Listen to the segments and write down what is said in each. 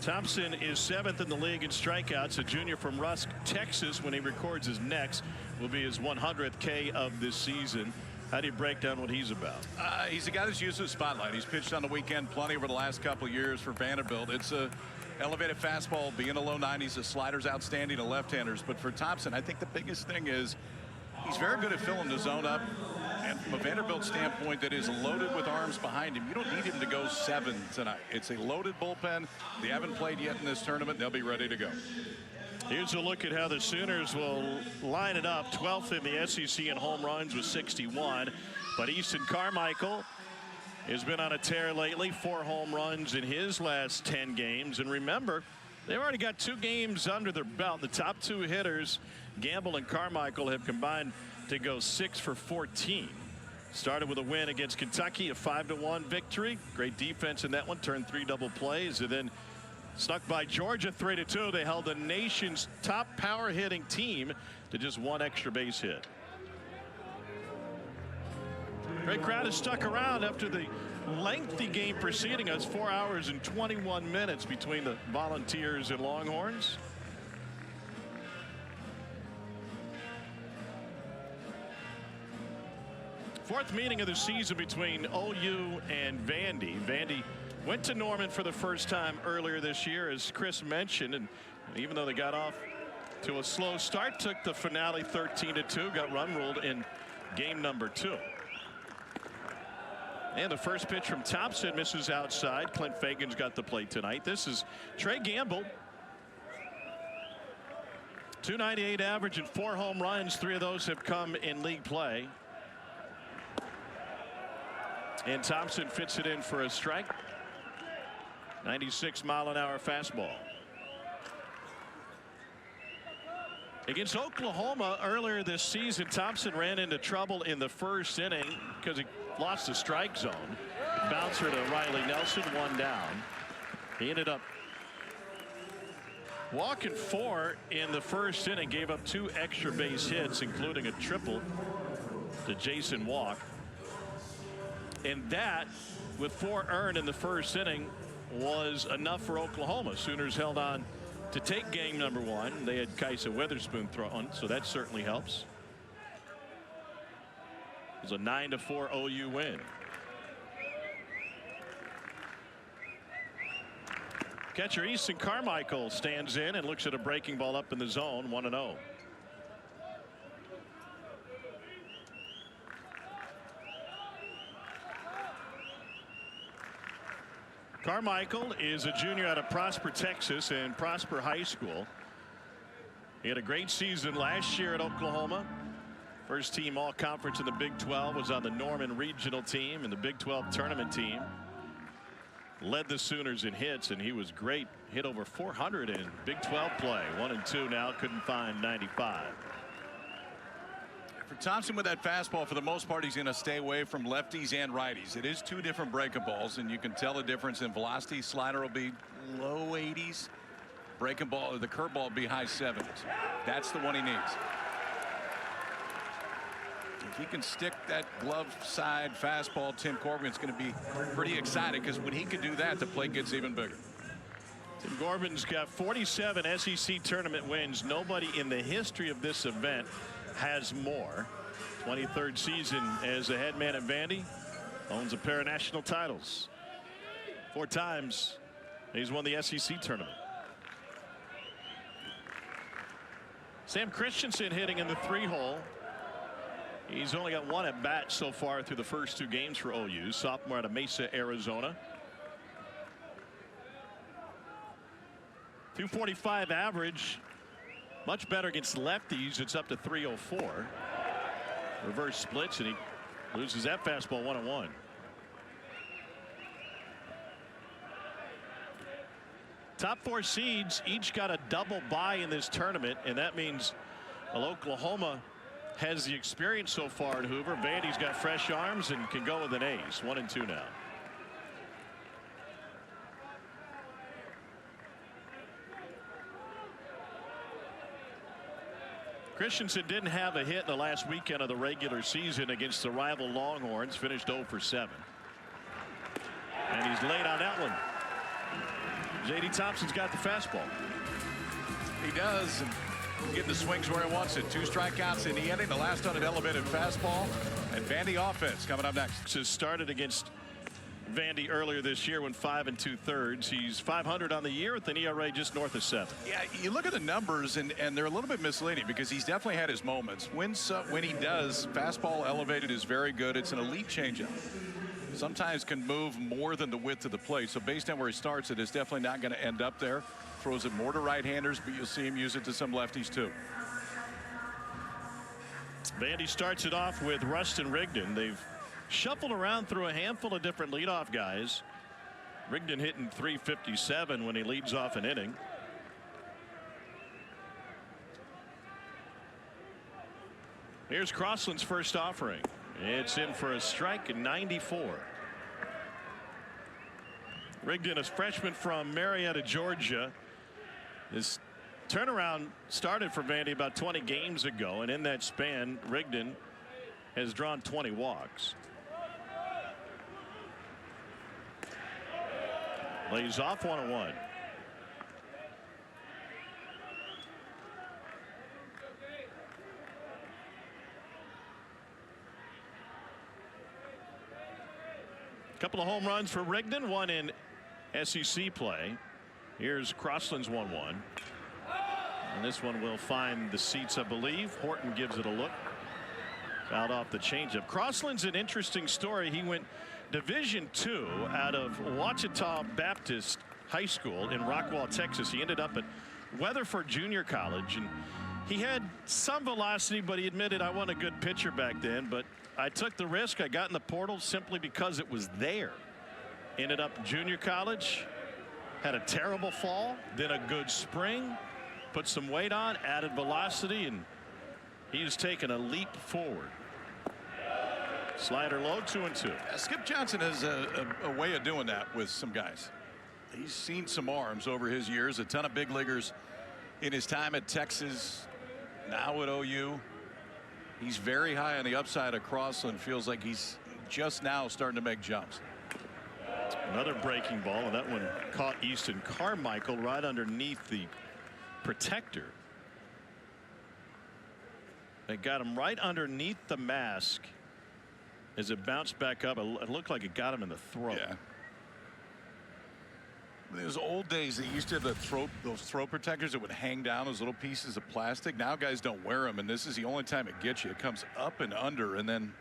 Thompson is 7th in the league in strikeouts. A junior from Rusk, Texas. When he records his next, will be his 100th K of this season. How do you break down what he's about? He's a guy that's used to the spotlight. He's pitched on the weekend plenty over the last couple of years for Vanderbilt. It's a elevated fastball, being a low 90s. The slider's outstanding to left-handers. But for Thompson, I think the biggest thing is he's very good at filling the zone up. And from a Vanderbilt standpoint that is loaded with arms behind him, you don't need him to go 7 tonight. It's a loaded bullpen. They haven't played yet in this tournament. They'll be ready to go. Here's a look at how the Sooners will line it up. 12th in the SEC in home runs with 61. But Easton Carmichael has been on a tear lately. 4 home runs in his last 10 games. And remember, they've already got 2 games under their belt. The top 2 hitters, Gamble and Carmichael, have combined to go 6 for 14. Started with a win against Kentucky, a 5-1 victory. Great defense in that one. Turned 3 double plays, and then snuck by Georgia 3-2. They held the nation's top power hitting team to just 1 extra base hit. Great crowd has stuck around after the lengthy game preceding us. 4 hours and 21 minutes between the Volunteers and Longhorns. Fourth meeting of the season between OU and Vandy. Vandy went to Norman for the first time earlier this year, as Chris mentioned, and even though they got off to a slow start, took the finale 13-2, got run ruled in game number 2. And the first pitch from Thompson misses outside. Clint Fagan's got the plate tonight. This is Trey Gamble. .298 average and 4 home runs. 3 of those have come in league play. And Thompson fits it in for a strike. 96-mile-an-hour fastball. Against Oklahoma earlier this season, Thompson ran into trouble in the first inning because he lost the strike zone. Bouncer to Riley Nelson, 1 down. He ended up walking 4 in the first inning, gave up 2 extra base hits, including a triple to Jason Walk. And that, with 4 earned in the first inning, was enough for Oklahoma. Sooners held on to take game number 1. They had Kaisa Witherspoon throwing, so that certainly helps. It was a 9-4 OU win. Catcher Easton Carmichael stands in and looks at a breaking ball up in the zone. 1-0. Carmichael is a junior out of Prosper, Texas, and Prosper High School. He had a great season last year at Oklahoma. First team all conference in the Big 12, was on the Norman regional team and the Big 12 tournament team. Led the Sooners in hits, and he was great. Hit over 400 in Big 12 play. 1-2 now, couldn't find 95. For Thompson with that fastball, for the most part, he's going to stay away from lefties and righties. It is 2 different breaking balls, and you can tell the difference in velocity. Slider will be low 80s. Breaking ball, the curveball will be high 70s. That's the one he needs. If he can stick that glove side fastball, Tim Corbin's going to be pretty excited, because when he can do that, the plate gets even bigger. Tim Corbin's got 47 SEC tournament wins. Nobody in the history of this event has more. 23rd season as the head man at Vandy. Owns a pair of national titles. 4 times he's won the SEC tournament. Sam Christensen hitting in the 3-hole. He's only got 1 at bat so far through the first 2 games for OU. Sophomore out of Mesa, Arizona. .245 average. Much better against lefties. It's up to .304. Reverse splits, and he loses that fastball 1-1. Top 4 seeds each got a double bye in this tournament, and that means, well, Oklahoma has the experience so far at Hoover. Vandy's got fresh arms and can go with an ace. 1-2 now. Christensen didn't have a hit in the last weekend of the regular season against the rival Longhorns. Finished 0 for 7. And he's late on that one. J.D. Thompson's got the fastball. He does. And getting the swings where he wants it. 2 strikeouts in the inning. The last on an elevated fastball. And Vandy offense coming up next. Just started against Vandy earlier this year, went 5 2/3. He's 500 on the year with an ERA just north of 7. Yeah, you look at the numbers and they're a little bit misleading because he's definitely had his moments. When he does, fastball elevated is very good. It's an elite changeup. Sometimes can move more than the width of the plate. So based on where he starts, it is definitely not going to end up there. Throws it more to right-handers, but you'll see him use it to some lefties too. Vandy starts it off with Rustin Rigdon. They've shuffled around through a handful of different leadoff guys. Rigdon hitting .357 when he leads off an inning. Here's Crossland's first offering. It's in for a strike at 94. Rigdon, a freshman from Marietta, Georgia. His turnaround started for Vandy about 20 games ago, and in that span, Rigdon has drawn 20 walks. Lays off 1-1. Couple of home runs for Rigdon, one in SEC play. Here's Crossland's 1-1. And this one will find the seats, I believe. Horton gives it a look. Fouled off the changeup. Crossland's an interesting story. He went Division II out of Ouachita Baptist High School in Rockwall, Texas. He ended up at Weatherford Junior College, and he had some velocity, but he admitted, I wasn't a good pitcher back then, but I took the risk. I got in the portal simply because it was there. Ended up junior college, had a terrible fall, then a good spring, put some weight on, added velocity, and he's taken a leap forward. Slider low, 2-2. Skip Johnson has a way of doing that with some guys. He's seen some arms over his years, a ton of big leaguers in his time at Texas, now at OU. He's very high on the upside of Crossland. Feels like he's just now starting to make jumps. Another breaking ball, and that one caught Easton Carmichael right underneath the protector. They got him right underneath the mask as it bounced back up. It looked like it got him in the throat. Yeah. In those old days, they used to have those throat protectors that would hang down, those little pieces of plastic. Now guys don't wear them, and this is the only time it gets you. It comes up and under, and then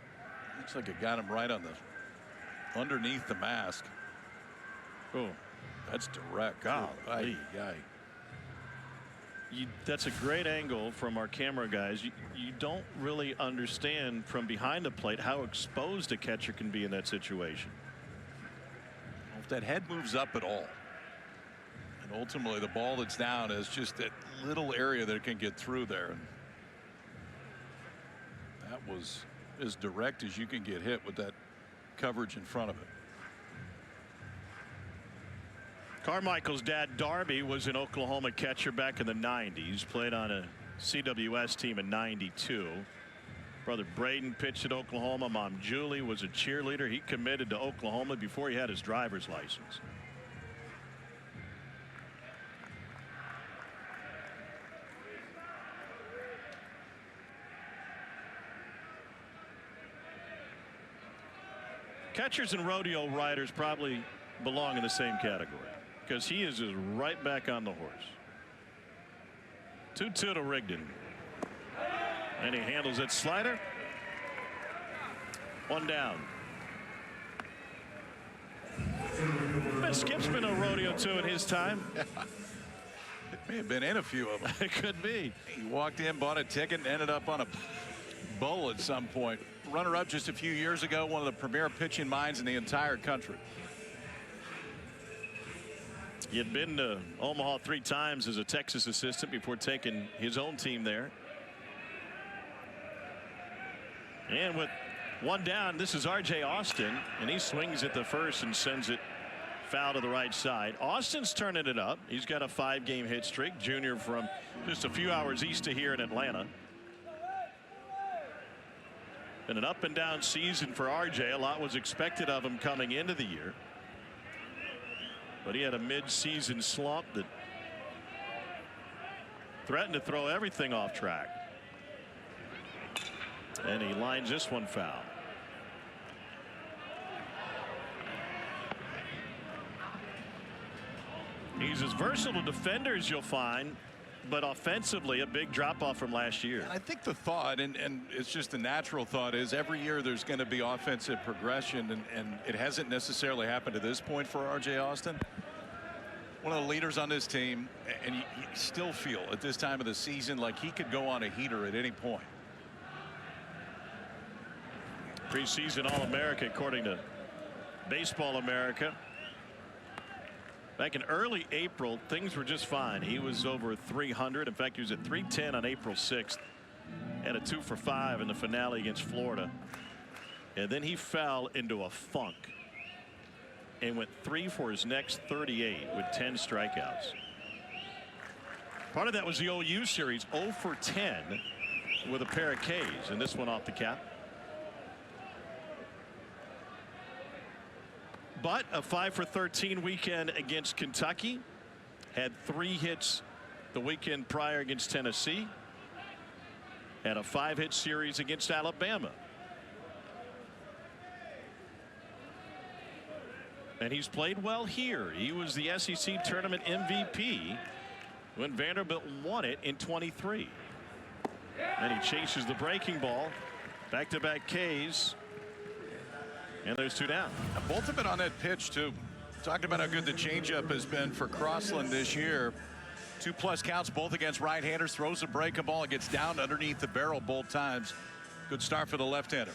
looks like it got him right on the underneath the mask. Oh, that's direct. Golly. That's a great angle from our camera guys. You don't really understand from behind the plate how exposed a catcher can be in that situation. If that head moves up at all, and ultimately the ball that's down is just that little area that it can get through there. And that was as direct as you can get hit with that coverage in front of it. Carmichael's dad, Darby, was an Oklahoma catcher back in the 90s. Played on a CWS team in '92. Brother Braden pitched at Oklahoma. Mom Julie was a cheerleader. He committed to Oklahoma before he had his driver's license. Catchers and rodeo riders probably belong in the same category, because he is just right back on the horse. 2-2 to Rigdon. And he handles that slider. One down. Skip's been a rodeo too in his time. It may have been in a few of them. It could be. He walked in, bought a ticket, and ended up on a bull at some point. Runner-up just a few years ago, one of the premier pitching minds in the entire country. He had been to Omaha 3 times as a Texas assistant before taking his own team there. And with one down, this is R.J. Austin, and he swings at the first and sends it foul to the right side. Austin's turning it up. He's got a 5-game hit streak. Junior from just a few hours east of here in Atlanta. Been an up and down season for R.J. A lot was expected of him coming into the year. but he had a mid-season slump that threatened to throw everything off track. And he lines this one foul. He's as versatile defender as you'll find, but offensively a big drop off from last year. I think the thought, and it's just a natural thought, is every year there's going to be offensive progression, and it hasn't necessarily happened to this point for R.J. Austin. One of the leaders on this team, and you still feel at this time of the season like he could go on a heater at any point. Preseason All-America according to Baseball America. Back in early April, things were just fine. He was over 300. In fact, he was at 310 on April 6th. Had a 2 for 5 in the finale against Florida. And then he fell into a funk and went 3 for his next 38 with 10 strikeouts. Part of that was the OU series, 0 for 10 with a pair of Ks, and this one off the cap. But a 5 for 13 weekend against Kentucky. Had 3 hits the weekend prior against Tennessee. Had a 5-hit series against Alabama. And he's played well here. He was the SEC tournament MVP when Vanderbilt won it in 23. And he chases the breaking ball. Back-to-back Ks. And there's 2 down. Both have been on that pitch, too. Talking about how good the changeup has been for Crossland this year. 2+ counts, both against right-handers. Throws a breaking ball. It gets down underneath the barrel both times. Good start for the left-hander.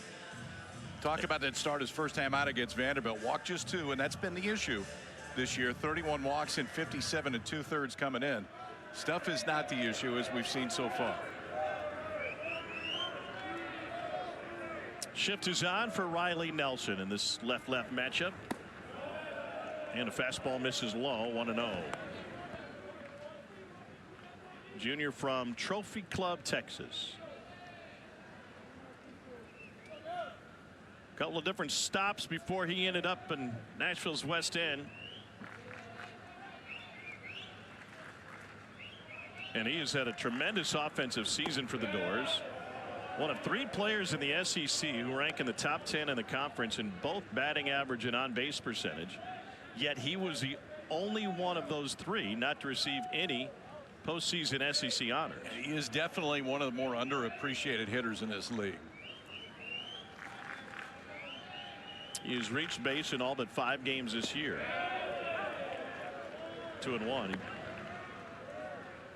Talk about that start his first time out against Vanderbilt. Walked just 2, and that's been the issue this year. 31 walks in 57 2/3 coming in. Stuff is not the issue as we've seen so far. Shift is on for Riley Nelson in this left-left matchup. And a fastball misses low, 1-0. Junior from Trophy Club, Texas. A couple of different stops before he ended up in Nashville's West End. And he has had a tremendous offensive season for the Doors. One of 3 players in the SEC who rank in the top 10 in the conference in both batting average and on-base percentage. Yet he was the only one of those 3 not to receive any postseason SEC honors. He is definitely one of the more underappreciated hitters in this league. He has reached base in all but 5 games this year. 2-1.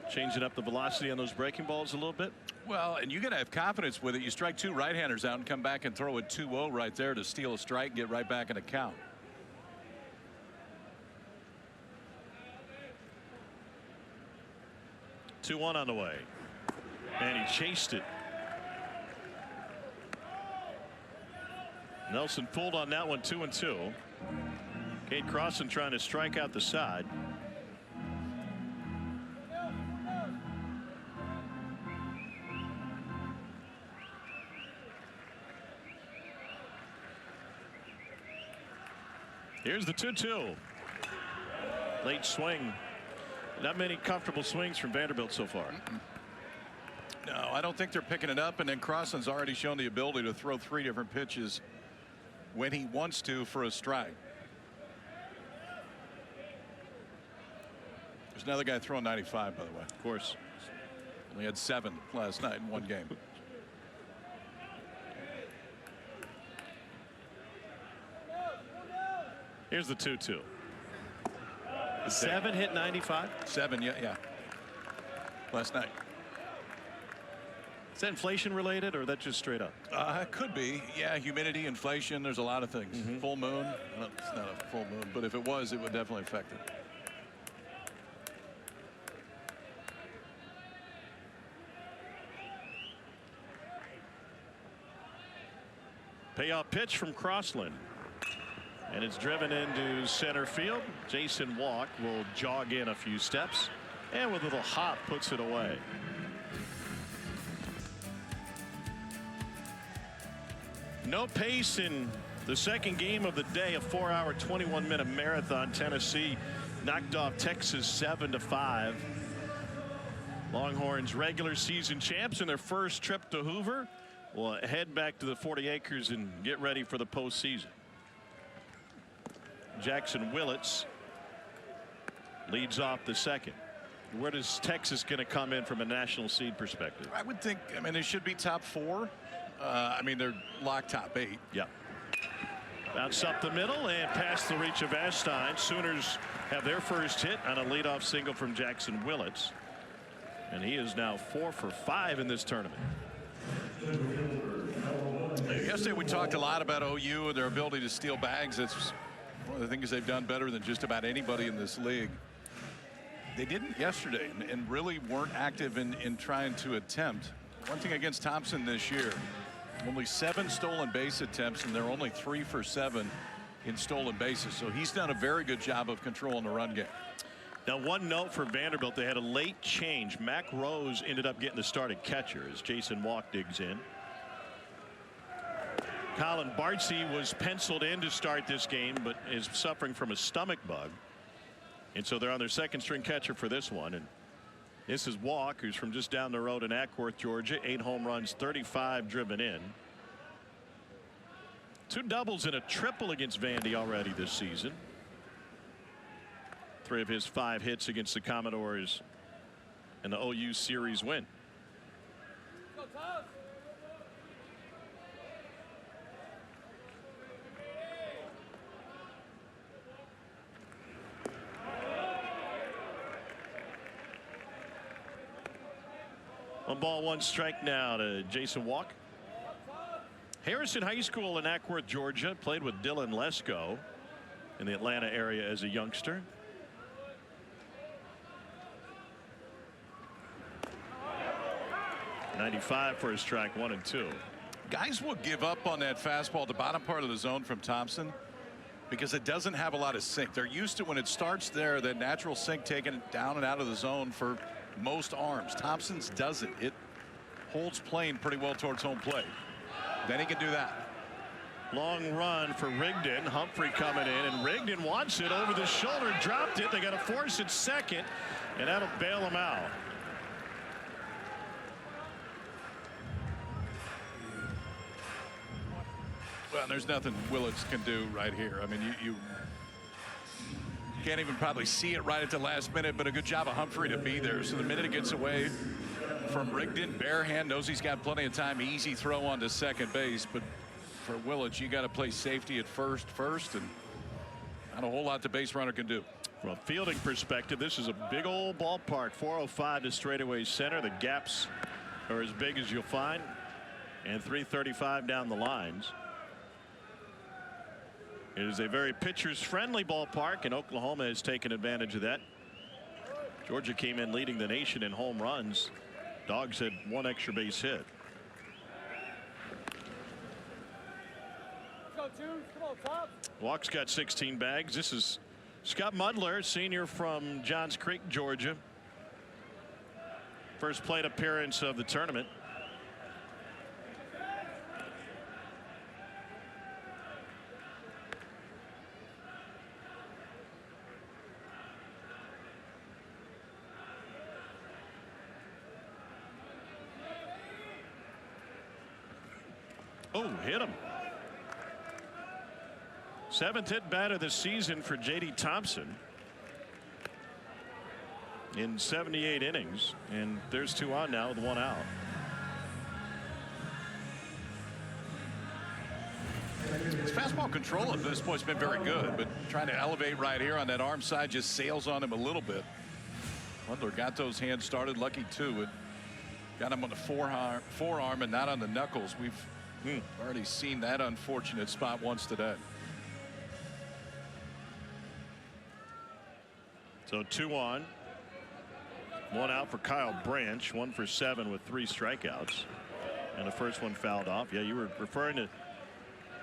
Changing up the velocity on those breaking balls a little bit. Well, and you got to have confidence with it. You strike 2 right-handers out and come back and throw it 2-0 right there to steal a strike and get right back in the count. Two-1 on the way. And he chased it. Nelson pulled on that one, 2-2. Cade Crossland trying to strike out the side. Here's the 2-2. Late swing. Not many comfortable swings from Vanderbilt so far. No, I don't think they're picking it up. And then Crossland's already shown the ability to throw 3 different pitches when he wants to for a strike. There's another guy throwing 95, by the way. Of course. Only had 7 last night in 1 game. Here's the 2-2. 7 hit 95. 7, yeah. Last night. Is that inflation related or that just straight up? It could be. Yeah, humidity, inflation. There's a lot of things. Full moon. Well, it's not a full moon, but if it was, it would definitely affect it. Payoff pitch from Crossland. And it's driven into center field. Jason Walk will jog in a few steps and with a little hop puts it away. No pace in the second game of the day. A 4-hour 21-minute marathon. Tennessee knocked off Texas 7-5. Longhorns regular season champs in their first trip to Hoover will head back to the 40 acres and get ready for the postseason. Jackson Willits leads off the second. Where does Texas going to come in from a national seed perspective? I would think, I mean, it should be top 4. I mean, they're locked top 8. Yeah. Bounce up the middle and past the reach of Ashstein. Sooners have their first hit on a leadoff single from Jackson Willits. And he is now 4 for 5 in this tournament. Yesterday we talked a lot about OU and their ability to steal bags. It's one of the things they've done better than just about anybody in this league. They didn't yesterday and really weren't active in trying to attempt. One thing against Thompson this year, only 7 stolen base attempts, and they're only 3 for 7 in stolen bases. So he's done a very good job of controlling the run game. Now, one note for Vanderbilt, they had a late change. Mac Rose ended up getting the start at catcher as Jason Walk digs in. Colin Bartsey was penciled in to start this game, but is suffering from a stomach bug. And so they're on their second string catcher for this one. And this is Walk, who's from just down the road in Ackworth, Georgia. 8 home runs, 35 driven in. 2 doubles and a triple against Vandy already this season. 3 of his 5 hits against the Commodores in the OU series win. One ball, 1 strike now to Jason Walk. Harrison High School in Ackworth, Georgia. Played with Dylan Lesko in the Atlanta area as a youngster. .95 for a strike, 1 and 2. Guys will give up on that fastball, the bottom part of the zone from Thompson, because it doesn't have a lot of sink. They're used to when it starts there, that natural sink taking it down and out of the zone for most arms. Thompson's doesn't. It holds plane pretty well towards home plate. Then he can do that. Long run for Rigdon. Humphrey coming in, and Rigdon wants it over the shoulder, dropped it. They got to force it second, and that'll bail him out. Well, there's nothing Willits can do right here. I mean, you can't even probably see it right at the last minute, but a good job of Humphrey to be there. So the minute it gets away from Rigdon, bare hand, knows he's got plenty of time. Easy throw on to second base, but for Willits, you got to play safety at first, and not a whole lot the base runner can do. From a fielding perspective, this is a big old ballpark. 405 to straightaway center. The gaps are as big as you'll find, and 335 down the lines. It is a very pitchers friendly ballpark, and Oklahoma has taken advantage of that. Georgia came in leading the nation in home runs. Dogs had 1 extra base hit. Walk's got 16 bags. This is Scott Mudler, senior from Johns Creek, Georgia. First plate appearance of the tournament. Oh, hit him. 7th hit bat of the season for J.D. Thompson in 78 innings, and there's 2 on now with 1 out. His fastball control at this point has been very good, but trying to elevate right here on that arm side just sails on him a little bit. Butler got those hands started lucky too. It got him on the forearm and not on the knuckles. We've already seen that unfortunate spot once today. So 2 on, 1 out for Kyle Branch, 1 for 7 with 3 strikeouts, and the first one fouled off. Yeah, you were referring to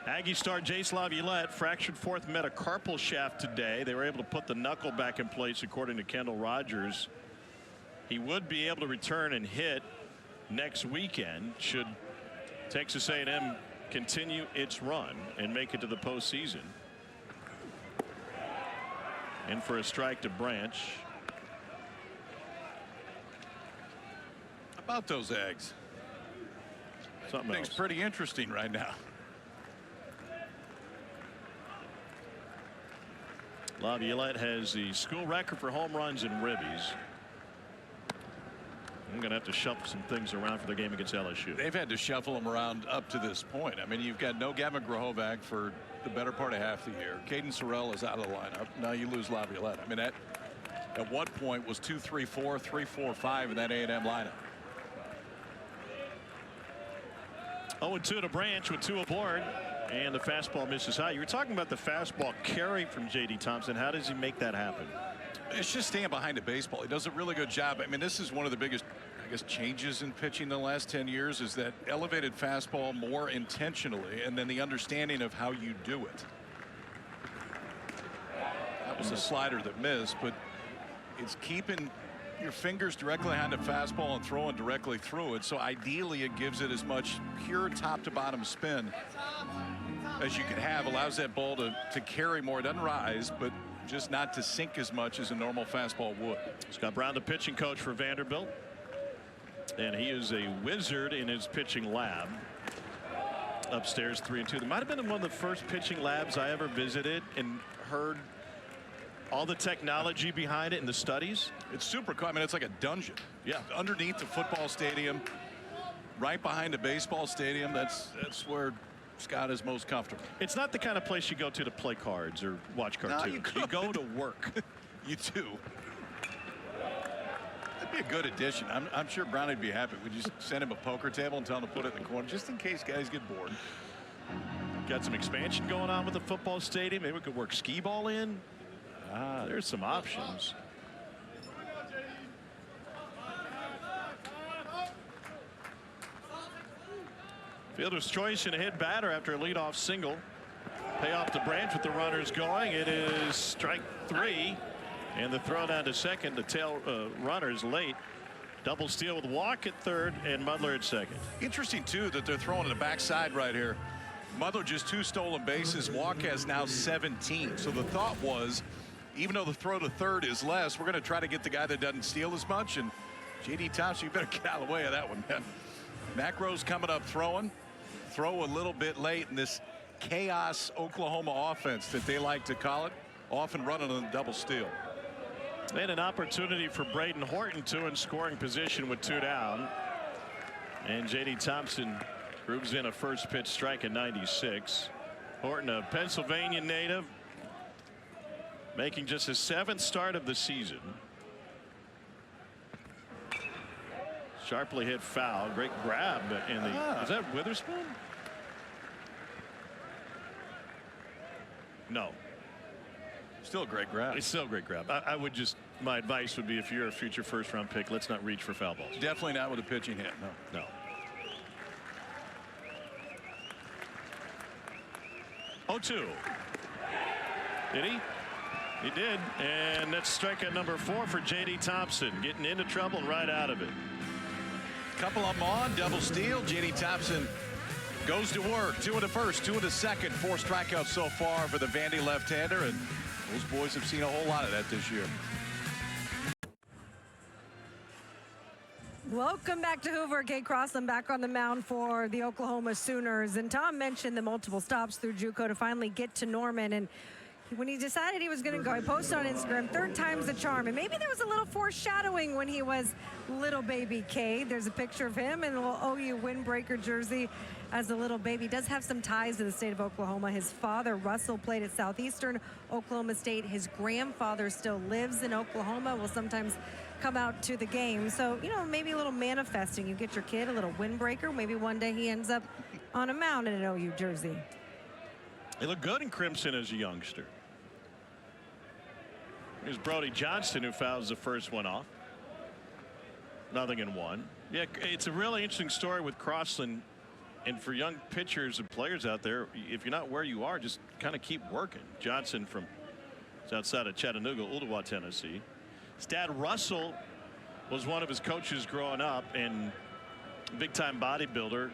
Aggie star Jace Laviolette, fractured 4th metacarpal shaft today. They were able to put the knuckle back in place according to Kendall Rogers. He would be able to return and hit next weekend should Texas A&M continue its run and make it to the postseason. In for a strike to Branch. How about those eggs? Something Things else. pretty interesting right now. Laviolette has the school record for home runs and ribbies. I'm going to have to shuffle some things around for the game against LSU. They've had to shuffle them around up to this point. I mean, you've got no Gavin Grahovac for the better part of half the year. Caden Sorrell is out of the lineup. Now you lose Laviolette. I mean, that at what point was 2-3-4, 3-4-5 in that A&M lineup? 0-2 to Branch with 2 aboard. And the fastball misses high. You were talking about the fastball carry from J.D. Thompson. How does he make that happen? It's just staying behind the baseball. He does a really good job. I mean, this is one of the biggest, I guess, changes in pitching in the last 10 years is that elevated fastball more intentionally, and then the understanding of how you do it. That was a slider that missed, but it's keeping your fingers directly behind the fastball and throwing directly through it. So ideally, it gives it as much pure top to bottom spin as you can have. Allows that ball to carry more. It doesn't rise, but just not to sink as much as a normal fastball would. Scott Brown, the pitching coach for Vanderbilt, and he is a wizard in his pitching lab upstairs. 3-2. There might have been one of the first pitching labs I ever visited and heard all the technology behind it and the studies. It's super cool. I mean, it's like a dungeon. Yeah, underneath the football stadium, right behind the baseball stadium. That's where Scott is most comfortable. It's not the kind of place you go to play cards or watch cartoons. No, you go to work. You do. That'd be a good addition. I'm sure Brownie'd be happy. We just send him a poker table and tell him to put it in the corner just in case guys get bored. Got some expansion going on with the football stadium. Maybe we could work skee ball in. There's some options. Fielder's choice and a hit batter after a leadoff single. Payoff to Branch with the runners going. It is strike 3. And the throw down to second. The tail runners late. Double steal with walk at third and Mudler at second. Interesting, too, that they're throwing to the backside right here. Mudler just 2 stolen bases. Walk has now 17. So the thought was, even though the throw to third is less, we're going to try to get the guy that doesn't steal as much. And J.D. Thompson, you better get out of the way of that one. Macro's coming up throwing. Throw a little bit late in this chaos Oklahoma offense that they like to call it. Often running on a double steal. And an opportunity for Braden Horton, too, in scoring position with 2 down. And J.D. Thompson grooves in a first pitch strike at 96. Horton, a Pennsylvania native, making just his 7th start of the season. Sharply hit foul. Great grab in the. Is that Witherspoon? No. Still a great grab. It's still a great grab. I would just, my advice would be, if you're a future first-round pick, let's not reach for foul balls. Definitely not with a pitching hit. No. No. 0-2. Did he? He did. And that's strikeout number 4 for J.D. Thompson. Getting into trouble right out of it. Couple of them on. Double steal. J.D. Thompson goes to work. 2 in the first, 2 in the second. 4 strikeouts so far for the Vandy left-hander. And those boys have seen a whole lot of that this year. Welcome back to Hoover. Kate Crossland back on the mound for the Oklahoma Sooners. And Tom mentioned the multiple stops through JUCO to finally get to Norman. And when he decided he was going to go, he posted on Instagram, 3rd time's the charm. And maybe there was a little foreshadowing when he was little baby Cade. There's a picture of him in a little OU windbreaker jersey as a little baby. He does have some ties to the state of Oklahoma. His father, Russell, played at Southeastern Oklahoma State. His grandfather still lives in Oklahoma, will sometimes come out to the game. So, you know, maybe a little manifesting. You get your kid a little windbreaker. Maybe one day he ends up on a mound in an OU jersey. He looked good in crimson as a youngster. Here's Brody Johnston, who fouls the first one off. 0-1. Yeah, it's a really interesting story with Crossland. And for young pitchers and players out there, if you're not where you are, just kind of keep working. Johnson from outside of Chattanooga, Ooltewah, Tennessee. His dad, Russell, was one of his coaches growing up and big-time bodybuilder.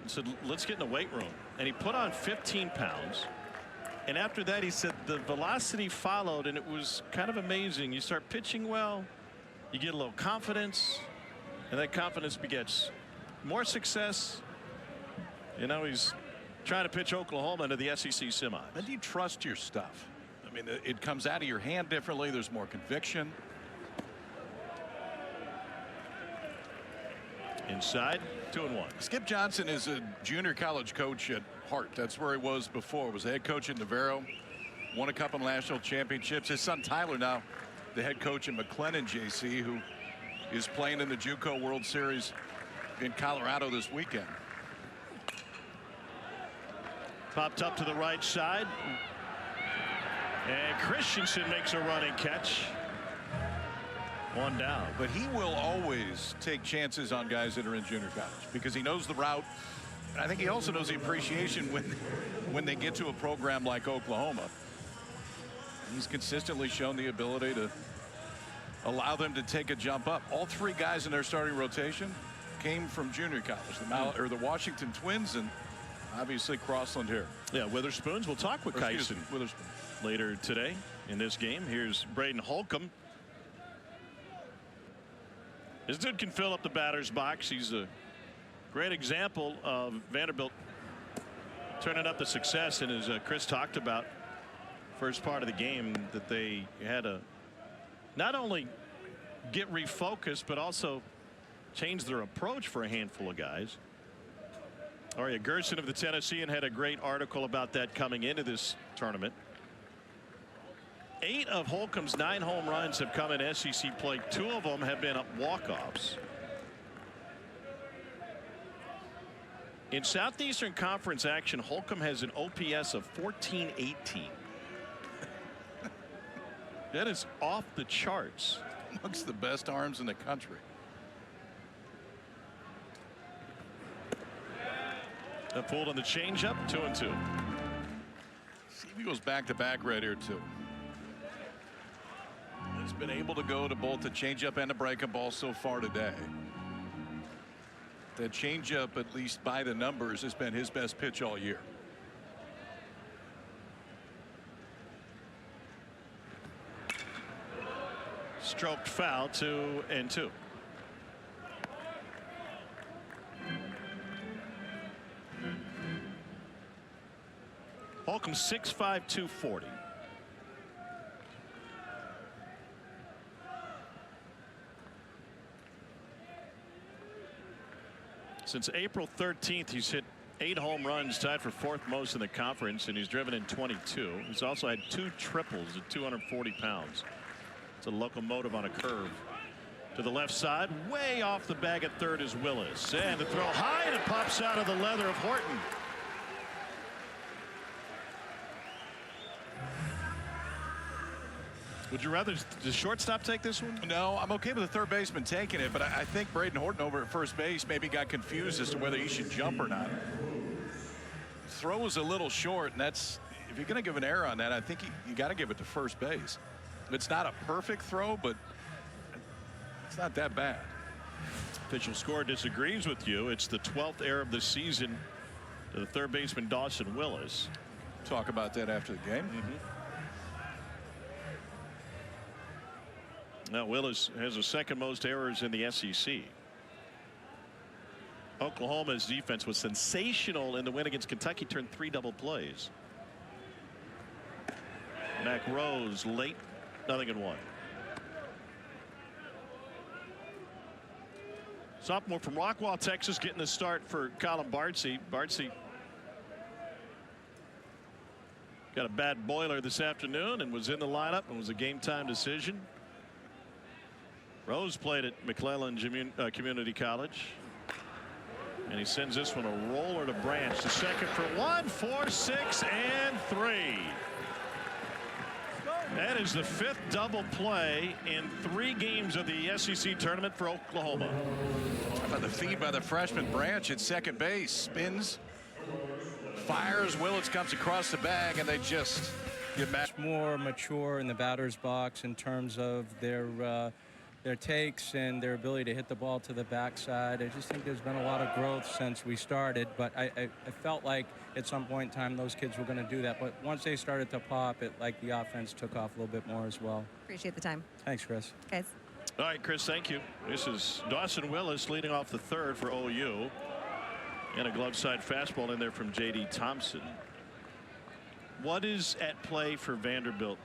And said, let's get in the weight room. And he put on 15 pounds. And after that, he said the velocity followed, and it was kind of amazing. You start pitching well, you get a little confidence, and that confidence begets more success. You know, he's trying to pitch Oklahoma into the SEC semis. And you trust your stuff. I mean, it comes out of your hand differently. There's more conviction. Inside, 2-1. Skip Johnson is a junior college coach at heart. That's where he was before. Was the head coach at Navarro. Won a couple national championships. His son Tyler now the head coach in McLennan JC, who is playing in the JUCO World Series in Colorado this weekend. Popped up to the right side. And Christensen makes a running catch. One down. But he will always take chances on guys that are in junior college because he knows the route. I think he also knows the appreciation when they get to a program like Oklahoma. He's consistently shown the ability to allow them to take a jump up. All three guys in their starting rotation came from junior college. The Washington Twins and obviously Crossland here. Yeah, Witherspoons. We'll talk with Kyson later today in this game. Here's Braden Holcomb. This dude can fill up the batter's box. He's a great example of Vanderbilt turning up the success. And as Chris talked about, first part of the game, that they had to not only get refocused, but also change their approach for a handful of guys. Aria Gerson of the Tennessean had a great article about that coming into this tournament. 8 of Holcomb's 9 home runs have come in SEC play. 2 of them have been walk-offs. In Southeastern Conference action, Holcomb has an OPS of 1418. That is off the charts. Amongst the best arms in the country. That pulled on the changeup, 2-2. See if he goes back-to-back right here too. He's been able to go to both the changeup and the breaking ball so far today. That changeup, at least by the numbers, has been his best pitch all year. Stroked foul, 2-2. Holcomb 6'5", 240. Since April 13th, he's hit 8 home runs, tied for 4th most in the conference, and he's driven in 22. He's also had 2 triples at 240 pounds. It's a locomotive on a curve. To the left side, way off the bag at third is Willis. And the throw high, and it pops out of the leather of Horton. Would you rather the shortstop take this one? No, I'm okay with the third baseman taking it, but I think Braden Horton over at first base maybe got confused as to whether he should jump or not. Throw was a little short, and that's, if you're going to give an error on that, I think you got to give it to first base. It's not a perfect throw, but it's not that bad. Official score disagrees with you. It's the 12th error of the season to the third baseman Dawson Willis. Talk about that after the game. Now Willis has the 2nd most errors in the SEC. Oklahoma's defense was sensational in the win against Kentucky, turned 3 double plays. Mac Rose late, 0-1. Sophomore from Rockwall, Texas, getting the start for Colin Bardsey. Bardsey got a bad boiler this afternoon and was in the lineup and was a game time decision. Rose played at McClellan Community College. And he sends this one a roller to Branch. The second for 1, 4, 6, and 3. That is the 5th double play in 3 games of the SEC tournament for Oklahoma. The feed by the freshman Branch at second base. Spins, fires. Willits comes across the bag, and they just get back. More mature in the batter's box in terms of their their takes and their ability to hit the ball to the backside. I just think there's been a lot of growth since we started, but I felt like at some point in time those kids were going to do that. But once they started to pop, the offense took off a little bit more as well. Appreciate the time. Thanks, Chris. Guys. All right, Chris, thank you. This is Dawson Willis leading off the third for OU. And a glove side fastball in there from J.D. Thompson. What is at play for Vanderbilt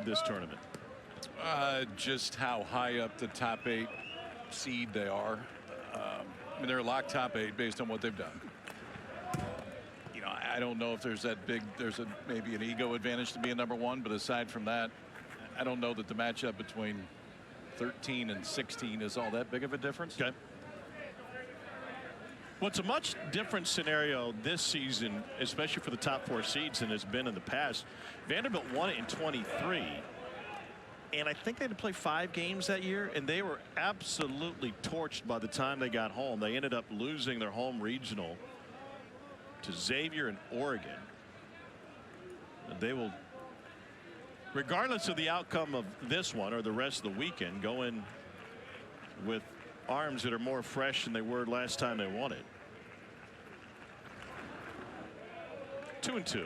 this tournament? Just how high up the top 8 seed they are. I mean, they're a locked top 8 based on what they've done. You know, I don't know if there's maybe an ego advantage to being number 1, but aside from that, I don't know that the matchup between 13 and 16 is all that big of a difference. Okay. Well, it's a much different scenario this season, especially for the top 4 seeds, than it's been in the past. Vanderbilt won it in 23. And I think they had to play 5 games that year, and they were absolutely torched by the time they got home. They ended up losing their home regional to Xavier and Oregon. And they will, regardless of the outcome of this one or the rest of the weekend, go in with arms that are more fresh than they were last time they won it. 2-2.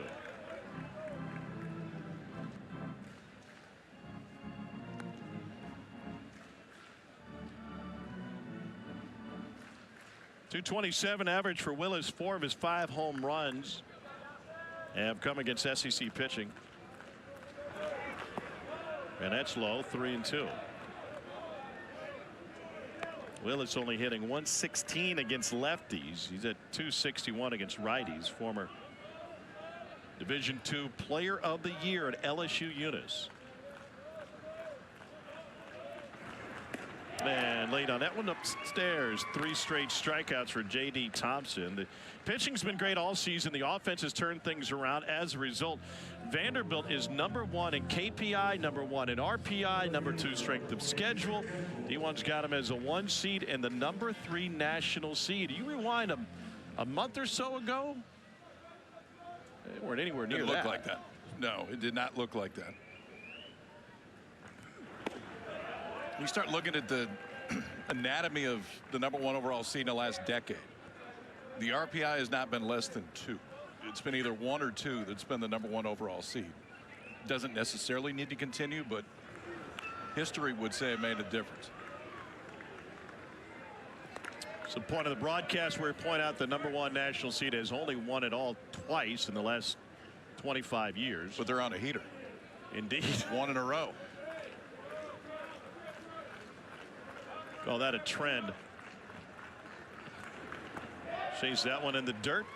.227 average for Willis. 4 of his 5 home runs have come against SEC pitching. And that's low. 3-2. Willis only hitting .116 against lefties. He's at .261 against righties. Former Division II Player of the Year at LSU Eunice. And late on that one upstairs. 3 straight strikeouts for J.D. Thompson. The pitching's been great all season. The offense has turned things around. As a result, Vanderbilt is #1 in KPI, #1 in RPI, #2 strength of schedule. D1's got him as a 1 seed and the #3 national seed. You rewind a month or so ago, they weren't anywhere near that. It didn't look like that. No, it did not look like that. We start looking at the anatomy of the #1 overall seed in the last decade. The RPI has not been less than 2. It's been either 1 or 2 that's been the #1 overall seed. Doesn't necessarily need to continue, but history would say it made a difference. So the point of the broadcast where we point out the #1 national seed has only won it all twice in the last 25 years. But they're on a heater. Indeed. 1 in a row. Call that a trend. Chase that one in the dirt.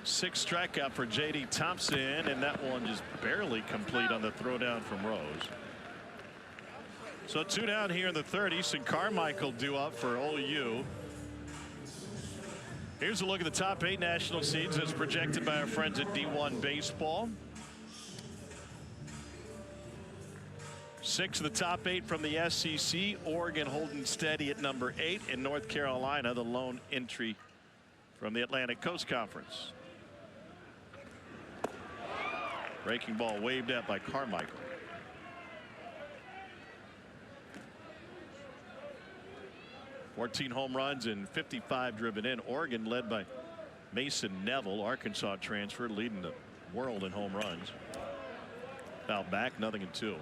6 strikeout for J.D. Thompson, and that one just barely complete on the throwdown from Rose. So 2 down here in the third. Easton Carmichael due up for OU. Here's a look at the top 8 national seeds as projected by our friends at D1 Baseball. 6 of the top 8 from the SEC. Oregon holding steady at #8, and North Carolina the lone entry from the Atlantic Coast Conference. Breaking ball waved at by Carmichael. .14 home runs and 55 driven in. Oregon led by Mason Neville, Arkansas transfer, leading the world in home runs. Foul back, 0-2.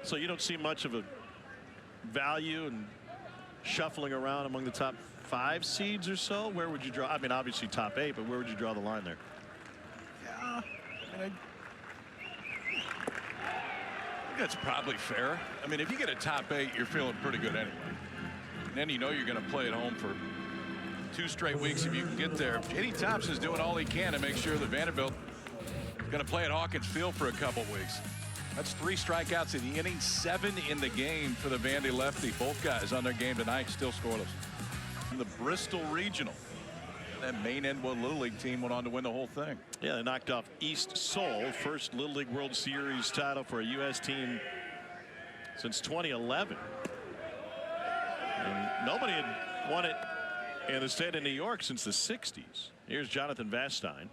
So you don't see much of a value in shuffling around among the top 5 seeds or so. Where would you draw? I mean, obviously top 8, but where would you draw the line there? Yeah, I think that's probably fair. I mean, if you get a top 8, you're feeling pretty good anyway. And then you know you're going to play at home for 2 straight weeks if you can get there. J.D. Thompson's doing all he can to make sure that Vanderbilt is going to play at Hawkins Field for a couple weeks. That's 3 strikeouts in the inning, 7 in the game for the Vandy lefty. Both guys on their game tonight still scoreless. In the Bristol Regional, that Maine Endwood Little League team went on to win the whole thing. Yeah, they knocked off East Seoul, first Little League World Series title for a U.S. team since 2011. And nobody had won it in the state of New York since the 60s. Here's Jonathan Vastine.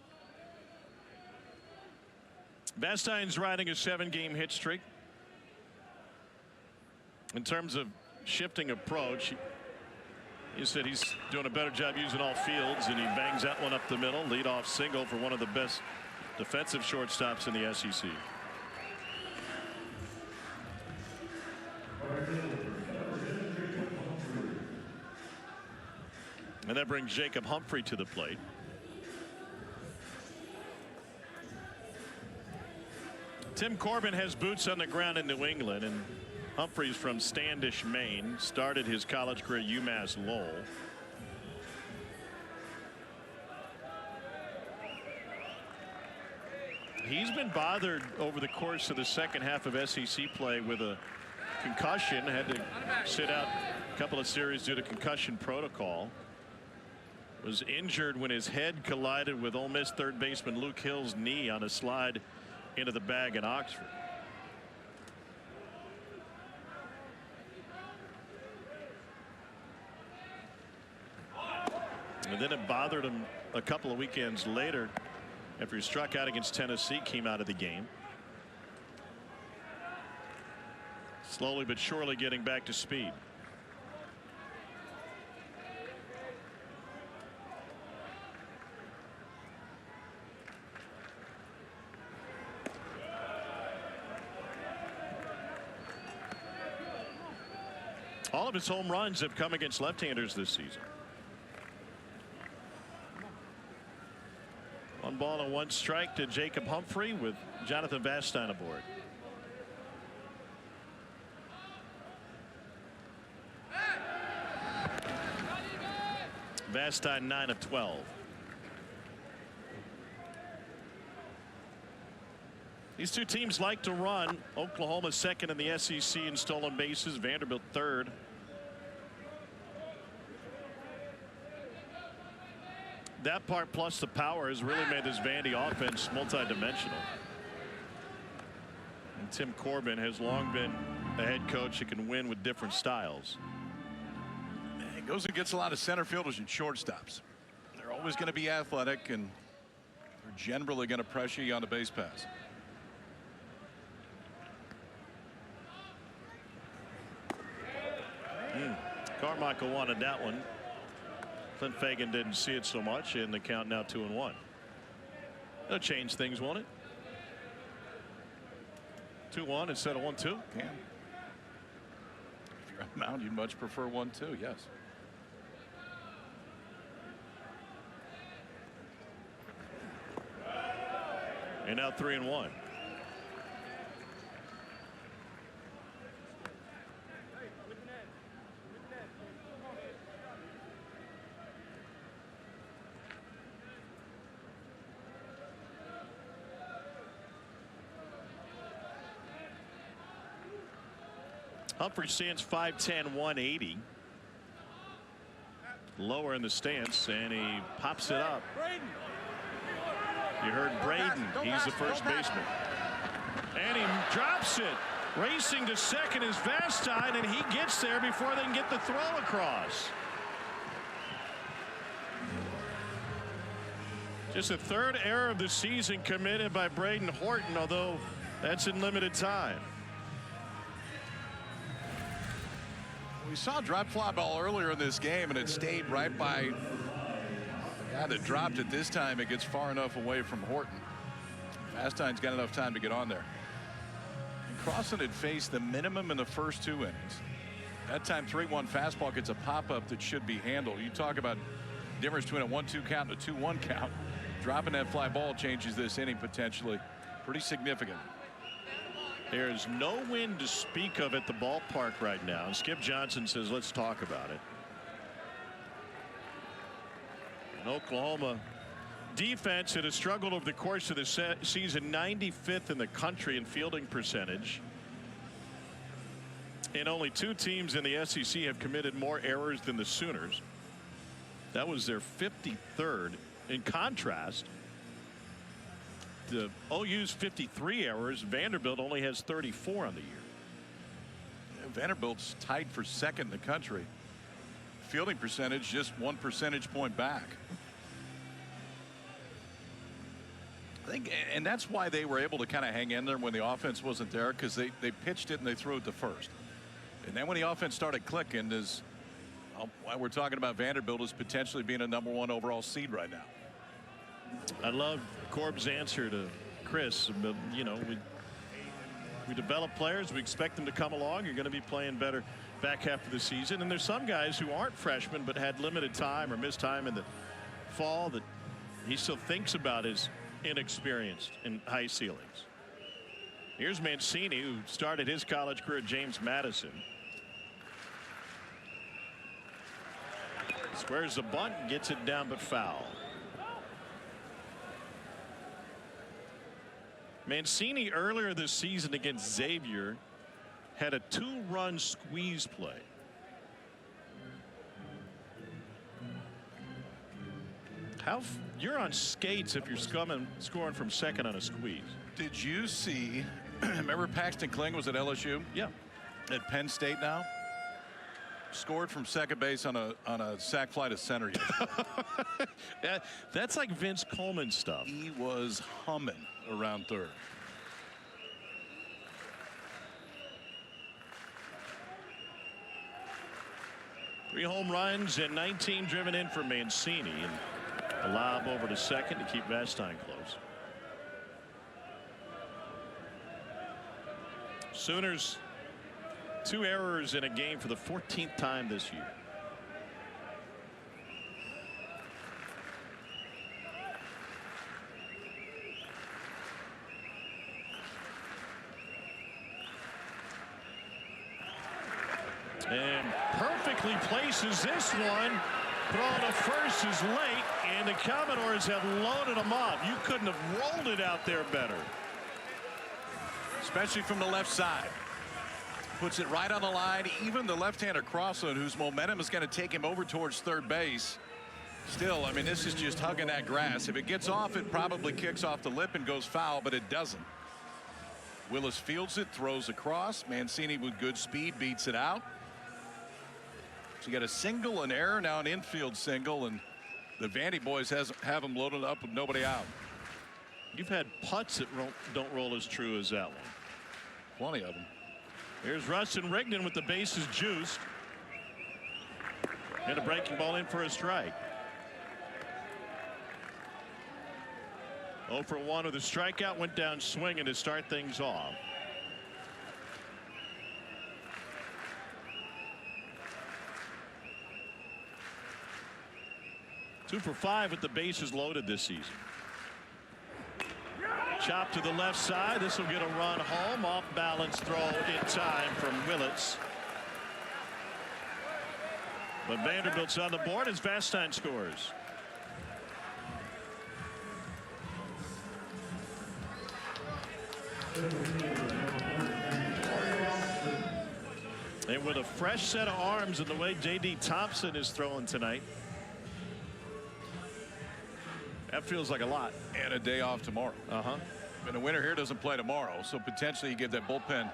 Bastine's riding a 7-game hit streak. In terms of shifting approach, he said he's doing a better job using all fields, and he bangs that one up the middle. Leadoff single for one of the best defensive shortstops in the SEC. And that brings Jacob Humphrey to the plate. Tim Corbin has boots on the ground in New England, and Humphrey's from Standish, Maine. Started his college career at UMass Lowell. He's been bothered over the course of the second half of SEC play with a concussion. Had to sit out a couple of series due to concussion protocol. Was injured when his head collided with Ole Miss third baseman Luke Hill's knee on a slide into the bag in Oxford. And then it bothered him a couple of weekends later after he struck out against Tennessee, came out of the game. Slowly but surely getting back to speed. All of his home runs have come against left-handers this season. 1 ball and 1 strike to Jacob Humphrey with Jonathan Vastine aboard. Vastine 9 of 12. These two teams like to run. Oklahoma second in the SEC in stolen bases. Vanderbilt third. That part plus the power has really made this Vandy offense multidimensional. And Tim Corbin has long been a head coach that can win with different styles. He goes against a lot of center fielders and shortstops. They're always going to be athletic, and they're generally going to pressure you on the base pass. Carmichael wanted that one. Clint Fagan didn't see it so much, and the count now 2-1. That'll change things, won't it? 2-1 instead of 1-2. Can. If you're on the mound, you'd much prefer 1-2. Yes. And now 3-1. Humphrey stands 5'10", 180. Lower in the stance, and he pops it up. You heard Braden. He's the first baseman. And he drops it. Racing to second is Vastine, and he gets there before they can get the throw across. Just the third error of the season committed by Braden Horton, although that's in limited time. We saw a drop fly ball earlier in this game, and it stayed right by the guy that dropped it. This time it gets far enough away from Horton. Vastine's got enough time to get on there. And Crossan had faced the minimum in the first 2 innings. That time 3-1 fastball gets a pop-up that should be handled. You talk about difference between a 1-2 count and a 2-1 count. Dropping that fly ball changes this inning potentially. Pretty significant. There's no wind to speak of at the ballpark right now. And Skip Johnson says, let's talk about it. And Oklahoma defense that has struggled over the course of the season, 95th in the country in fielding percentage. And only 2 teams in the SEC have committed more errors than the Sooners. That was their 53rd. In contrast, the OU's 53 errors. Vanderbilt only has 34 on the year. Vanderbilt's tied for second in the country. Fielding percentage just 1 percentage point back. I think, and that's why they were able to kind of hang in there when the offense wasn't there, because they pitched it and they threw it to first. And then when the offense started clicking, why we're talking about Vanderbilt as potentially being a #1 overall seed right now. I love Corb's answer to Chris. You know, we develop players. We expect them to come along. You're going to be playing better back half of the season. And there's some guys who aren't freshmen but had limited time or missed time in the fall that he still thinks about as inexperienced and high ceilings. Here's Mancini, who started his college career at James Madison. Squares the bunt, gets it down, but foul. Mancini earlier this season against Xavier had a 2-run squeeze play. You're on skates if you're scoring from second on a squeeze. Did you see? Remember Paxton Kling was at LSU? Yeah. At Penn State now. Scored from second base on a sac fly to center. That's like Vince Coleman stuff. He was humming around third. Three home runs and 19 driven in for Mancini, and a lob over to second to keep Vastine close. Sooners 2 errors in a game for the 14th time this year. And perfectly places this one. Throw to first is late, and the Commodores have loaded them up. You couldn't have rolled it out there better. Especially from the left side. Puts it right on the line. Even the left-hander Crossland, whose momentum is going to take him over towards third base. Still, I mean, this is just hugging that grass. If it gets off, it probably kicks off the lip and goes foul, but it doesn't. Willis fields it, throws across. Mancini with good speed beats it out. So you got a single, an error, now an infield single, and the Vandy boys have them loaded up with nobody out. You've had putts that don't roll as true as that one. Plenty of them. Here's Rustin Rigdon with the bases juiced. And a breaking ball in for a strike. 0 for 1 with a strikeout, went down swinging to start things off. Two for 5 with the bases loaded this season. Chop to the left side. This will get a run home. Off balance throw in time from Willits. But Vanderbilt's on the board as Vastine scores. And with a fresh set of arms in the way J.D. Thompson is throwing tonight, that feels like a lot. And a day off tomorrow. And the winner here doesn't play tomorrow, so potentially you give that bullpen.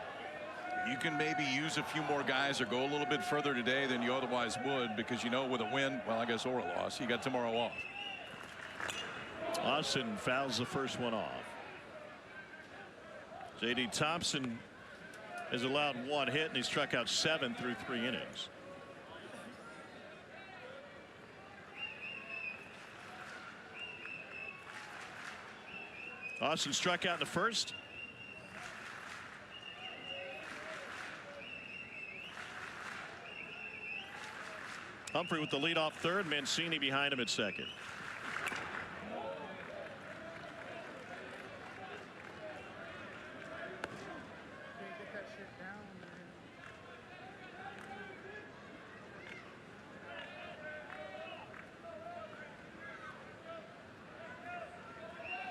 You can maybe use a few more guys or go a little bit further today than you otherwise would, because you know with a win, well, I guess, or a loss, you got tomorrow off. Austin fouls the first one off. J.D. Thompson has allowed 1 hit, and he struck out 7 through 3 innings. Austin struck out in the first. Humphrey with the leadoff third. Mancini behind him at second.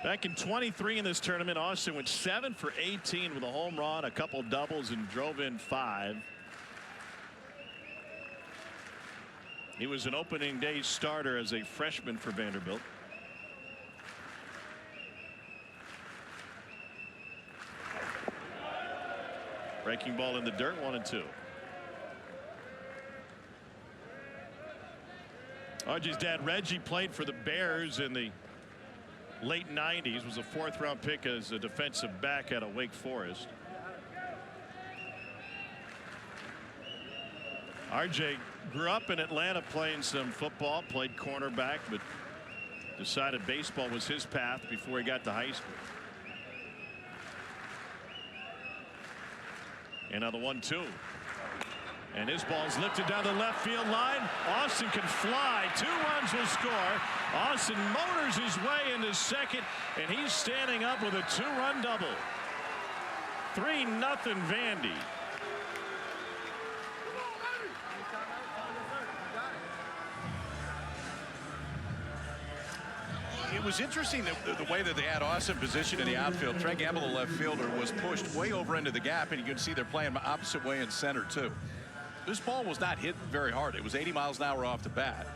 Back in 23 in this tournament, Austin went 7 for 18 with a home run, a couple doubles, and drove in 5. He was an opening day starter as a freshman for Vanderbilt. Breaking ball in the dirt, 1-2. RG's dad Reggie played for the Bears in the late 90s, was a 4th-round pick as a defensive back out of Wake Forest. RJ grew up in Atlanta playing some football, played cornerback, but decided baseball was his path before he got to high school. And now the 1-2. And his ball's lifted down the left field line. Austin can fly. 2 runs will score. Austin motors his way into second, and he's standing up with a 2-run double. 3-0 Vandy. It was interesting the way that they had Austin positioned in the outfield. Trey Gamble, the left fielder, was pushed way over into the gap, and you can see they're playing the opposite way in center too. This ball was not hit very hard. It was 80 miles an hour off the bat.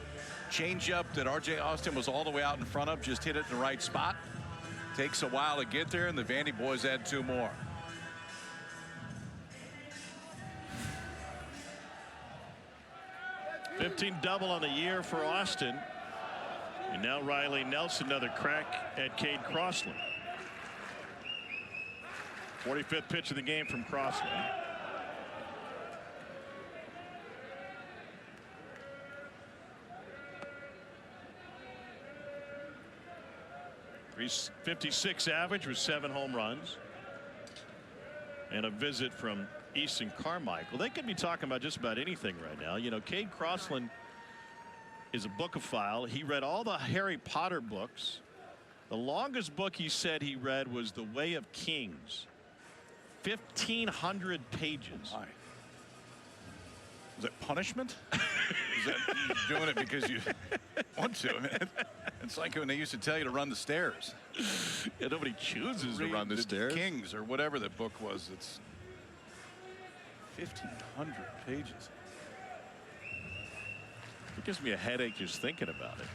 Changeup that R.J. Austin was all the way out in front of, just hit it in the right spot. Takes a while to get there, and the Vandy boys add 2 more. $15 double on the year for Austin. And now Riley Nelson, another crack at Cade Crossland. 45th pitch of the game from Crossland. He's 56 average with 7 home runs. And a visit from Easton Carmichael. They could be talking about just about anything right now. You know, Cade Crossland is a bookophile. He read all the Harry Potter books. The longest book he said he read was The Way of Kings. 1,500 pages. My. Is that punishment? Is that you doing it because you want to? It's like when they used to tell you to run the stairs. Yeah, nobody chooses to run the stairs. Kings or whatever that book was. It's 1,500 pages. It gives me a headache just thinking about it.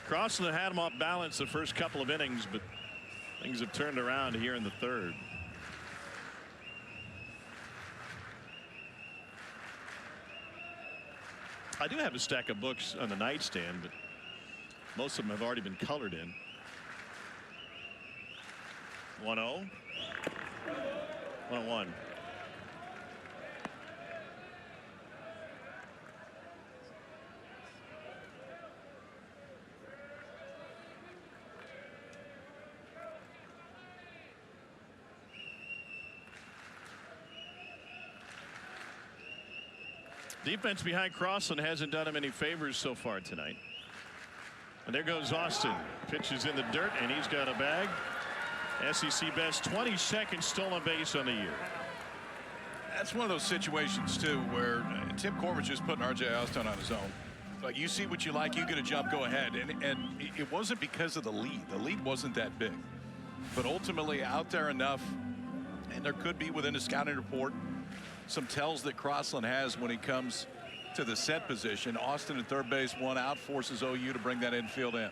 Crossland had him off balance the first couple of innings, but things have turned around here in the 3rd. I do have a stack of books on the nightstand, but most of them have already been colored in. 1-0. 1-1. Defense behind Crossland hasn't done him any favors so far tonight. And there goes Austin. Pitches in the dirt, and he's got a bag. SEC best 22nd stolen base on the year. That's one of those situations too where Tim Corbin's just putting R.J. Austin on his own. Like, you see what you like, you get a jump, go ahead. And it wasn't because of the lead. The lead wasn't that big. But ultimately out there enough, and there could be within a scouting report some tells that Crossland has when he comes to the set position. Austin at third base, 1 out, forces OU to bring that infield in.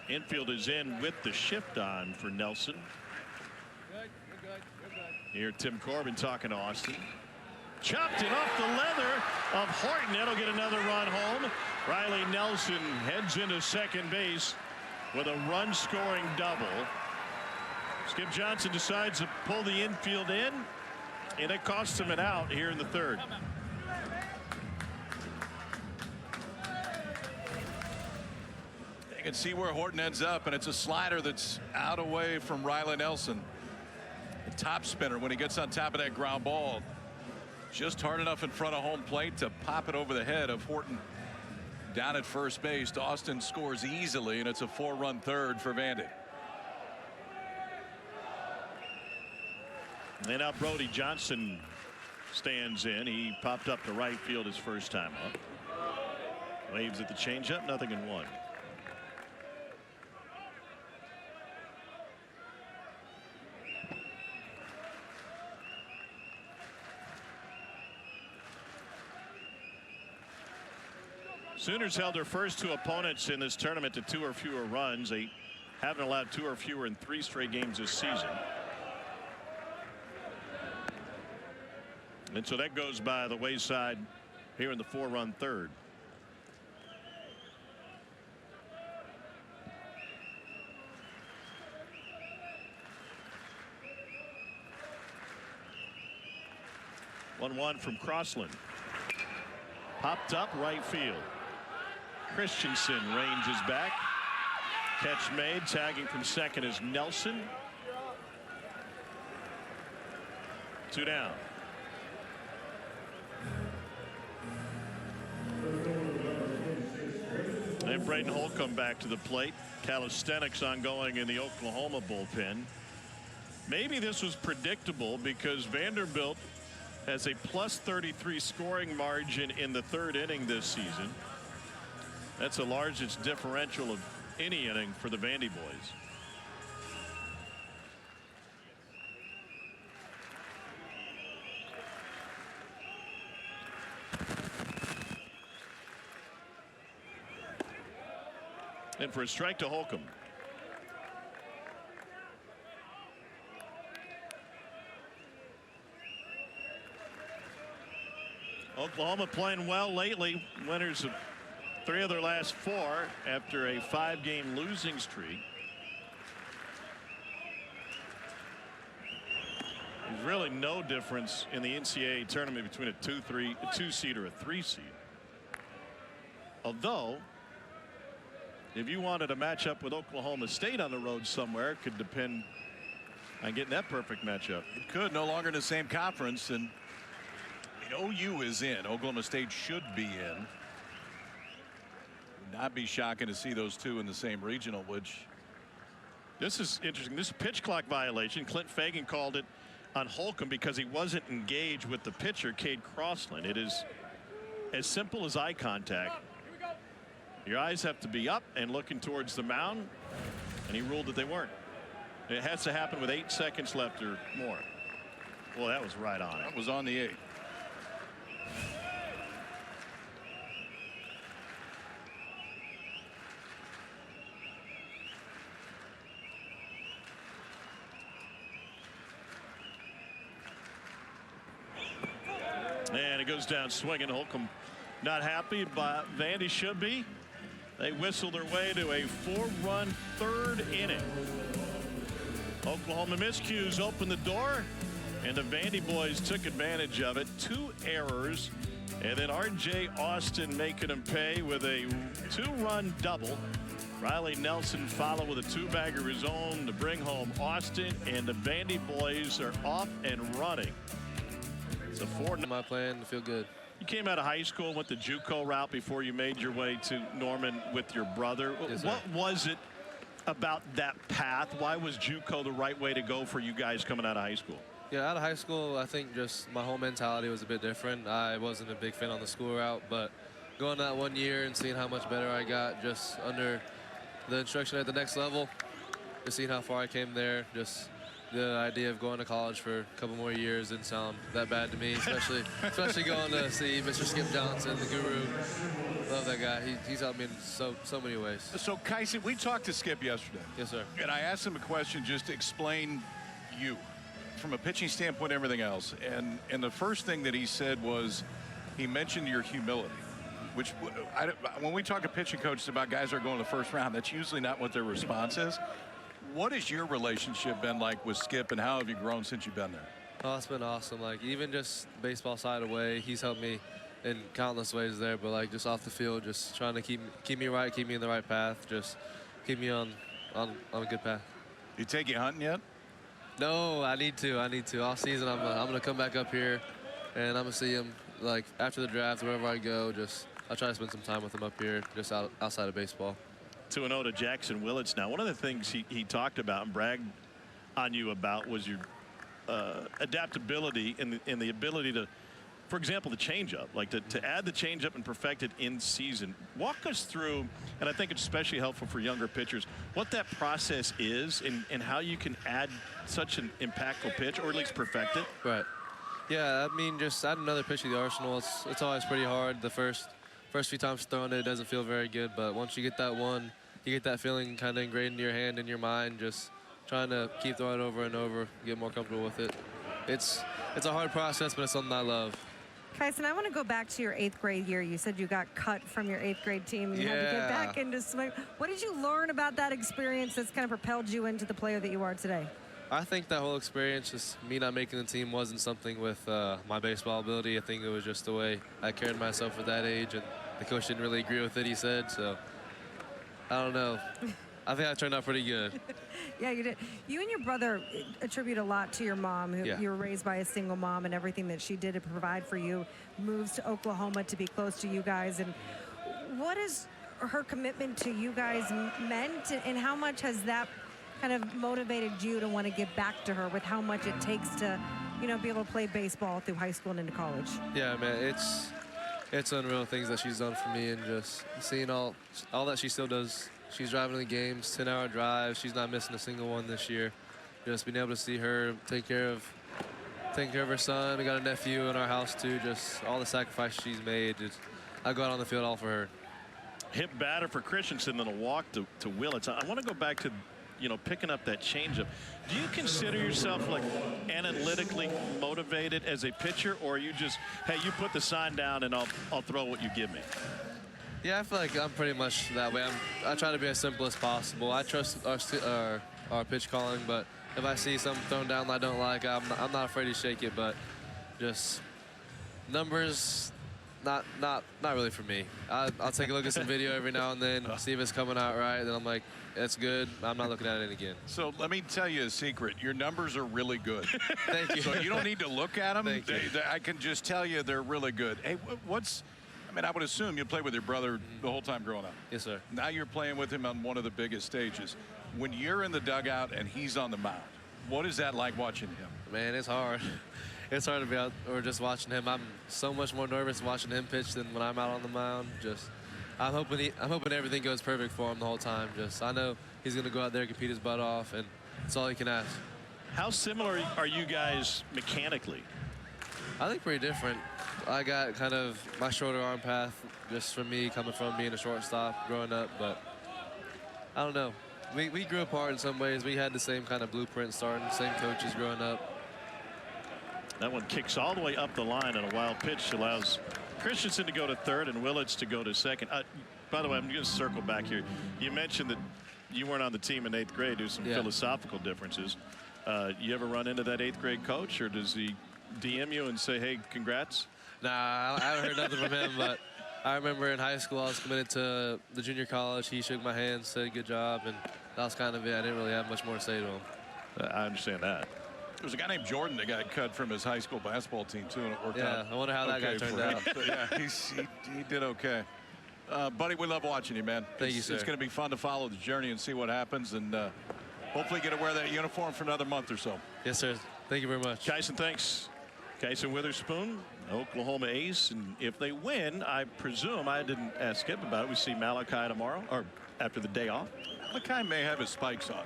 Infield is in with the shift on for Nelson. Here Tim Corbin talking to Austin. Chopped it off the leather of Horton. That'll get another run home. Riley Nelson heads into second base with a run-scoring double. Skip Johnson decides to pull the infield in, and it costs him an out here in the 3rd. You can see where Horton ends up, and it's a slider that's out away from Riley Nelson. A top spinner when he gets on top of that ground ball. Just hard enough in front of home plate to pop it over the head of Horton. Down at first base, Austin scores easily, and it's a 4-run 3rd for Vandy. And now Brody Johnson stands in. He popped up to right field his first time up. Waves at the changeup, 0-1. Sooners held their first 2 opponents in this tournament to 2 or fewer runs. They haven't allowed 2 or fewer in 3 straight games this season. And so that goes by the wayside here in the 4-run third. One from Crossland. Popped up right field. Christensen ranges back. Catch made. Tagging from second is Nelson. 2 down. And Braden Holcomb back to the plate. Calisthenics ongoing in the Oklahoma bullpen. Maybe this was predictable because Vanderbilt has a +33 scoring margin in the 3rd inning this season. That's the largest differential of any inning for the Vandy boys. And for a strike to Holcomb. Oklahoma playing well lately. Winners of 3 of their last 4 after a 5-game losing streak. There's really no difference in the NCAA tournament between a 2 seed or a 3 seed. Although, if you wanted to match up with Oklahoma State on the road somewhere, it could depend on getting that perfect matchup. It could. No longer in the same conference. And OU is in. Oklahoma State should be in. Would not be shocking to see those 2 in the same regional, which. This is interesting. This pitch clock violation. Clint Fagan called it on Holcomb because he wasn't engaged with the pitcher, Cade Crossland. It is as simple as eye contact. Your eyes have to be up and looking towards the mound, and he ruled that they weren't. It has to happen with 8 seconds left or more. Well, that was right on it. That was on the 8. And it goes down swinging. Holcomb not happy, but Vandy should be. They whistle their way to a 4-run 3rd inning. Oklahoma miscues opened the door, and the Vandy boys took advantage of it. 2 errors, and then R.J. Austin making them pay with a 2-run double. Riley Nelson followed with a 2-bagger of his own to bring home Austin, and the Vandy boys are off and running. It's a 4. My plan to feel good. You came out of high school, went the JUCO route before you made your way to Norman with your brother. Yes, what was it about that path? Why was JUCO the right way to go for you guys coming out of high school? Yeah, out of high school, I think just my whole mentality was a bit different. I wasn't a big fan on the school route, but going that 1 year and seeing how much better I got just under the instruction at the next level, just seeing how far I came there, just the idea of going to college for a couple more years didn't sound that bad to me, especially going to see Mr. Skip Johnson, the guru. Love that guy. He's helped me in so many ways. So, Kaisi, we talked to Skip yesterday. Yes, sir. And I asked him a question just to explain you from a pitching standpoint, everything else. And the first thing that he said was he mentioned your humility, which when we talk to pitching coaches about guys that are going to the first round, that's usually not what their response is. What has your relationship been like with Skip, and how have you grown since you've been there? Oh, it's been awesome. Like, even just baseball side away, he's helped me in countless ways there. But, like, just off the field, just trying to keep me right, keep me in the right path, just keep me on a good path. You take you hunting yet? No, I need to. All season, I'm going to come back up here, and I'm going to see him, like, after the draft, wherever I go. I'll try to spend some time with him up here, just outside of baseball. 2-0 to Jackson Willits. Now, one of the things he talked about and bragged on you about was your adaptability and the ability to, for example, the changeup, like to add the changeup and perfect it in season. Walk us through, and I think it's especially helpful for younger pitchers, what that process is and how you can add such an impactful pitch, or at least perfect it. Right. Yeah, I mean, just add another pitch to the arsenal. It's always pretty hard. The first few times throwing it doesn't feel very good, but once you get that one, you get that feeling kind of ingrained in your hand and your mind, just trying to keep throwing it over and over, get more comfortable with it. it's a hard process, but it's something I love. Kyson, I want to go back to your 8th grade year. You said you got cut from your 8th grade team and you had to get back into swing. What did you learn about that experience that's kind of propelled you into the player that you are today? I think that whole experience, just me not making the team, wasn't something with my baseball ability. I think it was just the way I carried myself at that age, and the coach didn't really agree with it, he said. So, I don't know. I think I turned out pretty good. Yeah, you did. You and your brother attribute a lot to your mom, who you were raised by a single mom, and everything that she did to provide for you. Moves to Oklahoma to be close to you guys. And what has her commitment to you guys meant, and how much has that kind of motivated you to want to give back to her with how much it takes to, you know, be able to play baseball through high school and into college? Yeah, man, it's unreal things that she's done for me, and just seeing all that she still does. She's driving the games, 10-hour drives. She's not missing a single one this year. Just being able to see her take care of her son. We got a nephew in our house too. Just all the sacrifices she's made. I go out on the field all for her. Hit batter for Christensen, then a walk to Willits. I want to go back to, you know, picking up that changeup. Do you consider yourself like analytically motivated as a pitcher, or are you just, hey, you put the sign down and I'll throw what you give me? Yeah, I feel like I'm pretty much that way. I try to be as simple as possible. I trust our pitch calling, but if I see something thrown down that I don't like, I'm not afraid to shake it. But just numbers, not really for me. I'll take a look at some video every now and then, see if it's coming out right. Then I'm like, that's good. I'm not looking at it again. So let me tell you a secret. Your numbers are really good. Thank you. So you don't need to look at them. Thank you. I can just tell you they're really good. Hey, I mean, I would assume you played with your brother the whole time growing up. Yes, sir. Now you're playing with him on one of the biggest stages. When you're in the dugout and he's on the mound, what is that like watching him? Man, it's hard. It's hard to be out or just watching him. I'm so much more nervous watching him pitch than when I'm out on the mound. Just, I'm hoping everything goes perfect for him the whole time. Just, I know he's going to go out there and compete his butt off, and that's all he can ask. How similar are you guys mechanically? I think pretty different. I got kind of my shorter arm path just from me coming from being a shortstop growing up, but I don't know. We grew apart in some ways. We had the same kind of blueprint starting, same coaches growing up. That one kicks all the way up the line, and a wild pitch allows Christensen to go to third and Willits to go to second. By the way, I'm going to circle back here. You mentioned that you weren't on the team in 8th grade. There's some philosophical differences. You ever run into that 8th grade coach, or does he DM you and say, hey, congrats? Nah, I haven't heard nothing from him, but I remember in high school I was committed to the junior college. He shook my hand, said good job, and that was kind of it. I didn't really have much more to say to him. I understand that. There was a guy named Jordan that got cut from his high school basketball team, too, and it worked out. Yeah, I wonder how that guy turned out. But yeah, he did okay. Buddy, we love watching you, man. Thank you, sir. It's going to be fun to follow the journey and see what happens, and hopefully get to wear that uniform for another month or so. Yes, sir. Thank you very much. Kyson, thanks. Kyson Witherspoon, Oklahoma ace, and if they win, I presume, I didn't ask Skip about it, we see Malachi tomorrow, or after the day off. Malachi may have his spikes on.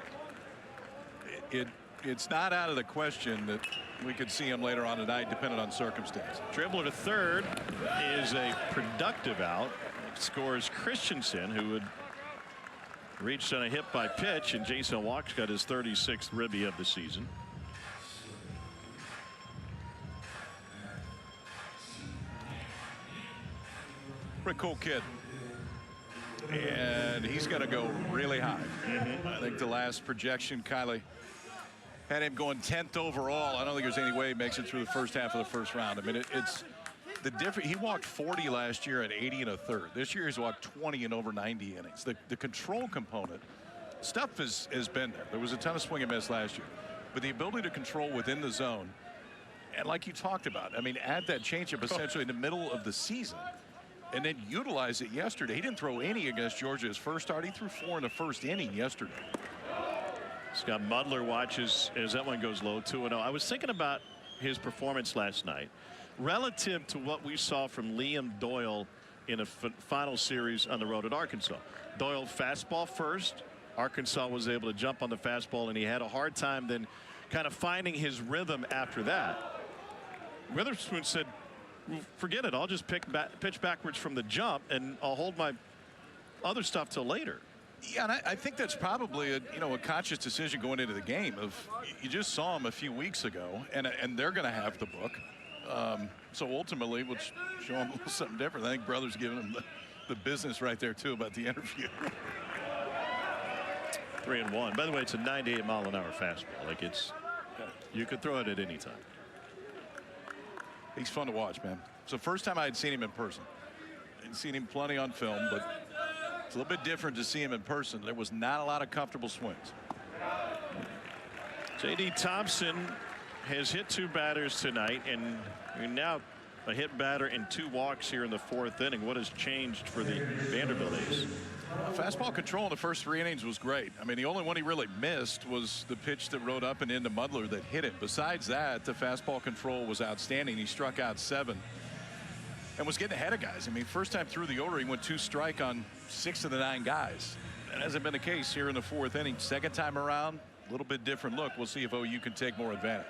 It's not out of the question that we could see him later on tonight, depending on circumstance. Dribbler to third is a productive out. Scores Christensen, who had reached on a hit by pitch, and Jason Walk's got his 36th ribby of the season. Pretty cool kid. And he's going to go really high. I think the last projection, Kylie, had him going 10th overall. I don't think there's any way he makes it through the first half of the first round. I mean, it's the difference. He walked 40 last year at 80 and a third. This year he's walked 20 in over 90 innings. The control component, stuff has been there. There was a ton of swing and miss last year. But the ability to control within the zone, and like you talked about, I mean, add that changeup essentially in the middle of the season, and then utilize it yesterday. He didn't throw any against Georgia his first start. He threw 4 in the first inning yesterday. Scott Mudler watches as that one goes low, 2-0. I was thinking about his performance last night relative to what we saw from Liam Doyle in a final series on the road at Arkansas. Doyle fastball first. Arkansas was able to jump on the fastball, and he had a hard time then kind of finding his rhythm after that. Witherspoon said, forget it. I'll just pitch backwards from the jump, and I'll hold my other stuff till later. Yeah, and I think that's probably a conscious decision going into the game. You just saw him a few weeks ago, and they're going to have the book. So ultimately, we'll show him a little something different. I think Brother's giving him the business right there too about the interview. 3-1. By the way, it's a 98-mile-an-hour fastball. Like you could throw it at any time. He's fun to watch, man. It's the first time I had seen him in person. I'd seen him plenty on film, but it's a little bit different to see him in person. There was not a lot of comfortable swings. J.D. Thompson has hit 2 batters tonight, and now a hit batter and 2 walks here in the 4th inning. What has changed for the Vanderbilt A's? Fastball control in the first 3 innings was great. I mean, the only one he really missed was the pitch that rode up and into Mudler that hit it. Besides that, the fastball control was outstanding. He struck out 7 and was getting ahead of guys. I mean, first time through the order, he went 2 strike on 6 of the 9 guys. That hasn't been the case here in the 4th inning. Second time around, a little bit different look. We'll see if OU can take more advantage.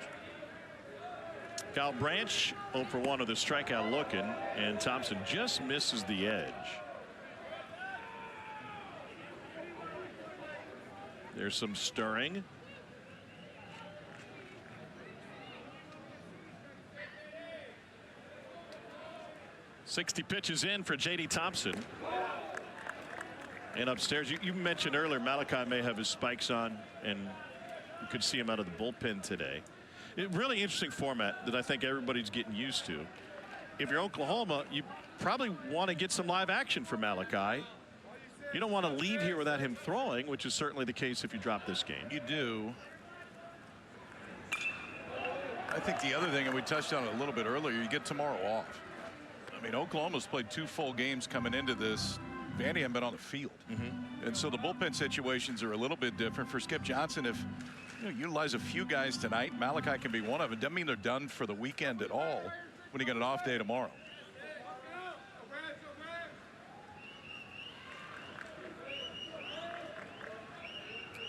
Kyle Branch 0 for 1 with a strikeout looking, and Thompson just misses the edge. There's some stirring. .60 pitches in for J.D. Thompson. And upstairs, you mentioned earlier Malachi may have his spikes on, and you could see him out of the bullpen today. Really interesting format that I think everybody's getting used to. If you're Oklahoma, you probably want to get some live action for Malachi. You don't want to leave here without him throwing, which is certainly the case if you drop this game. You do. I think the other thing, and we touched on it a little bit earlier, you get tomorrow off. I mean, Oklahoma's played 2 full games coming into this. Vandy hasn't been on the field. And so the bullpen situations are a little bit different for Skip Johnson. If you utilize a few guys tonight, Malachi can be one of them. Doesn't mean they're done for the weekend at all when you get an off day tomorrow.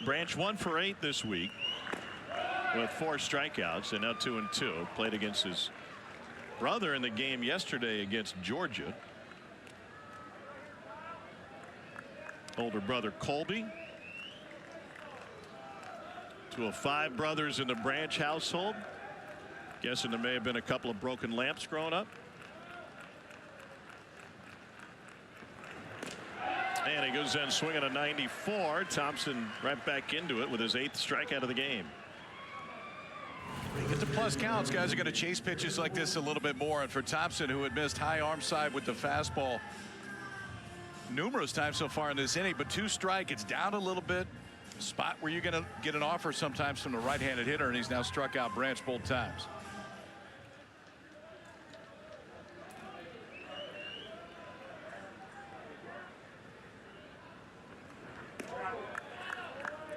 Branch 1 for 8 this week with 4 strikeouts, and now 2-2. Played against his brother in the game yesterday against Georgia. Older brother Colby. 2 of 5 brothers in the Branch household. Guessing there may have been a couple of broken lamps growing up. And he goes in swinging a 94. Thompson right back into it with his 8th strikeout of the game. When you get to plus counts, guys are going to chase pitches like this a little bit more. And for Thompson, who had missed high arm side with the fastball numerous times so far in this inning, but 2 strike, it's down a little bit. A spot where you're going to get an offer sometimes from the right-handed hitter, and he's now struck out Branch both times.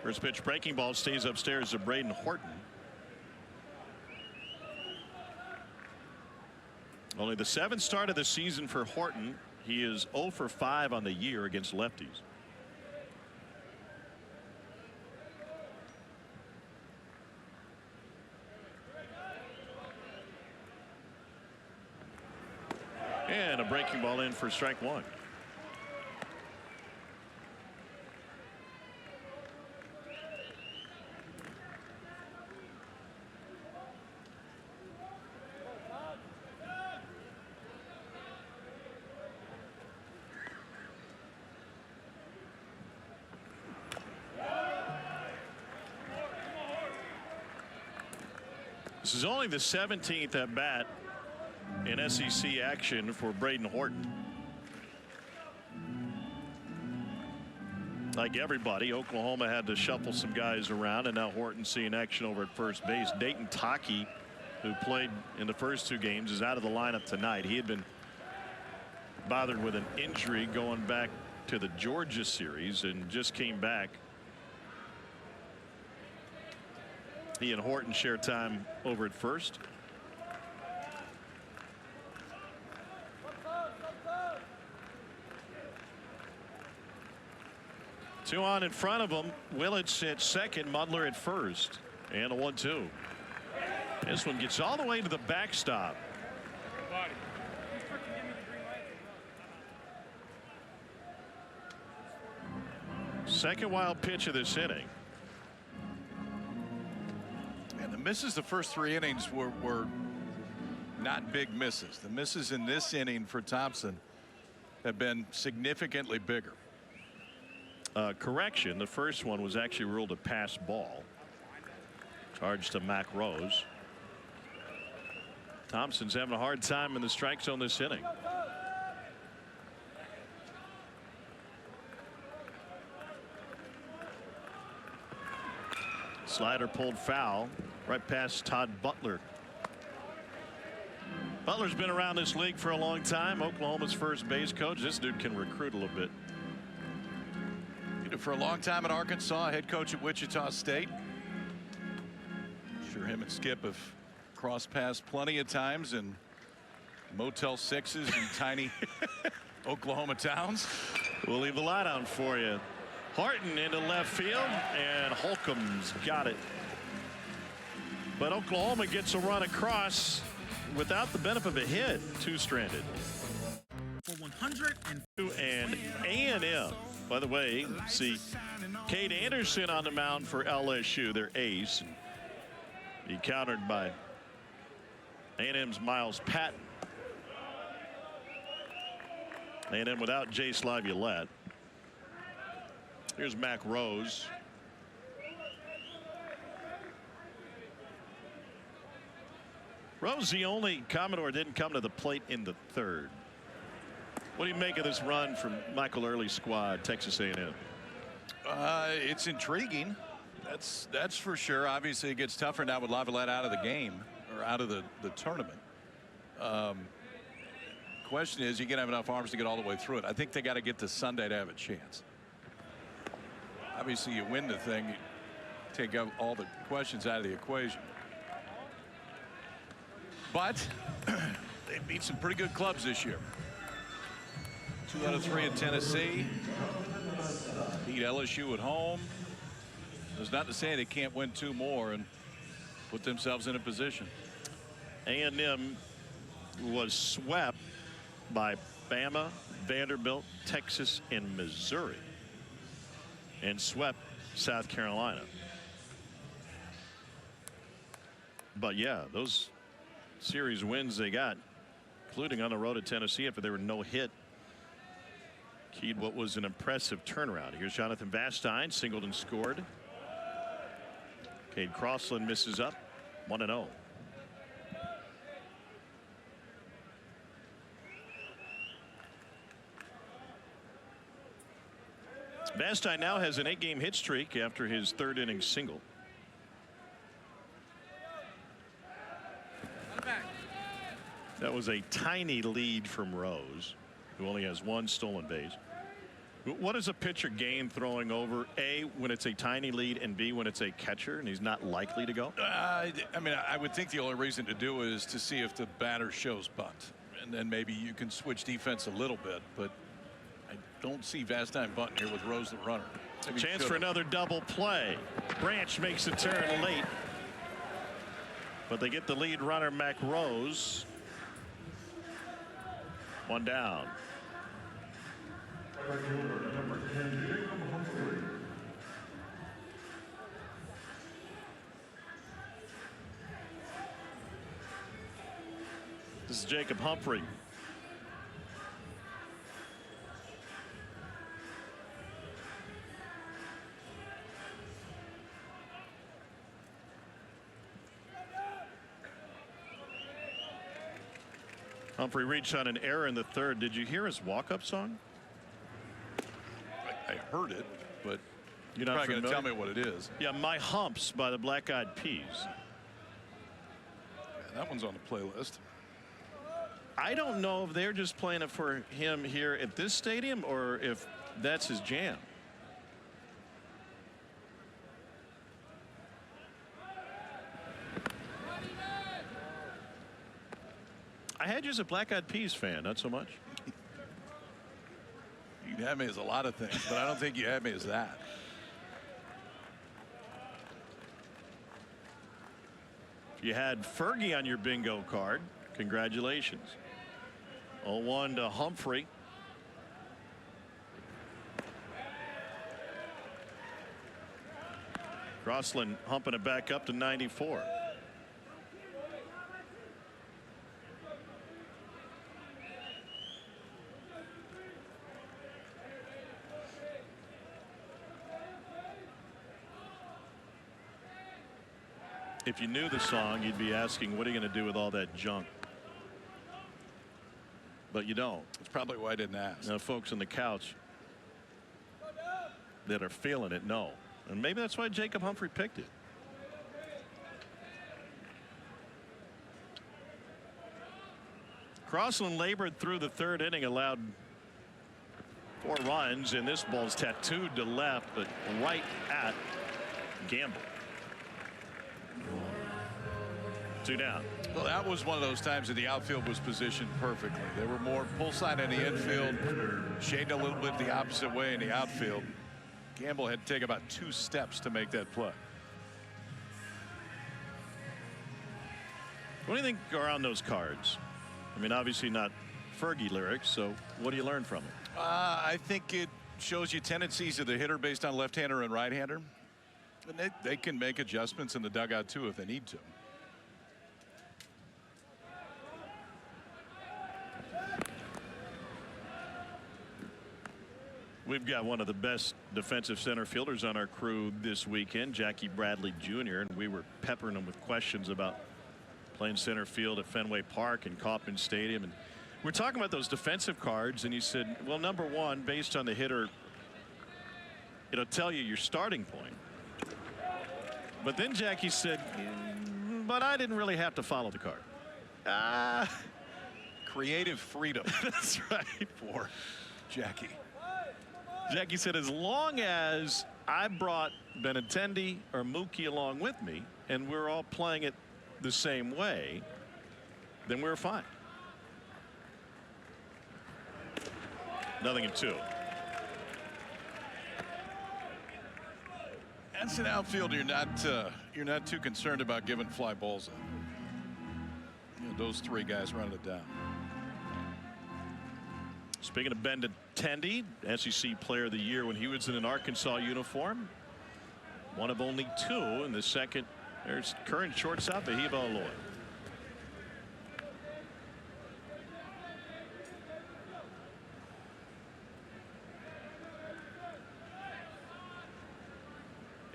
First pitch breaking ball stays upstairs to Braden Horton. Only the 7th start of the season for Horton. He is 0 for 5 on the year against lefties. And a breaking ball in for strike 1. This is only the 17th at bat in SEC action for Braden Horton. Like everybody, Oklahoma had to shuffle some guys around, and now Horton seeing action over at first base. Dayton Taki, who played in the first 2 games, is out of the lineup tonight. He had been bothered with an injury going back to the Georgia series and just came back. He and Horton share time over at first. Two on in front of him. Willits at second, Mudler at first, and a 1-2. This one gets all the way to the backstop. second wild pitch of this inning. And the misses the first 3 innings were not big misses. The misses in this inning for Thompson have been significantly bigger. Correction, the first one was actually ruled a pass ball. Charged to Mac Rose. Thompson's having a hard time in the strike zone this inning. Slider pulled foul right past Todd Butler. Butler's been around this league for a long time. Oklahoma's first base coach. This dude can recruit a little bit. Did it for a long time at Arkansas, head coach at Wichita State. Sure, him and Skip have crossed paths plenty of times in Motel 6s in tiny Oklahoma towns. We'll leave the light on for you. Horton into left field, and Holcomb's got it. But Oklahoma gets a run across without the benefit of a hit. 2 stranded. For 100 and A&M. By the way, see Cade Anderson on the mound for LSU, their ace. He countered by A&M's Miles Patton. A&M without Jace Laviolette. Here's Mac Rose. Rose, the only Commodore didn't come to the plate in the 3rd. What do you make of this run from Michael Early's squad, Texas A&M? It's intriguing. That's for sure. Obviously, it gets tougher now with Laviolette out of the game, or out of the tournament. Question is, you can have enough arms to get all the way through it. I think they got to get to Sunday to have a chance. Obviously, you win the thing, you take out all the questions out of the equation. But they beat some pretty good clubs this year. 2 out of 3 at Tennessee. Beat LSU at home. There's not to say they can't win 2 more and put themselves in a position. A&M was swept by Bama, Vanderbilt, Texas, and Missouri, and swept South Carolina. But yeah, those series wins they got, including on the road at Tennessee after there were no hit, keyed what was an impressive turnaround. Here's Jonathan Vastine, singled and scored. Cade Crossland misses up, 1-0. Vastine now has an 8-game hit streak after his 3rd inning single. That was a tiny lead from Rose, who only has 1 stolen base. What does a pitcher gain throwing over, A, when it's a tiny lead, and B, when it's a catcher and he's not likely to go? I mean, I would think the only reason to do it is to see if the batter shows bunt, and then maybe you can switch defense a little bit. But I don't see Vastine bunting here with Rose the runner. Maybe chance for another double play. Branch makes a turn late, but they get the lead runner, Mac Rose. 1 down. This is Jacob Humphrey. Humphrey reached on an error in the 3rd. Did you hear his walk-up song? I heard it, but you're not probably going to tell me what it is. Yeah, My Humps by the Black Eyed Peas. Yeah, that one's on the playlist. I don't know if they're just playing it for him here at this stadium or if that's his jam. I had you as a Black Eyed Peas fan, not so much. You had me as a lot of things, but I don't think you had me as that. If you had Fergie on your bingo card, congratulations. 0-1 to Humphrey. Crossland humping it back up to 94. If you knew the song, you'd be asking, what are you going to do with all that junk? But you don't. That's probably why I didn't ask. Now, folks on the couch that are feeling it, no. And maybe that's why Jacob Humphrey picked it. Crossland labored through the third inning, allowed 4 runs, and this ball's tattooed to left, but right at Gamble. 2 down. Well, that was one of those times that the outfield was positioned perfectly. They were more pull side in the infield, shading a little bit the opposite way in the outfield. Gamble had to take about 2 steps to make that play. What do you think are on those cards? I mean, obviously not Fergie lyrics, so what do you learn from it? I think it shows you tendencies of the hitter based on left-hander and right-hander. And they can make adjustments in the dugout, too, if they need to. We've got one of the best defensive center fielders on our crew this weekend, Jackie Bradley Jr., and we were peppering him with questions about playing center field at Fenway Park and Kauffman Stadium. And we're talking about those defensive cards, and he said, well, number one, based on the hitter, it'll tell you your starting point. But then Jackie said, but I didn't really have to follow the card. Creative freedom. That's right. For Jackie. Jackie said, as long as I brought Benintendi or Mookie along with me and we're all playing it the same way, then we're fine. 0-2. That's an outfield you're not too concerned about giving fly balls up. You know, those 3 guys running it down. Speaking of Benintendi, SEC Player of the Year when he was in an Arkansas uniform. One of only 2 in the second. There's current shortstop Ahiva Aloy.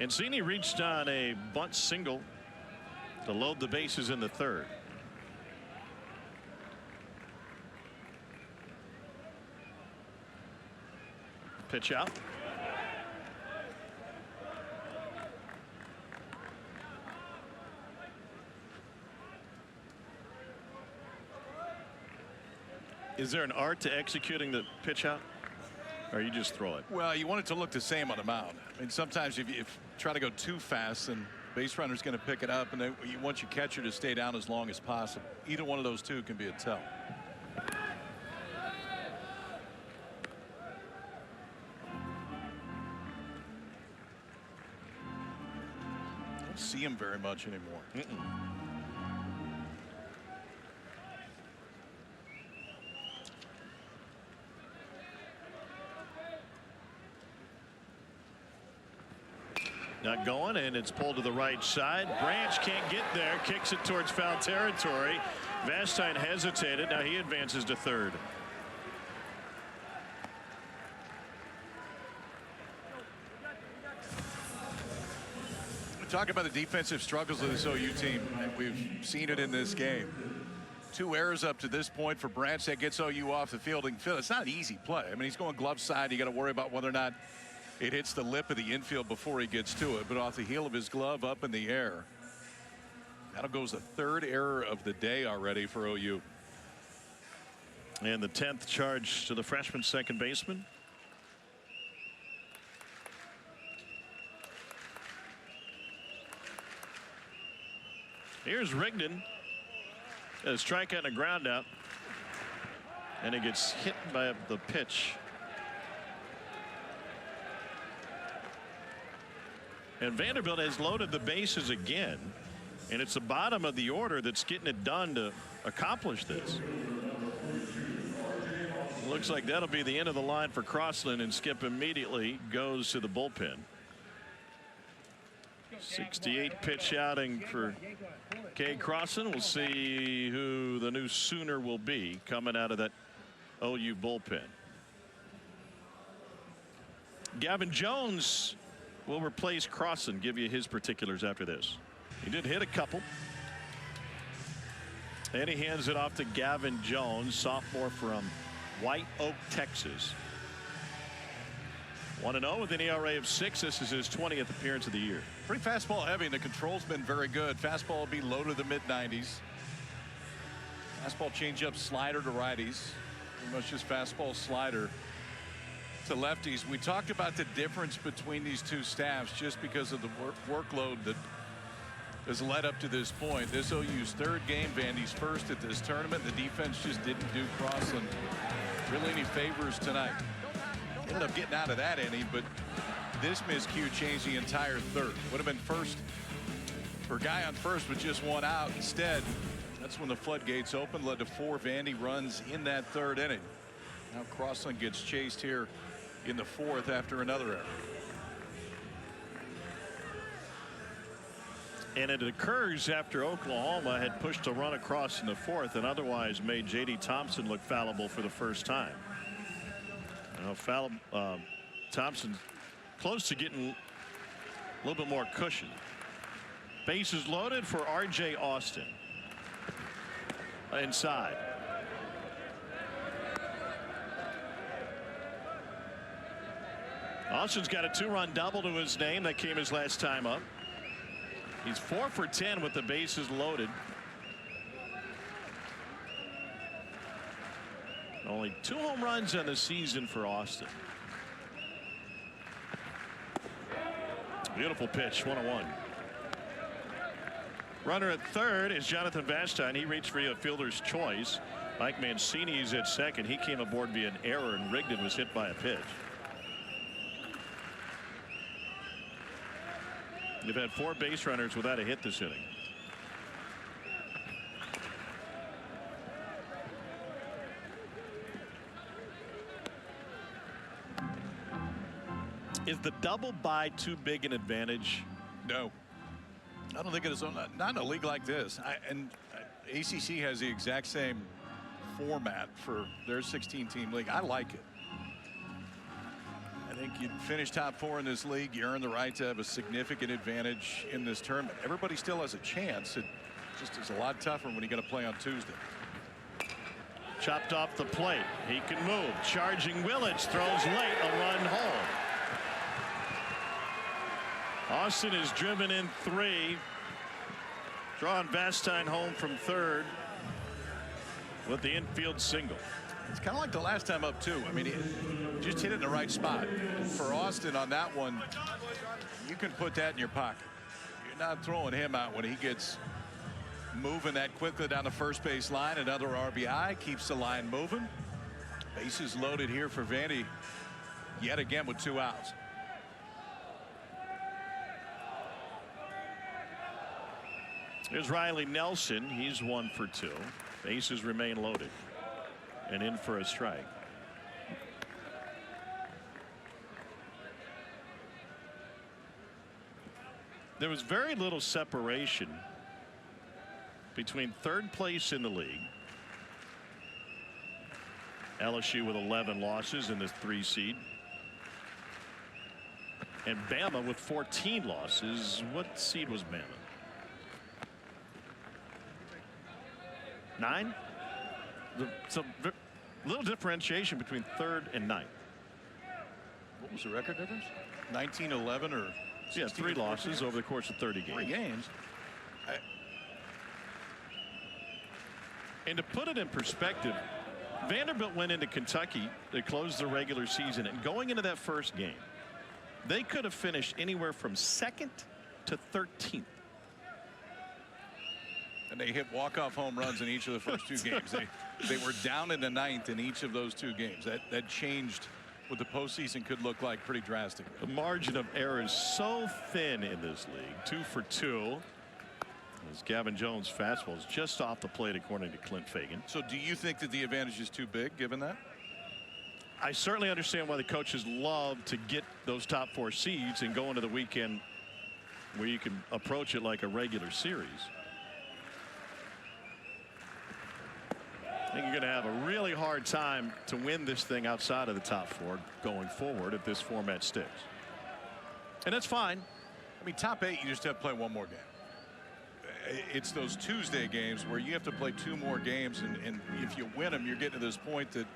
Encini reached on a bunt single to load the bases in the third. Pitch out. Is there an art to executing the pitch out, or you just throw it? Well, you want it to look the same on the mound. I mean, sometimes if you try to go too fast, then base runner's going to pick it up, and then you want your catcher to stay down as long as possible. Either one of those 2 can be a tell. Don't see him very much anymore. Not going, and it's pulled to the right side. Branch can't get there, kicks it towards foul territory. Vastine hesitated. Now he advances to third. We talk about the defensive struggles of this OU team, and we've seen it in this game. 2 errors up to this point for Branch that gets OU off the fielding field. It's not an easy play. I mean, he's going glove side. You got to worry about whether or not it hits the lip of the infield before he gets to it, but off the heel of his glove up in the air. That'll goes the 3rd error of the day already for OU. And the 10th charge to the freshman second baseman. Here's Rigdon. A strikeout and a ground out. And he gets hit by the pitch. And Vanderbilt has loaded the bases again. And it's the bottom of the order that's getting it done to accomplish this. Looks like that'll be the end of the line for Crossland, and Skip immediately goes to the bullpen. 68 pitch outing for Kay Crossan. We'll see who the new Sooner will be coming out of that OU bullpen. Gavin Jones will replace Crossan. Give you his particulars after this. He did hit a couple. And he hands it off to Gavin Jones, sophomore from White Oak, Texas. 1-0 with an ERA of 6. This is his 20th appearance of the year. Pretty fastball heavy, and the control's been very good. Fastball will be low to the mid-90s. Fastball changeup, slider to righties. Pretty much just fastball, slider to lefties. We talked about the difference between these two staffs just because of the workload that has led up to this point. This OU's third game, Vandy's first at this tournament. The defense just didn't do Crossan really any favors tonight. Ended up getting out of that inning, but this miscue changed the entire third. Would have been first for Guy on first with just one out. Instead, that's when the floodgates opened, led to 4 Vandy runs in that third inning. Now Crossan gets chased here in the 4th after another error. And it occurs after Oklahoma had pushed a run across in the 4th and otherwise made J.D. Thompson look fallible for the first time. Now Thompson close to getting a little bit more cushion. Bases loaded for R.J. Austin. Inside. Austin's got a 2-run double to his name. That came his last time up. He's 4 for 10 with the bases loaded. Only 2 home runs on the season for Austin. Beautiful pitch, 1-1. Runner at third is Jonathan Vastine. He reached for a fielder's choice. Mike Mancini's at second. He came aboard via an error, and Rigdon was hit by a pitch. They've had 4 base runners without a hit this inning. Is the double bye too big an advantage? No, I don't think it is. Not in a league like this. ACC has the exact same format for their 16-team league. I like it. I think you finish top 4 in this league, you earn the right to have a significant advantage in this tournament. Everybody still has a chance. It just is a lot tougher when you got to play on Tuesday. Chopped off the plate. He can move. Charging Willits throws late, a run home. Austin is driven in 3. Drawing Vastine home from third with the infield single. It's kind of like the last time up too. I mean, he just hit it in the right spot. For Austin on that one, you can put that in your pocket. You're not throwing him out when he gets moving that quickly down the first base line. Another RBI keeps the line moving. Bases loaded here for Vandy yet again with 2 outs. Here's Riley Nelson. He's 1 for 2. Bases remain loaded. And in for a strike. There was very little separation between third place in the league, LSU with 11 losses in the 3 seed, and Bama with 14 losses. What seed was Bama? 9. So little differentiation between 3rd and 9th. What was the record difference? 19-11 or yeah, 3 losses over the course of 30 games. 3 games. And to put it in perspective, Vanderbilt went into Kentucky to close the regular season, and going into that first game, they could have finished anywhere from 2nd to 13th. And they hit walk-off home runs in each of the first 2 games. They were down in the 9th in each of those 2 games. That changed what the postseason could look like pretty drastically. The margin of error is so thin in this league. 2 for 2. As Gavin Jones' fastball is just off the plate, according to Clint Fagan. So do you think that the advantage is too big, given that? I certainly understand why the coaches love to get those top 4 seeds and go into the weekend where you can approach it like a regular series. I think you're going to have a really hard time to win this thing outside of the top 4 going forward if this format sticks. And that's fine. I mean, top 8, you just have to play one more game. It's those Tuesday games where you have to play 2 more games, and if you win them, you're getting to this point that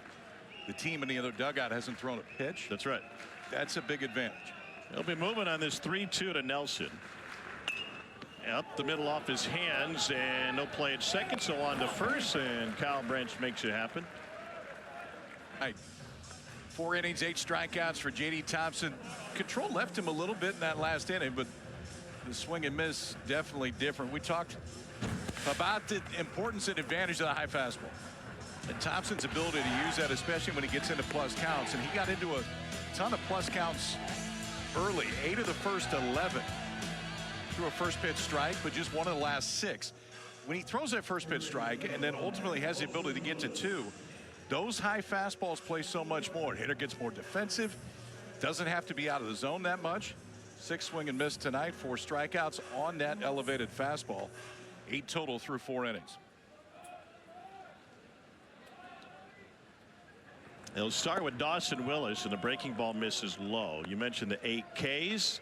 the team in the other dugout hasn't thrown a pitch. That's right. That's a big advantage. They'll be moving on this 3-2 to Nelson. Up the middle off his hands, and no play at second, so on to first, and Kyle Branch makes it happen. Right. 4 innings, 8 strikeouts for J.D. Thompson. Control left him a little bit in that last inning, but the swing and miss definitely different. We talked about the importance and advantage of the high fastball. And Thompson's ability to use that, especially when he gets into plus counts. And he got into a ton of plus counts early. 8 of the first 11 through a first pitch strike, but just 1 of the last 6. When he throws that first pitch strike and then ultimately has the ability to get to 2, those high fastballs play so much more. Hitter gets more defensive, doesn't have to be out of the zone that much. 6 swing and miss tonight, 4 strikeouts on that elevated fastball. 8 total through 4 innings. They'll start with Dawson Willis, and the breaking ball misses low. You mentioned the 8 Ks.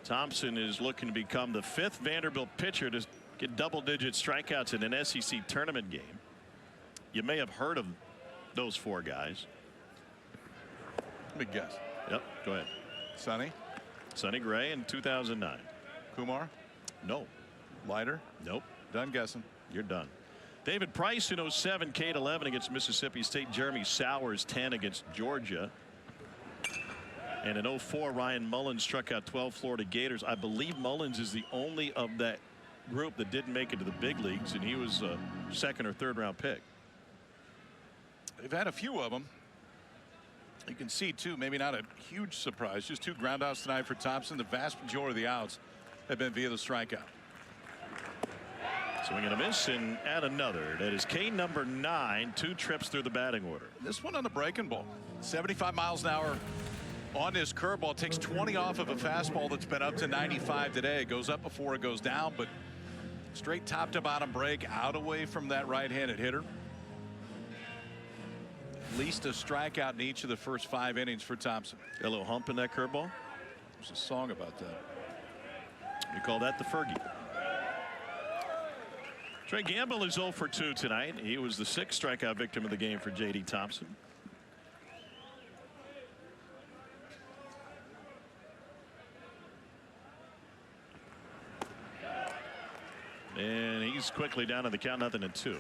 Thompson is looking to become the 5th Vanderbilt pitcher to get double-digit strikeouts in an SEC tournament game. You may have heard of those 4 guys. Big guess. Yep, go ahead. Sonny Gray in 2009. Kumar? No. Leiter? Nope. Done guessing. You're done. David Price in 07, K'd 11 against Mississippi State. Jeremy Sowers 10 against Georgia. And in 04, Ryan Mullins struck out 12 Florida Gators. I believe Mullins is the only of that group that didn't make it to the big leagues, and he was a 2nd or 3rd round pick. They've had a few of them. You can see, too, maybe not a huge surprise. Just 2 groundouts tonight for Thompson. The vast majority of the outs have been via the strikeout. Swing and a miss, and add another. That is K number 9, 2 trips through the batting order. This one on the breaking ball. 75 miles an hour on this curveball. Takes 20 off of a fastball that's been up to 95 today. It goes up before it goes down, but straight top to bottom break out away from that right-handed hitter. At least a strikeout in each of the first 5 innings for Thompson. A little hump in that curveball. There's a song about that. We call that the Fergie. Trey Gamble is 0 for 2 tonight. He was the 6th strikeout victim of the game for J.D. Thompson. And he's quickly down to the count, 0-2.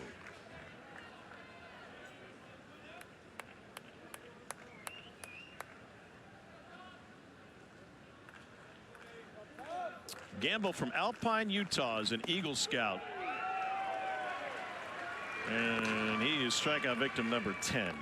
Gamble from Alpine, Utah, is an Eagle Scout. And he is strikeout victim number 10.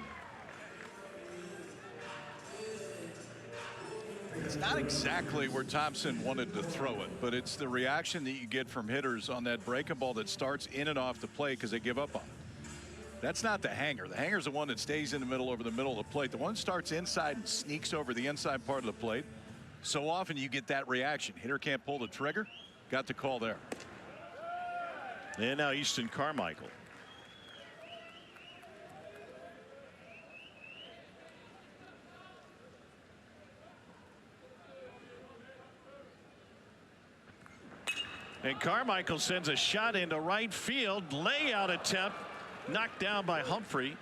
It's not exactly where Thompson wanted to throw it, but it's the reaction that you get from hitters on that breaking ball that starts in and off the plate because they give up on it. That's not the hanger. The hanger's the one that stays in the middle over the middle of the plate. The one that starts inside and sneaks over the inside part of the plate. So often you get that reaction. Hitter can't pull the trigger. Got the call there. And now Easton Carmichael. And Carmichael sends a shot into right field. Layout attempt knocked down by Humphrey.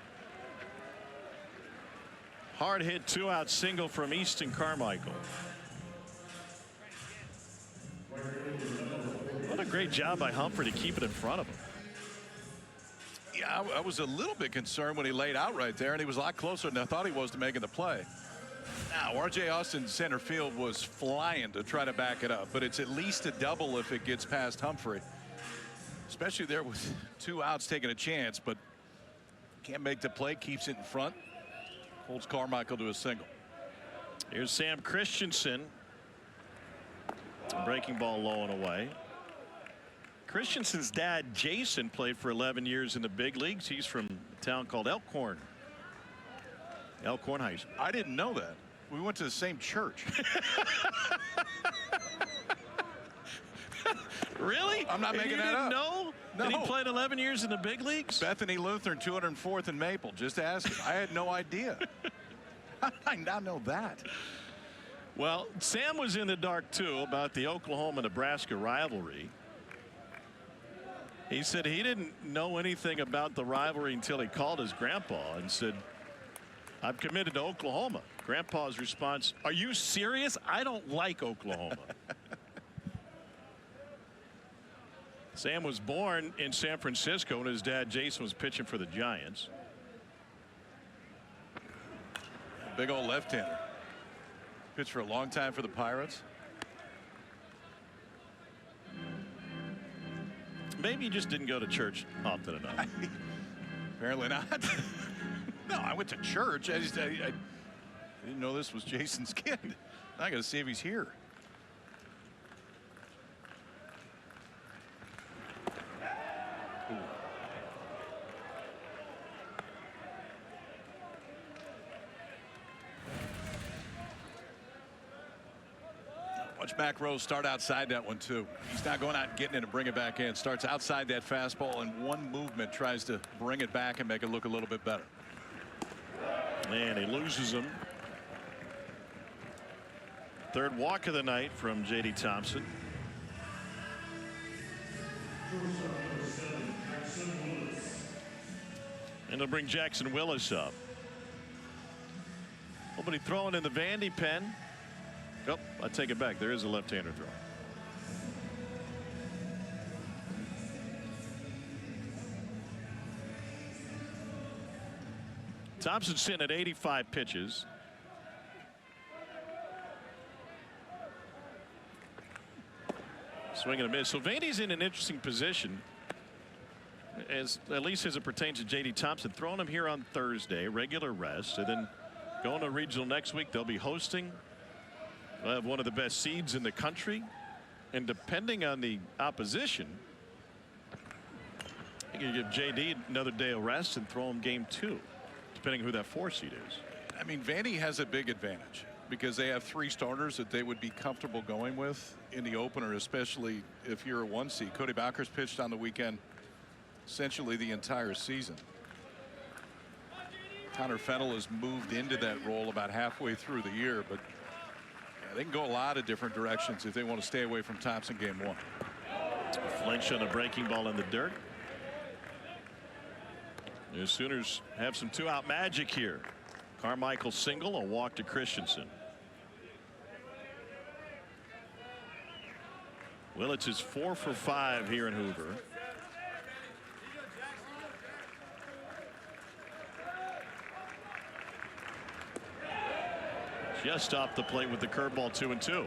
Hard hit 2-out single from Easton Carmichael. What a great job by Humphrey to keep it in front of him. Yeah, I was a little bit concerned when he laid out right there, and he was a lot closer than I thought he was to making the play. Now, R.J. Austin's center field was flying to try to back it up, but it's at least a double if it gets past Humphrey, especially there with 2 outs taking a chance, but can't make the play, keeps it in front, holds Carmichael to a single. Here's Sam Christensen. Breaking ball low and away. Christensen's dad, Jason, played for 11 years in the big leagues. He's from a town called Elkhorn. Elkhorn High School. I didn't know that. We went to the same church. Really? I'm not And making you that didn't up. know No. that he played 11 years in the big leagues? Bethany Lutheran, 204th and Maple. Just ask him. I had no idea. I now know that. Well, Sam was in the dark, too, about the Oklahoma-Nebraska rivalry. He said he didn't know anything about the rivalry until he called his grandpa and said, "I'm committed to Oklahoma." Grandpa's response, "Are you serious? I don't like Oklahoma." Sam was born in San Francisco, and his dad, Jason, was pitching for the Giants. Big old left-hander. Pitched for a long time for the Pirates. Maybe you just didn't go to church often enough. Apparently not. No, I went to church. I didn't know this was Jason's kid. I got to see if he's here. Ooh. Watch Mac Rose start outside that one too. He's not going out and getting it and bring it back in. Starts outside that fastball, and one movement tries to bring it back and make it look a little bit better. And he loses him. Third walk of the night from J.D. Thompson. And they'll bring Jackson Willis up. Nobody throwing in the Vandy pen. Oh, I take it back. There is a left-hander throw. Thompson's sitting at 85 pitches. Swing and a miss. So Vandy's in an interesting position, as at least as it pertains to J.D. Thompson. Throwing him here on Thursday, regular rest, and then going to regional next week. They'll be hosting one of the best seeds in the country, and depending on the opposition, you can give J.D. another day of rest and throw him game 2, depending who that 4 seed is. I mean, Vandy has a big advantage because they have 3 starters that they would be comfortable going with in the opener, especially if you're a 1 seed. Cody Bowker's pitched on the weekend essentially the entire season. Connor Fennell has moved into that role about halfway through the year, but they can go a lot of different directions if they want to stay away from Thompson game 1. Flinch on a breaking ball in the dirt. The Sooners have some 2-out magic here. Carmichael single, a walk to Christensen. Willits is 4 for 5 here in Hoover. Just off the plate with the curveball, 2-2.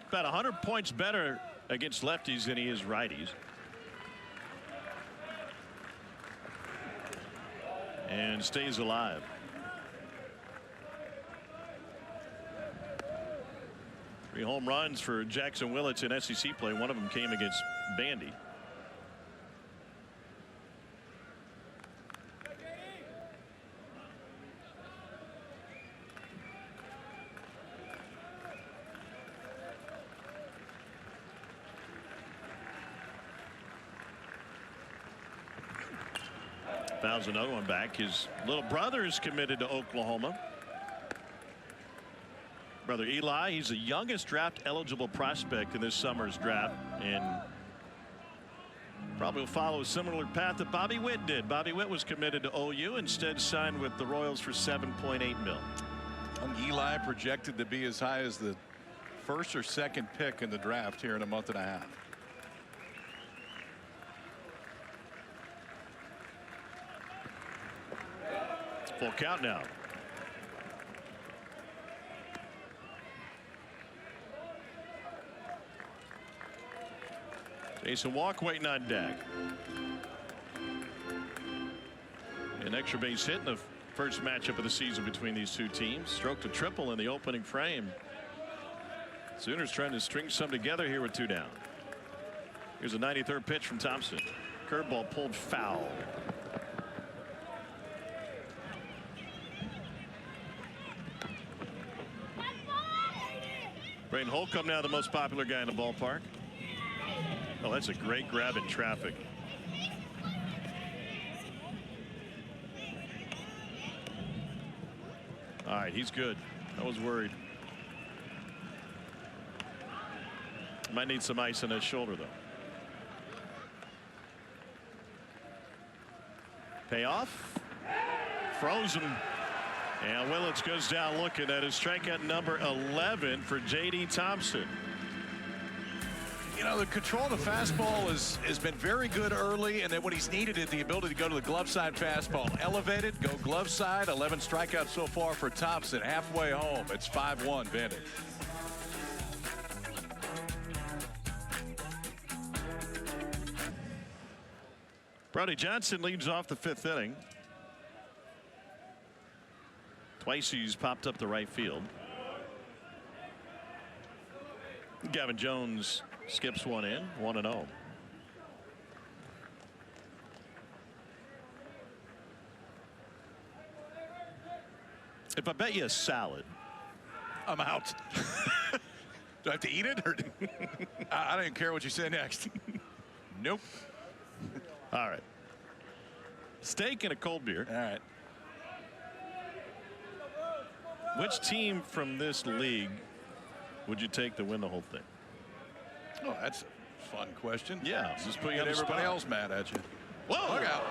About 100 points better against lefties than he is righties. And stays alive. Three home runs for Jackson Willits in SEC play. One of them came against Vandy. Fouls another one back. His little brother is committed to Oklahoma. Brother Eli, he's the youngest draft eligible prospect in this summer's draft, and probably will follow a similar path that Bobby Witt did. Bobby Witt was committed to OU, instead signed with the Royals for $7.8 million. Eli projected to be as high as the 1st or 2nd pick in the draft here in a month and a half. Full count now. Jason Walk waiting on deck. An extra base hit in the first matchup of the season between these two teams. Stroked a triple in the opening frame. Sooners trying to string some together here with 2 down. Here's a 93rd pitch from Thompson. Curveball pulled foul. Braden Holcomb now the most popular guy in the ballpark. Oh, that's a great grab in traffic. All right, he's good. I was worried. Might need some ice on his shoulder, though. Payoff. Frozen. And Willits goes down looking at his strikeout number 11 for J.D. Thompson. You know, the control of the fastball has been very good early, and then when he's needed it, the ability to go to the glove side fastball. Elevated, go glove side, 11 strikeouts so far for Thompson. Halfway home, it's 5-1 Vandy. Brody Johnson leads off the 5th inning. Twice he's popped up the right field. Gavin Jones skips one in, 1-0. If I bet you a salad, I'm out. Do I have to eat it? Or I don't even care what you say next. Nope. all right. Steak and a cold beer. All right. Which team from this league would you take to win the whole thing? Oh, that's a fun question. Yeah, just put you Get on the everybody spot. else mad at you. Whoa! Look out.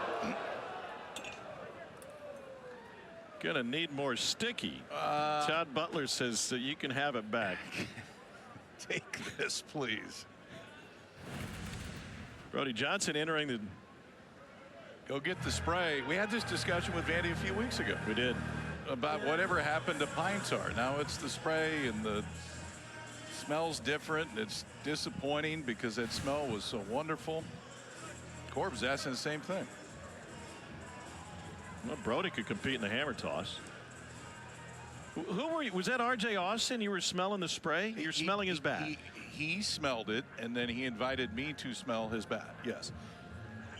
Gonna need more sticky. Todd Butler says that you can have it back. Take this, please. Brody Johnson entering the. Go get the spray. We had this discussion with Vandy a few weeks ago. We did. About whatever happened to pine tar. Now it's the spray, and the smell's different. It's disappointing because that smell was so wonderful. Corb's asking the same thing. Well, Brody could compete in the hammer toss. Who were you? Was that R.J. Austin? You were smelling the spray? You're smelling his bat. He smelled it, and then he invited me to smell his bat. Yes.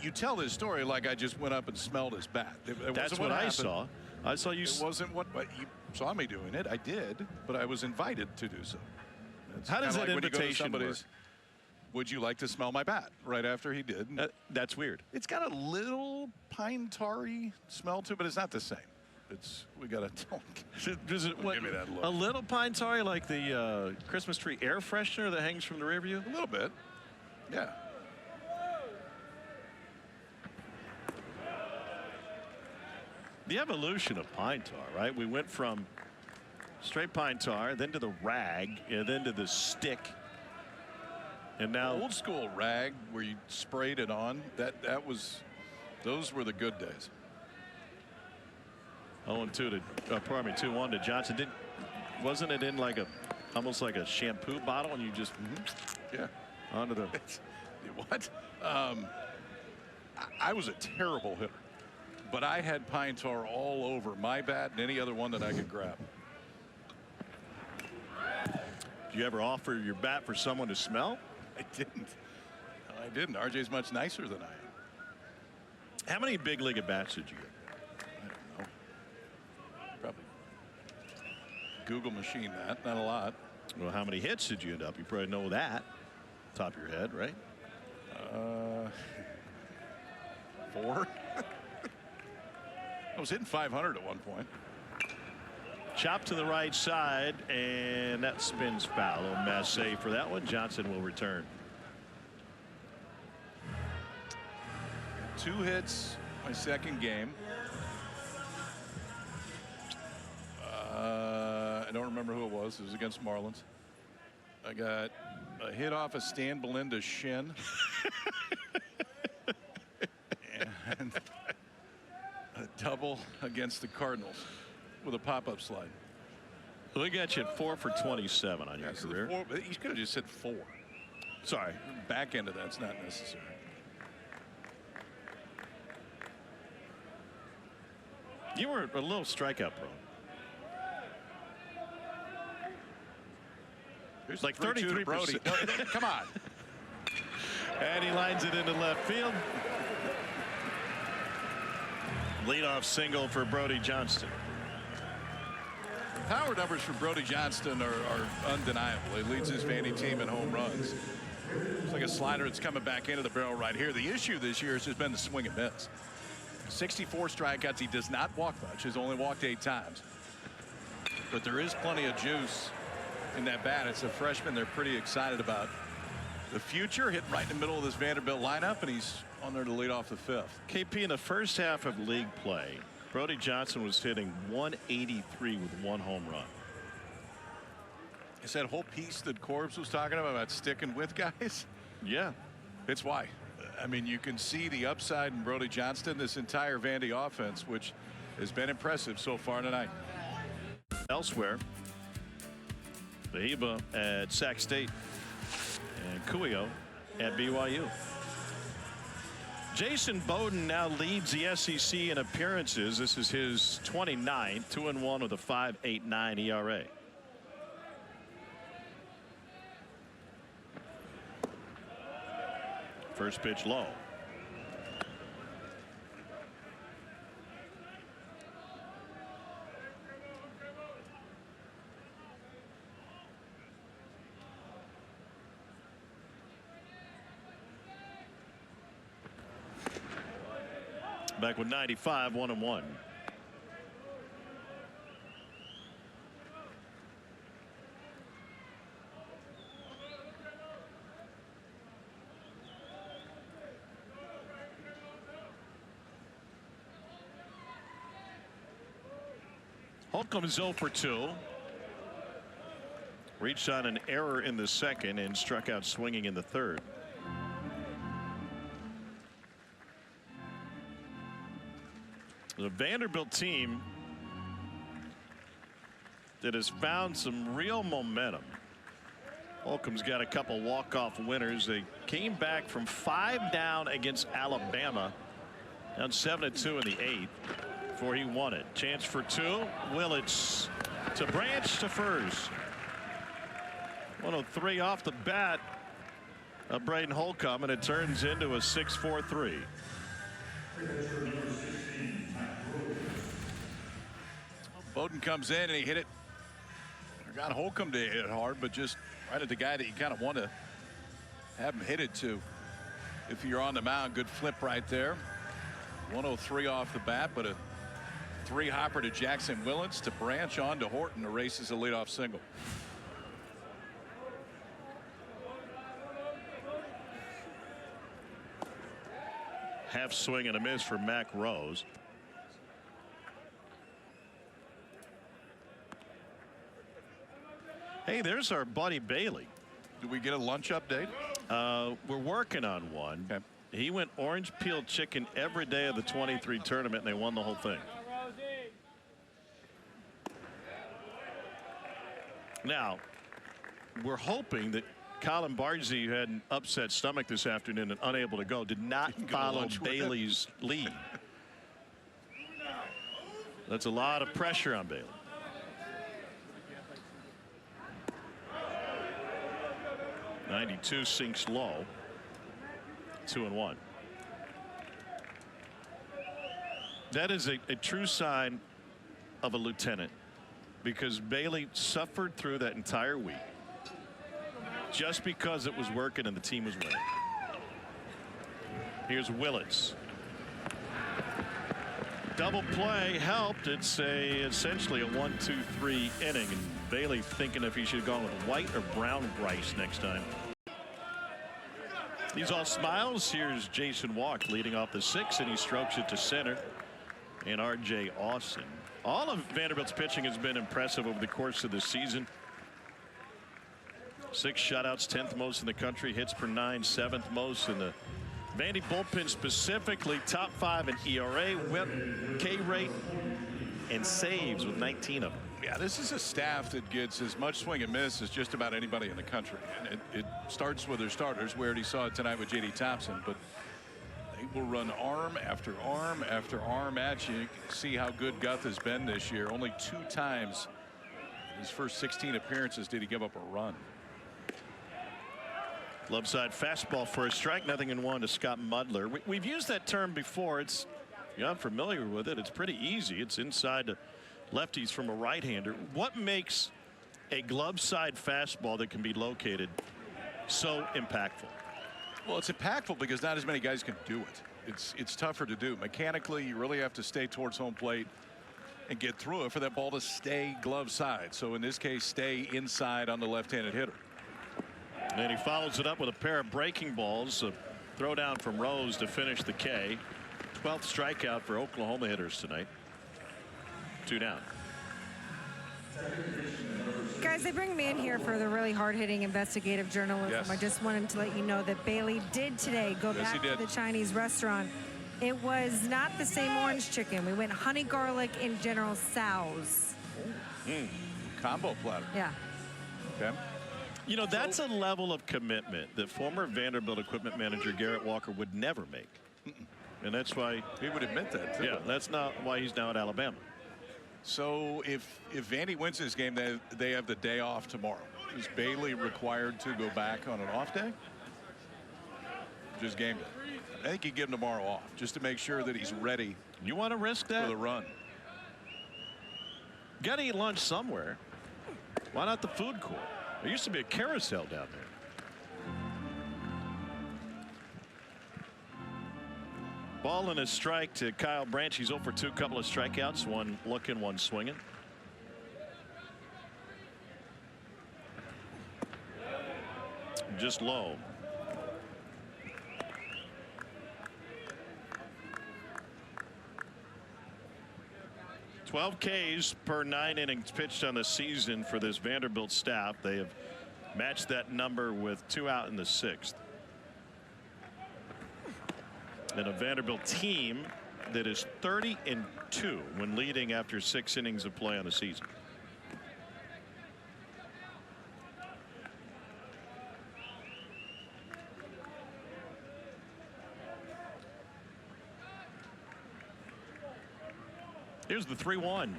You tell this story like I just went up and smelled his bat. That's what I saw. I saw you. It wasn't what you saw me doing it. I did, but I was invited to do so. It's How does that like when you go to invitation work? Would you like to smell my bat? Right after he did. That's weird. It's got a little pine tarry smell to it, but it's not the same. We got to Does it give me that look. a little pine tar like the Christmas tree air freshener that hangs from the rear view? A little bit. Yeah. The evolution of pine tar, right? We went from straight pine tar, then to the rag, and then to the stick. And now Old school rag where you sprayed it on, those were the good days. 0-2 to, pardon me, 2-1 to Johnson. Wasn't it in like almost like a shampoo bottle, and you just Yeah. onto the. What? I was a terrible hitter, but I had pine tar all over my bat and any other one that I could grab. Do you ever offer your bat for someone to smell? I didn't. No, I didn't. RJ's much nicer than I am. How many big league at bats did you get? I don't know. Probably Google machine that. Not a lot. Well, how many hits did you end up? You probably know that, top of your head, right? 4. I was hitting 500 at one point. Chop to the right side, and that spins foul. A Massey for that one. Johnson will return. 2 hits my second game. I don't remember who it was. It was against Marlins. I got a hit off of Stan Belinda's shin. And a double against the Cardinals with a pop-up slide. We got you at 4 for 27 on your career. You could have just said 4. Sorry. Back end of that's not necessary. You were a little strikeout prone. Here's Like 3-2 to Brody. 33%. No, come on. And he lines it into left field. Leadoff single for Brody Johnston. power numbers for Brody Johnston are undeniable. He leads his Vandy team in home runs. It's like a slider that's coming back into the barrel right here. The issue this year has just been the swing and miss. 64 strikeouts. He does not walk much. He's only walked 8 times. But there is plenty of juice in that bat. It's a freshman they're pretty excited about. The future, hitting right in the middle of this Vanderbilt lineup, and he's on there to lead off the 5th. KP, in the first half of league play, Brody Johnson was hitting 183 with 1 home run. Is that whole piece that Corbs was talking about sticking with guys? Yeah. It's why. I mean, you can see the upside in Brody Johnston, this entire Vandy offense, which has been impressive so far tonight. Elsewhere, Bahiba at Sac State and Cuello at BYU. Jason Bowden now leads the SEC in appearances. This is his 29th, 2-1 with a 5.89 ERA. First pitch low. Back with 95, 1-1. Holcomb is 0 for 2. Reached on an error in the second and struck out swinging in the third. The Vanderbilt team that has found some real momentum. Holcomb's got a couple walk-off winners. They came back from 5 down against Alabama, down 7-2 in the 8th before he won it. Chance for 2. Willits to Branch to first. 103 off the bat of Braden Holcomb, and it turns into a 6-4-3. Bowden comes in and he hit it. Got Holcomb to hit it hard, but just right at the guy that you kind of want to have him hit it to. If you're on the mound, good flip right there. 103 off the bat, but a 3-hopper to Jackson Willits to Branch on to Horton, erases a leadoff single. Half swing and a miss for Mac Rose. Hey, there's our buddy Bailey. Do we get a lunch update? We're working on one. Okay. He went orange peeled chicken every day of the 23 tournament, and they won the whole thing. Now, we're hoping that Colin Barzy, who had an upset stomach this afternoon and unable to go, did not follow Bailey's lead. That's a lot of pressure on Bailey. .92 sinks low. 2-1. That is a true sign of a lieutenant, because Bailey suffered through that entire week just because it was working and the team was winning. Here's Willits. Double play helped. It's essentially a 1-2-3 inning, and Bailey thinking if he should have gone with white or brown rice next time. He's all smiles. Here's Jason Walk leading off the 6th, and he strokes it to center. And R.J. Austin. All of Vanderbilt's pitching has been impressive over the course of the season. 6 shutouts, 10th most in the country. Hits per 9, 7th most in the Vandy bullpen, specifically top 5 in ERA, whip, K rate, and saves with 19 of them. Yeah, this is a staff that gets as much swing and miss as just about anybody in the country. And it starts with their starters. We already saw it tonight with J.D. Thompson, but they will run arm after arm after arm at you. You can see how good Guth has been this year. Only 2 times in his first 16 appearances did he give up a run. Left side fastball for a strike, 0-1 to Scott Mudler. We've used that term before. You're unfamiliar with it. It's pretty easy. It's inside lefties from a right-hander. What makes a glove side fastball that can be located so impactful? Well, it's impactful because not as many guys can do it. It's tougher to do. Mechanically, you really have to stay towards home plate and get through it for that ball to stay glove side. So in this case, stay inside on the left-handed hitter. And he follows it up with a pair of breaking balls. A throw down from Rose to finish the K. 12th strikeout for Oklahoma hitters tonight. 2 down. Guys, they bring me in here for the really hard-hitting investigative journalism. Yes. I just wanted to let you know that Bailey did today go Yes, back he to did. the Chinese restaurant. It was not the same orange chicken. We went honey garlic and General Tso's. Combo platter. Yeah. Okay. You know, that's a level of commitment that former Vanderbilt equipment manager Garrett Walker would never make. And that's why He would admit that, too. Yeah, that's not why he's now at Alabama. So if Vandy wins this game, they have the day off tomorrow. Is Bailey required to go back on an off day? Just game day. I think you give him tomorrow off just to make sure that he's ready You want to risk for that? the run. Got to eat lunch somewhere. Why not the food court? There used to be a carousel down there. Ball and a strike to Kyle Branch. He's 0 for 2, couple of strikeouts, one looking, one swinging. Just low. Twelve Ks per 9 innings pitched on the season for this Vanderbilt staff. They have matched that number with 2 out in the 6th. And a Vanderbilt team that is 30-2 when leading after 6 innings of play on the season. Here's the 3-1.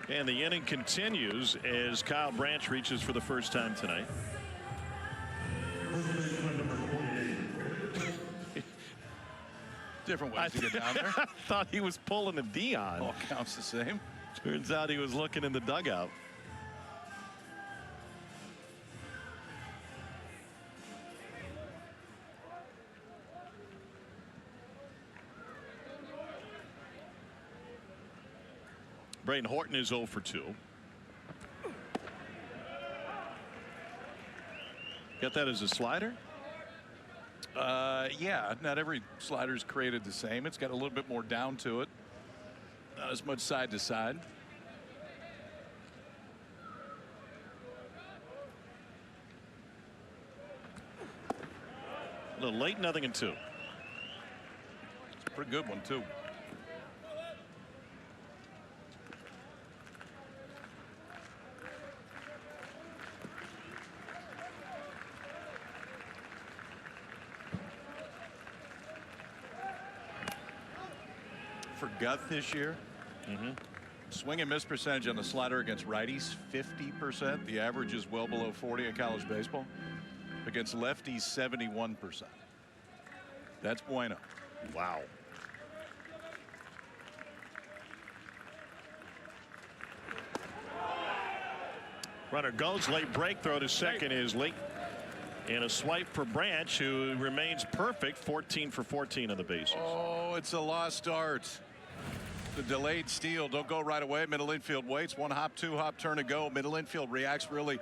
And the inning continues as Kyle Branch reaches for the first time tonight. Different ways to get down there. I thought he was pulling a Dion. All counts the same. Turns out he was looking in the dugout. Braden Horton is 0 for 2. Got that as a slider? Yeah, not every slider is created the same. It's got a little bit more down to it. Not as much side to side. A little late, 0-2. It's a pretty good one, too. For Guth this year, swing and miss percentage on the slider against righties 50%. The average is well below 40 in college baseball. Against lefties 71%. That's bueno. Wow. Runner goes, late break throw to second is late. And a swipe for Branch, who remains perfect, 14 for 14 on the bases. Oh, it's a lost start. The delayed steal. Don't go right away. Middle infield waits. 1 hop, 2 hop, turn to go. Middle infield reacts really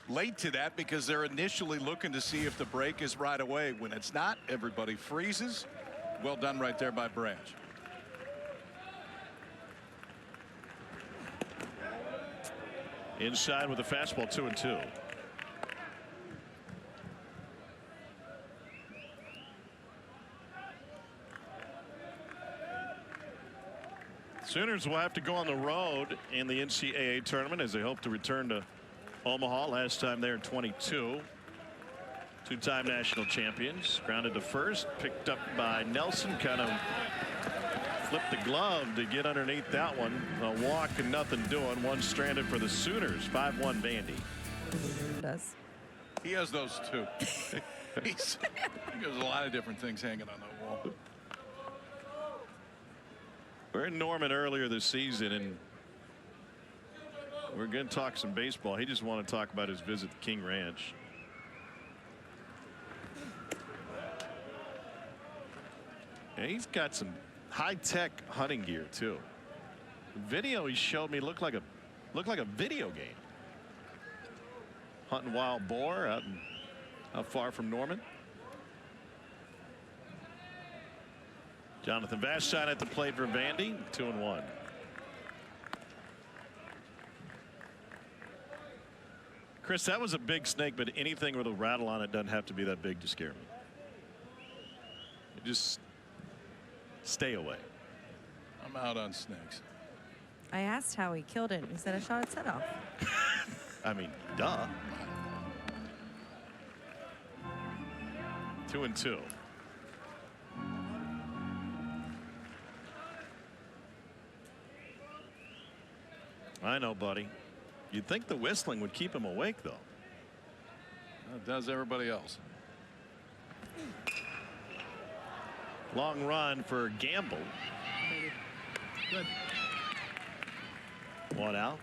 late to that because they're initially looking to see if the break is right away. When it's not, everybody freezes. Well done right there by Branch. Inside with a fastball, 2-2. Sooners will have to go on the road in the NCAA tournament as they hope to return to Omaha. Last time there in 22. 2-time national champions. Grounded to first, picked up by Nelson, kind of flipped the glove to get underneath that one. A walk and nothing doing. One stranded for the Sooners. 5-1 Vandy. He has those too. He has a lot of different things hanging on the wall. We're in Norman earlier this season, and we're going to talk some baseball. He just wanted to talk about his visit to King Ranch. And he's got some high-tech hunting gear too. The video he showed me looked like a video game. Hunting wild boar out far from Norman. Jonathan Vashon at the plate for Vandy, 2-1. Chris, that was a big snake, but anything with a rattle on it doesn't have to be that big to scare me. Just stay away. I'm out on snakes. I asked how he killed it. He said I shot its head off. I mean, duh. 2-2. I know, buddy. You'd think the whistling would keep him awake, though. It does everybody else. Long run for Gamble. Good. 1 out.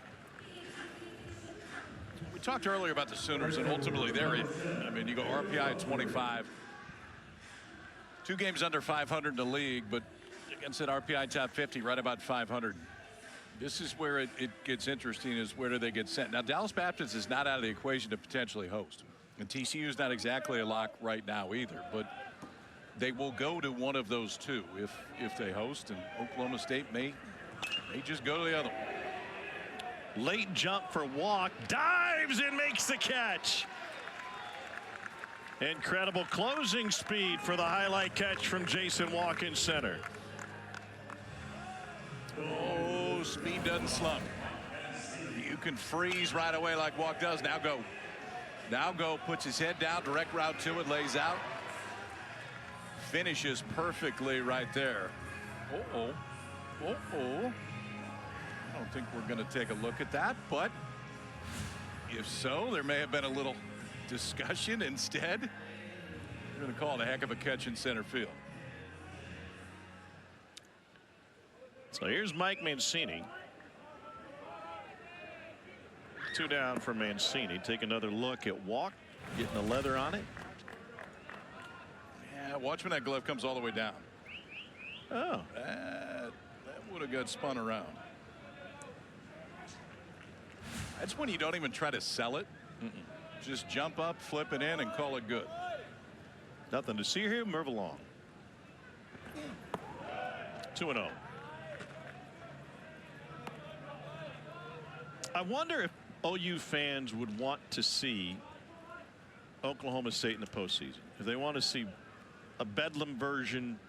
We talked earlier about the Sooners, and ultimately they're in. I mean, you go RPI at 25. 2 games under 500 in the league, but against that RPI top 50, right about 500. This is where it gets interesting, is where do they get sent. Now, Dallas Baptist is not out of the equation to potentially host. And TCU is not exactly a lock right now either, but they will go to one of those two if they host, and Oklahoma State may just go to the other one. Late jump for Walk, dives and makes the catch. Incredible closing speed for the highlight catch from Jason Walk in center. Oh, speed doesn't slump. You can freeze right away like Walk does. Now go. Now go. Puts his head down. Direct route to it. Lays out. Finishes perfectly right there. Uh-oh. Uh-oh. I don't think we're going to take a look at that, but if so, there may have been a little discussion instead. We're going to call it a heck of a catch in center field. So here's Mike Mancini. 2 down for Mancini. Take another look at Walk, getting the leather on it. Yeah, watch when that glove comes all the way down. Oh, That would have got spun around. That's when you don't even try to sell it. Just jump up, flip it in, and call it good. nothing to see here. Move along. 2-0. I wonder if OU fans would want to see Oklahoma State in the postseason. If they want to see a Bedlam version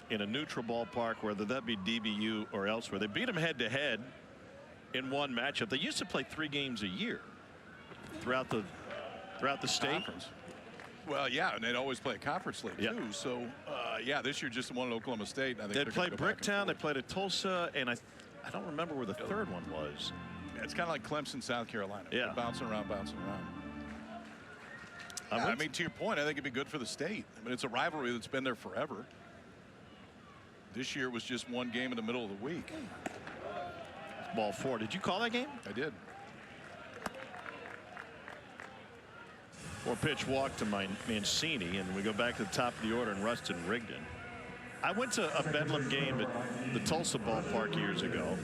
in a neutral ballpark, whether that be DBU or elsewhere. They beat them head-to-head in one matchup. They used to play 3 games a year throughout the state. Conference. Well, yeah, and they'd always play a conference league too. So, yeah, this year just won at Oklahoma State. I think they played Bricktown. They played at Tulsa, and I don't remember where the third one was. Yeah, it's kind of like Clemson, South Carolina. Yeah, they're bouncing around, bouncing around. I mean, to your point, I think it'd be good for the state. I mean, it's a rivalry that's been there forever. This year was just one game in the middle of the week. Ball 4. Did you call that game? I did. 4-pitch walk to Mancini, and we go back to the top of the order in Ruston Rigdon. I went to a Bedlam game at the Tulsa ballpark years ago,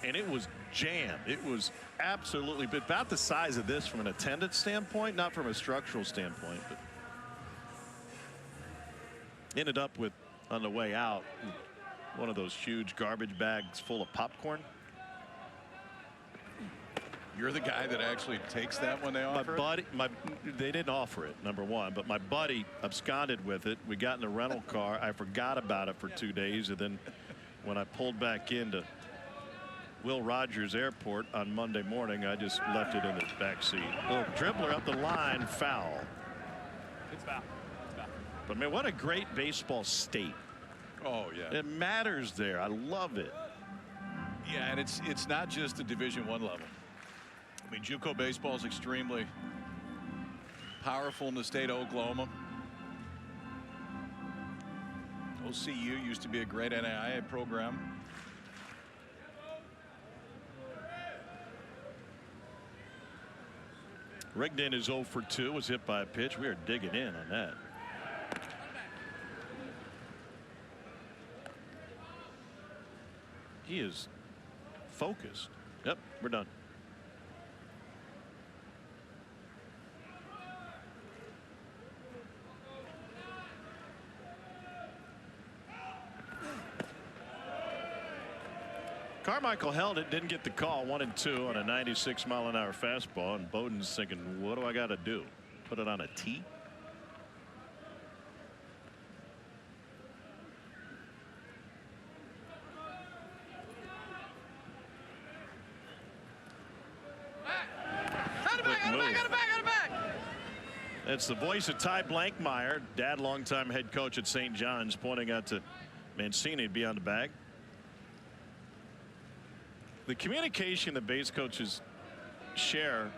and it was jammed. It was absolutely about the size of this from an attendance standpoint, not from a structural standpoint, but ended up with, on the way out, one of those huge garbage bags full of popcorn. You're the guy that actually takes that when they offer it? They didn't offer it, number one, but my buddy absconded with it. We got in the rental car. I forgot about it for 2 days, and then when I pulled back into Will Rogers Airport on Monday morning, I just left it in the back seat. Oh, dribbler up the line, foul. It's foul. It's foul. But man, what a great baseball state. Oh yeah. It matters there. I love it. Yeah, and it's not just the Division I level. I mean, JUCO baseball is extremely powerful in the state of Oklahoma. OCU used to be a great NAIA program. Rigdon is 0 for 2. Was hit by a pitch. We are digging in on that. He is focused. Yep, we're done. Carmichael held it, didn't get the call. 1-2 on a 96-mile-an-hour fastball, and Bowden's thinking, what do I got to do? Put it on a tee? It's the voice of Ty Blankmeyer, dad, longtime head coach at St. John's, pointing out to Mancini to be on the bag. The communication the base coaches share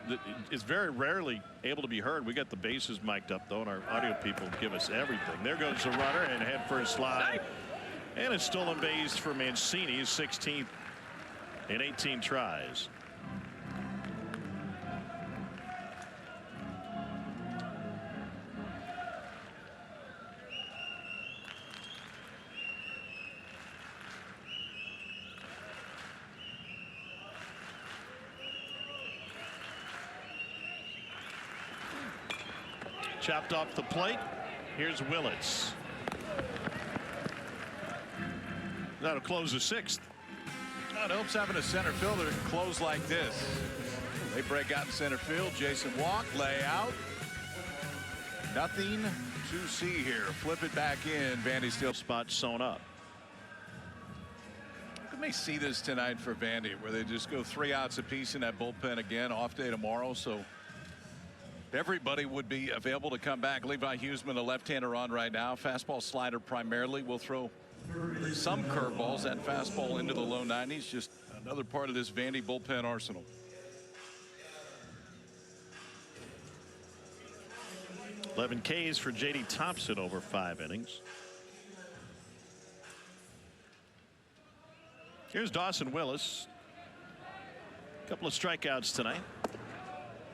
is very rarely able to be heard. We got the bases mic'd up, though, and our audio people give us everything. There goes the runner, and head first slide. And a stolen base for Mancini, his 16th in 18 tries. Chopped off the plate. Here's Willits. That'll close the 6th. It helps having a center fielder close like this. They break out in center field. Jason Walk, lay out. Nothing to see here. Flip it back in. Vandy still Spot sewn up. We may see this tonight for Vandy, where they just go 3 outs apiece in that bullpen again. Off day tomorrow, so everybody would be available to come back. Levi Huseman, a left-hander on right now. Fastball, slider primarily. Will throw some curveballs. That fastball into the low 90s. Just another part of this Vandy bullpen arsenal. Eleven Ks for J.D. Thompson over 5 innings. Here's Dawson Willis. A couple of strikeouts tonight.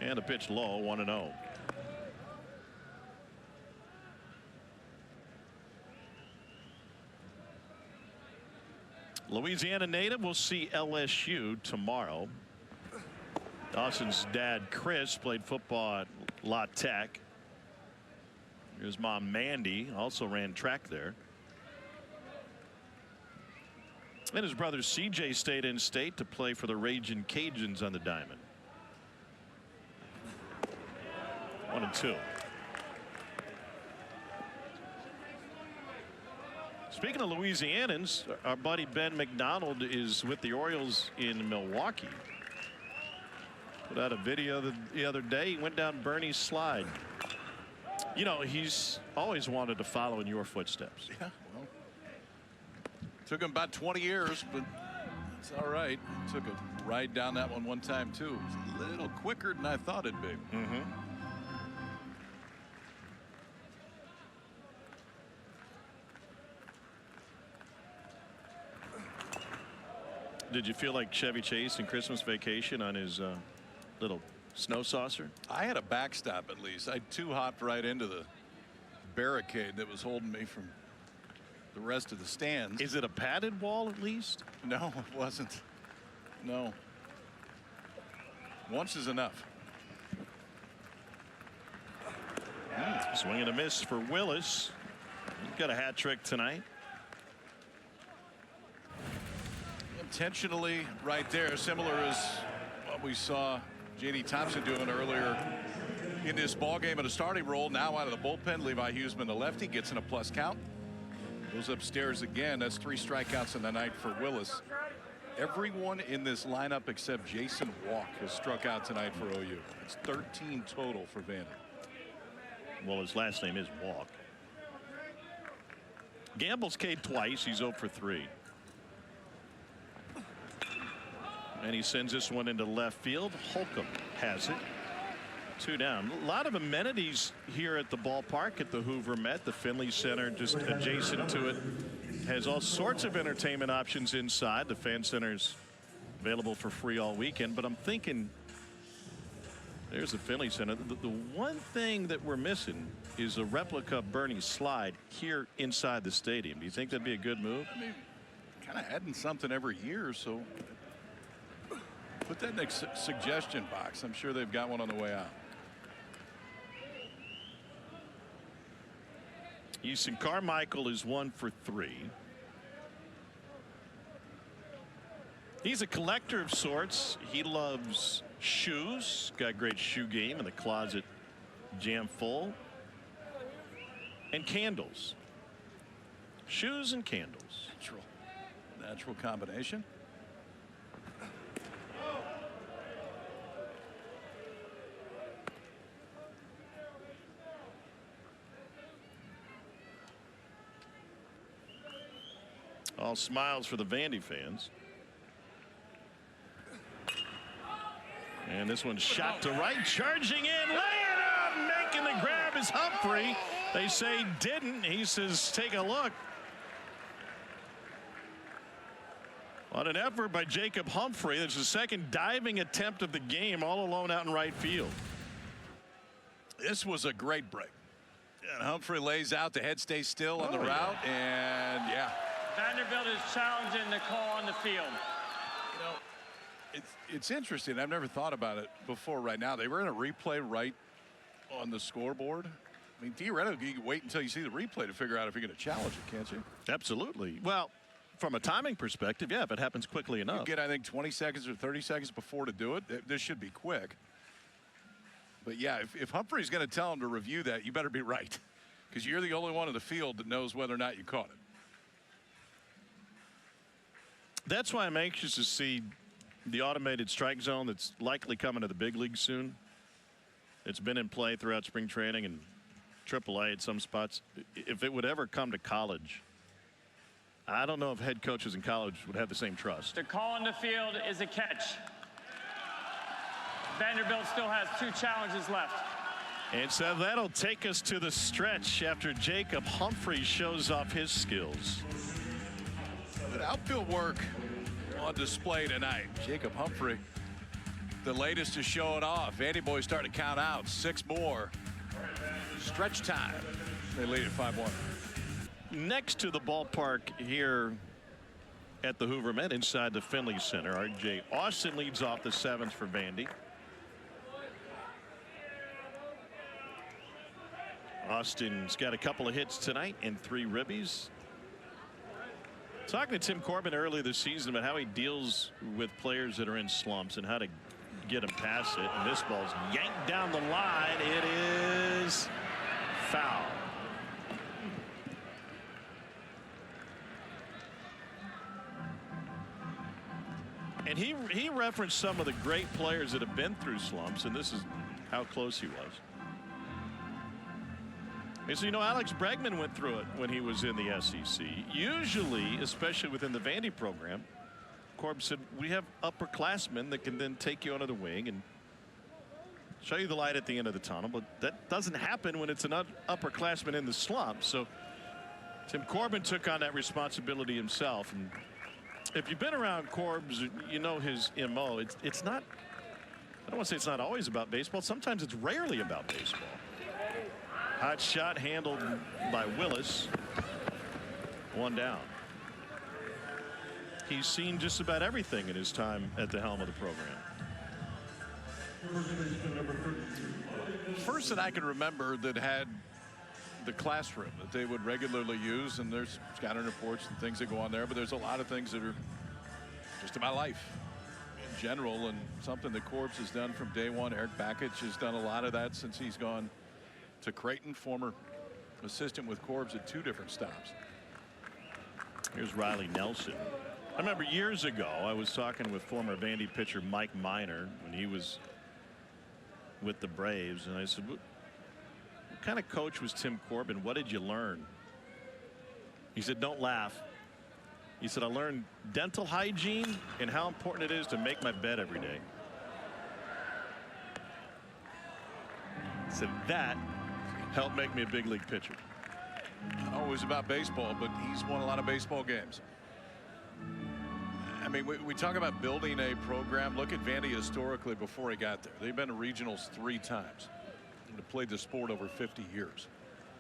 And a pitch low, 1-0. Louisiana native will see LSU tomorrow. Dawson's dad, Chris, played football at La Tech. His mom, Mandy, also ran track there. And his brother, CJ, stayed in state to play for the Ragin' Cajuns on the diamond. 1-2. Speaking of Louisianans, our buddy Ben McDonald is with the Orioles in Milwaukee. Put out a video the other day. He went down Bernie's slide. You know, he's always wanted to follow in your footsteps. Yeah, well, took him about 20 years, but it's all right. Took a ride down that one time, too. It was a little quicker than I thought it'd be. Did you feel like Chevy Chase in Christmas Vacation on his little snow saucer? I had a backstop at least. I hopped right into the barricade that was holding me from the rest of the stands. Is it a padded wall at least? No, it wasn't. No. Once is enough. Swing and a miss for Willis. He's got a hat trick tonight. Intentionally right there, similar as what we saw J.D. Thompson doing earlier in this ball game at a starting role. Now out of the bullpen, Levi Huseman, the lefty, gets in a plus count. Goes upstairs again. That's 3 strikeouts in the night for Willis. Everyone in this lineup except Jason Walk has struck out tonight for OU. It's 13 total for Vandy. Well, his last name is Walk. Gamble's K'd twice. He's 0 for 3. And he sends this one into left field. Holcomb has it. 2 down. A lot of amenities here at the ballpark at the Hoover Met. The Finley Center just adjacent to it has all sorts of entertainment options inside. The Fan Center's available for free all weekend. But I'm thinking, there's the Finley Center. The one thing that we're missing is a replica Bernie slide here inside the stadium. Do you think that'd be a good move? I mean, kind of adding something every year, so put that in the suggestion box. I'm sure they've got one on the way out. Easton Carmichael is 1 for 3. He's a collector of sorts. He loves shoes. Got a great shoe game in the closet, jam full. And candles. Shoes and candles. Natural combination. All smiles for the Vandy fans. And this one's shot to right, charging in, laying up, making the grab is Humphrey. They say didn't. He says, take a look. On an effort by Jacob Humphrey. There's the second diving attempt of the game, all alone out in right field. This was a great break. And Humphrey lays out, the head stays still on the route, and yeah. Vanderbilt is challenging the call on the field. You know, it's interesting. I've never thought about it before right now. They were in a replay right on the scoreboard. I mean, theoretically, you can wait until you see the replay to figure out if you're going to challenge it, can't you? Absolutely. Well, from a timing perspective, yeah, if it happens quickly enough. You get, I think, 20 seconds or 30 seconds before to do it. This should be quick. But, yeah, if Humphrey's going to tell him to review that, you better be right. Because you're the only one in the field that knows whether or not you caught it. That's why I'm anxious to see the automated strike zone that's likely coming to the big league soon. It's been in play throughout spring training and AAA at some spots. If it would ever come to college, I don't know if head coaches in college would have the same trust. The call on the field is a catch. Vanderbilt still has 2 challenges left. And so that'll take us to the stretch after Jacob Humphrey shows off his skills. But outfield work on display tonight. Jacob Humphrey, the latest to show it off. Vandy boys starting to count out. 6 more. Stretch time. They lead at 5-1. Next to the ballpark here at the Hoover Met inside the Finley Center, R.J. Austin leads off the 7th for Vandy. Austin's got a couple of hits tonight and 3 ribbies. Talking to Tim Corbin early this season about how he deals with players that are in slumps and how to get them past it. And this ball's yanked down the line. It is foul. And he referenced some of the great players that have been through slumps, and this is how close he was. And so, you know, Alex Bregman went through it when he was in the SEC. Usually, especially within the Vandy program, Corb said, we have upperclassmen that can then take you under the wing and show you the light at the end of the tunnel. But that doesn't happen when it's an upperclassman in the slump. So Tim Corbin took on that responsibility himself. And if you've been around Corb's, you know his MO. It's not, I don't want to say it's not always about baseball. Sometimes it's rarely about baseball. Hot shot handled by Willis. 1 down. He's seen just about everything in his time at the helm of the program. First that I can remember that had the classroom that they would regularly use, and there's scouting reports and things that go on there, but there's a lot of things that are just about life in general, and something that Corbs has done from day one. Eric Bakich has done a lot of that since he's gone to Creighton, former assistant with Corbs at 2 different stops. Here's Riley Nelson. I remember years ago I was talking with former Vandy pitcher Mike Minor when he was with the Braves, and I said, what kind of coach was Tim Corbin? What did you learn? He said, don't laugh. He said, I learned dental hygiene and how important it is to make my bed every day. said that helped make me a big league pitcher. Not always about baseball, but he's won a lot of baseball games. I mean, we talk about building a program. Look at Vandy historically before he got there. They've been to regionals 3 times and have played the sport over 50 years.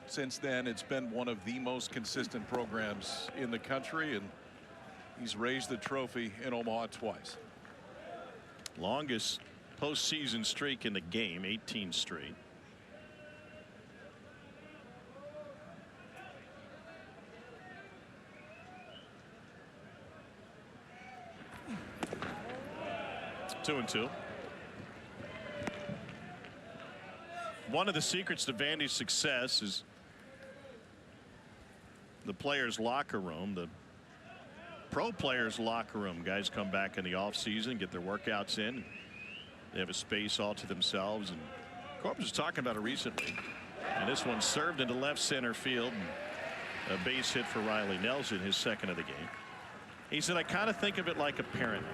Since then, it's been one of the most consistent programs in the country, and he's raised the trophy in Omaha twice. Longest postseason streak in the game, 18 straight. Two and two. One of the secrets to Vandy's success is the players' locker room, the pro players' locker room. Guys come back in the offseason, get their workouts in. They have a space all to themselves. And Corbin was talking about it recently. And this one served into left center field. And a base hit for Riley Nelson, his second of the game. He said, I kind of think of it like a parent.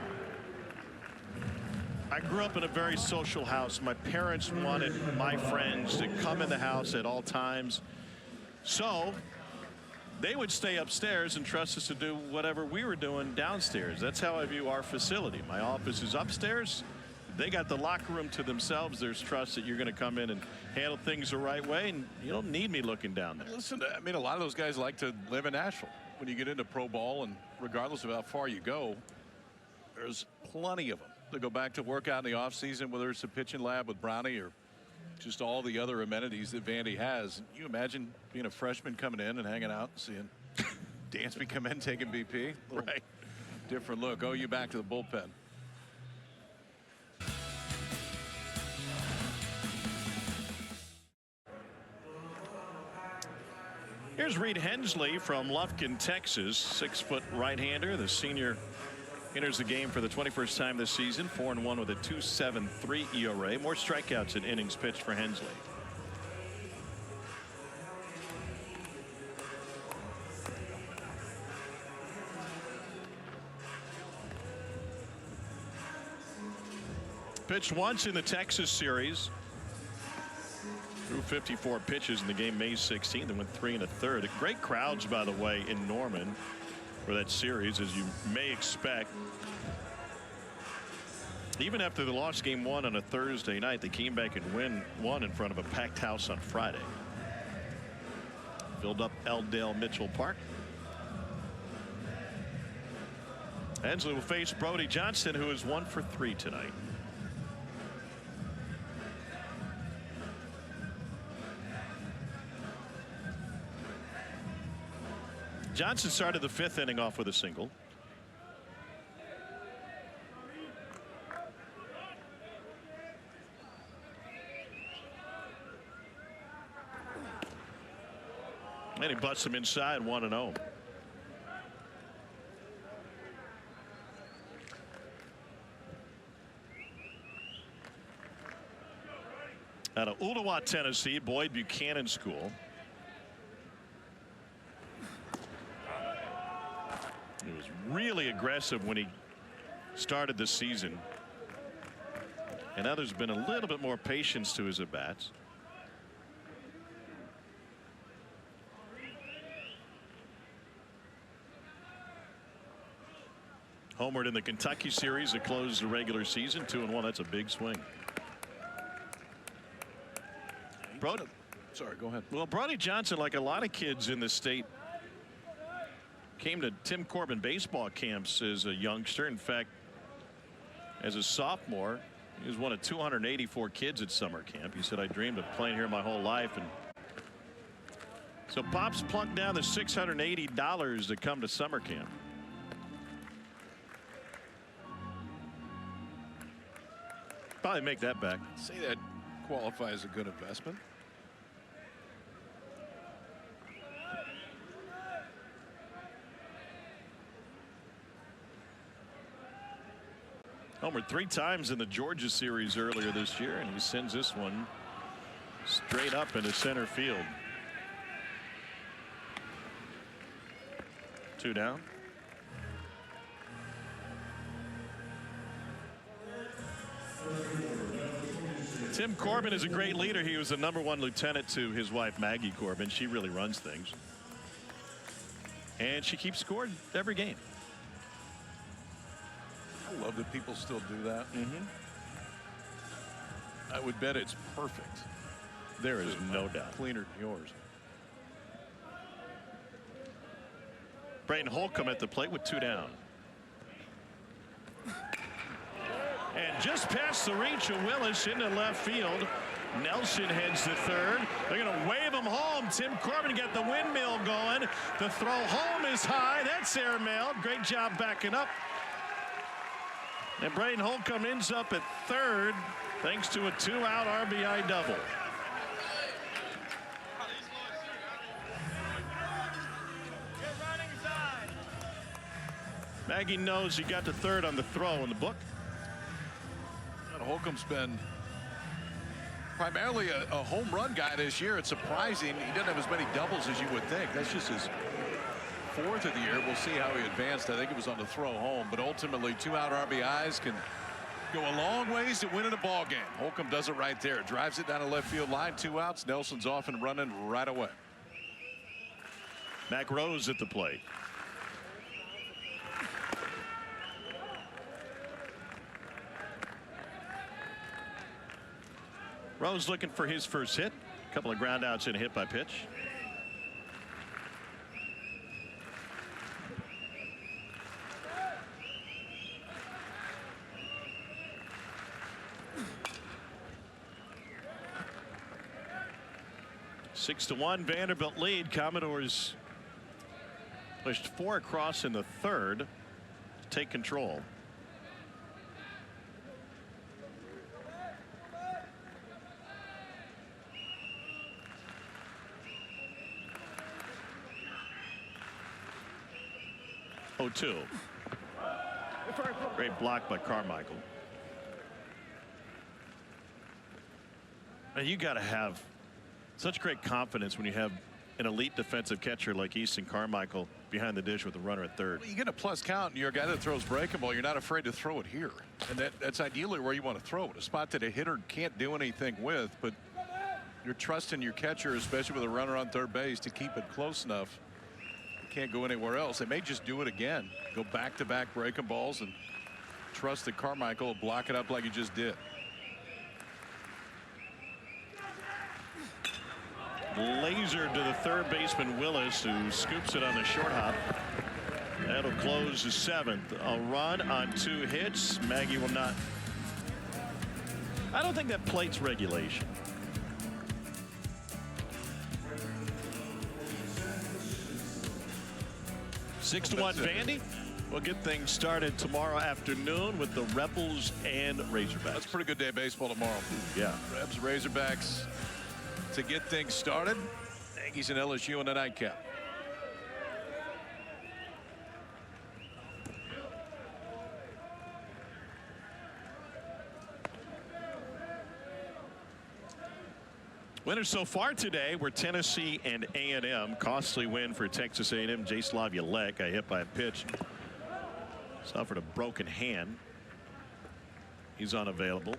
I grew up in a very social house. My parents wanted my friends to come in the house at all times. So they would stay upstairs and trust us to do whatever we were doing downstairs. That's how I view our facility. My office is upstairs. They got the locker room to themselves. There's trust that you're going to come in and handle things the right way, and you don't need me looking down there. Listen, I mean, a lot of those guys like to live in Nashville. When you get into pro ball, and regardless of how far you go, there's plenty of them to go back to work out in the offseason, whether it's a pitching lab with Brownie or just all the other amenities that Vandy has. Can you imagine being a freshman coming in and hanging out, seeing Dansby come in taking BP? Right. Different look. Oh, you back to the bullpen. Here's Reed Hensley from Lufkin, Texas. 6-foot right-hander. The senior enters the game for the 21st time this season. 4-1 with a 2.73 ERA. More strikeouts in innings pitched for Hensley. Pitched once in the Texas series. Threw 54 pitches in the game May 16th and went 3 1/3. Great crowds, by the way, in Norman for that series, as you may expect. Even after they lost game 1 on a Thursday night, they came back and won in front of a packed house on Friday. Filled up Eldale Mitchell Park. Hensley will face Brody Johnson, who is 1 for 3 tonight. Johnson started the 5th inning off with a single. And he busts him inside, 1-0. Out of Ooltewah, Tennessee, Boyd Buchanan School. He was really aggressive when he started the season. And now there's been a little bit more patience to his at-bats. Homered in the Kentucky series that closed the regular season, 2-1. That's a big swing. Brody, sorry, go ahead. Well, Brody Johnson, like a lot of kids in the state, came to Tim Corbin baseball camps as a youngster. In fact, as a sophomore, he was one of 284 kids at summer camp. He said, I dreamed of playing here my whole life. And so Pops plunked down the $680 to come to summer camp. Probably make that back. Say that qualifies as a good investment. Homered 3 times in the Georgia series earlier this year, and he sends this one straight up into center field. 2 down. Tim Corbin is a great leader. He was the #1 lieutenant to his wife, Maggie Corbin. She really runs things. And she keeps score every game. I love that people still do that. I would bet it's perfect. There is no doubt. Cleaner than yours. Braden Holcomb at the plate with 2 down. And just past the reach of Willis into left field. Nelson heads to third. They're going to wave him home. Tim Corbin got the windmill going. The throw home is high. That's airmailed. Great job backing up. And Braden Holcomb ends up at third thanks to a 2-out RBI double. Maggie knows he got to third on the throw in the book. And Holcomb's been primarily a home run guy this year. It's surprising he doesn't have as many doubles as you would think. That's just his 4th of the year. We'll see how he advanced. I think it was on the throw home, but ultimately 2-out RBIs can go a long ways to winning a ball game. Holcomb does it right there. Drives it down the left field line. 2 outs. Nelson's off and running right away. Mac Rose at the plate. Rose looking for his first hit. A couple of ground outs and a hit by pitch. Six to 1 Vanderbilt lead. Commodores pushed 4 across in the third to take control. Oh, 2. Great block by Carmichael. Now you got to have such great confidence when you have an elite defensive catcher like Easton Carmichael behind the dish with a runner at third. Well, you get a plus count and you're a guy that throws breaking ball. You're not afraid to throw it here. And that's ideally where you want to throw it. A spot that a hitter can't do anything with, but you're trusting your catcher, especially with a runner on third base, to keep it close enough. Can't go anywhere else. They may just do it again. Go back-to-back breaking balls and trust that Carmichael will block it up like he just did. Laser to the third baseman Willis, who scoops it on the short hop. That'll close the 7th. A run on 2 hits. Maggie will not. I don't think that plate's regulation. 6 to 1 Vandy. We'll get things started tomorrow afternoon with the Rebels and Razorbacks. That's a pretty good day of baseball tomorrow. Yeah. Rebs, Razorbacks to get things started. Aggies and LSU in the nightcap. Winners so far today were Tennessee and A&M. Costly win for Texas A&M. J. Slavielek got hit by a pitch. Suffered a broken hand. He's unavailable.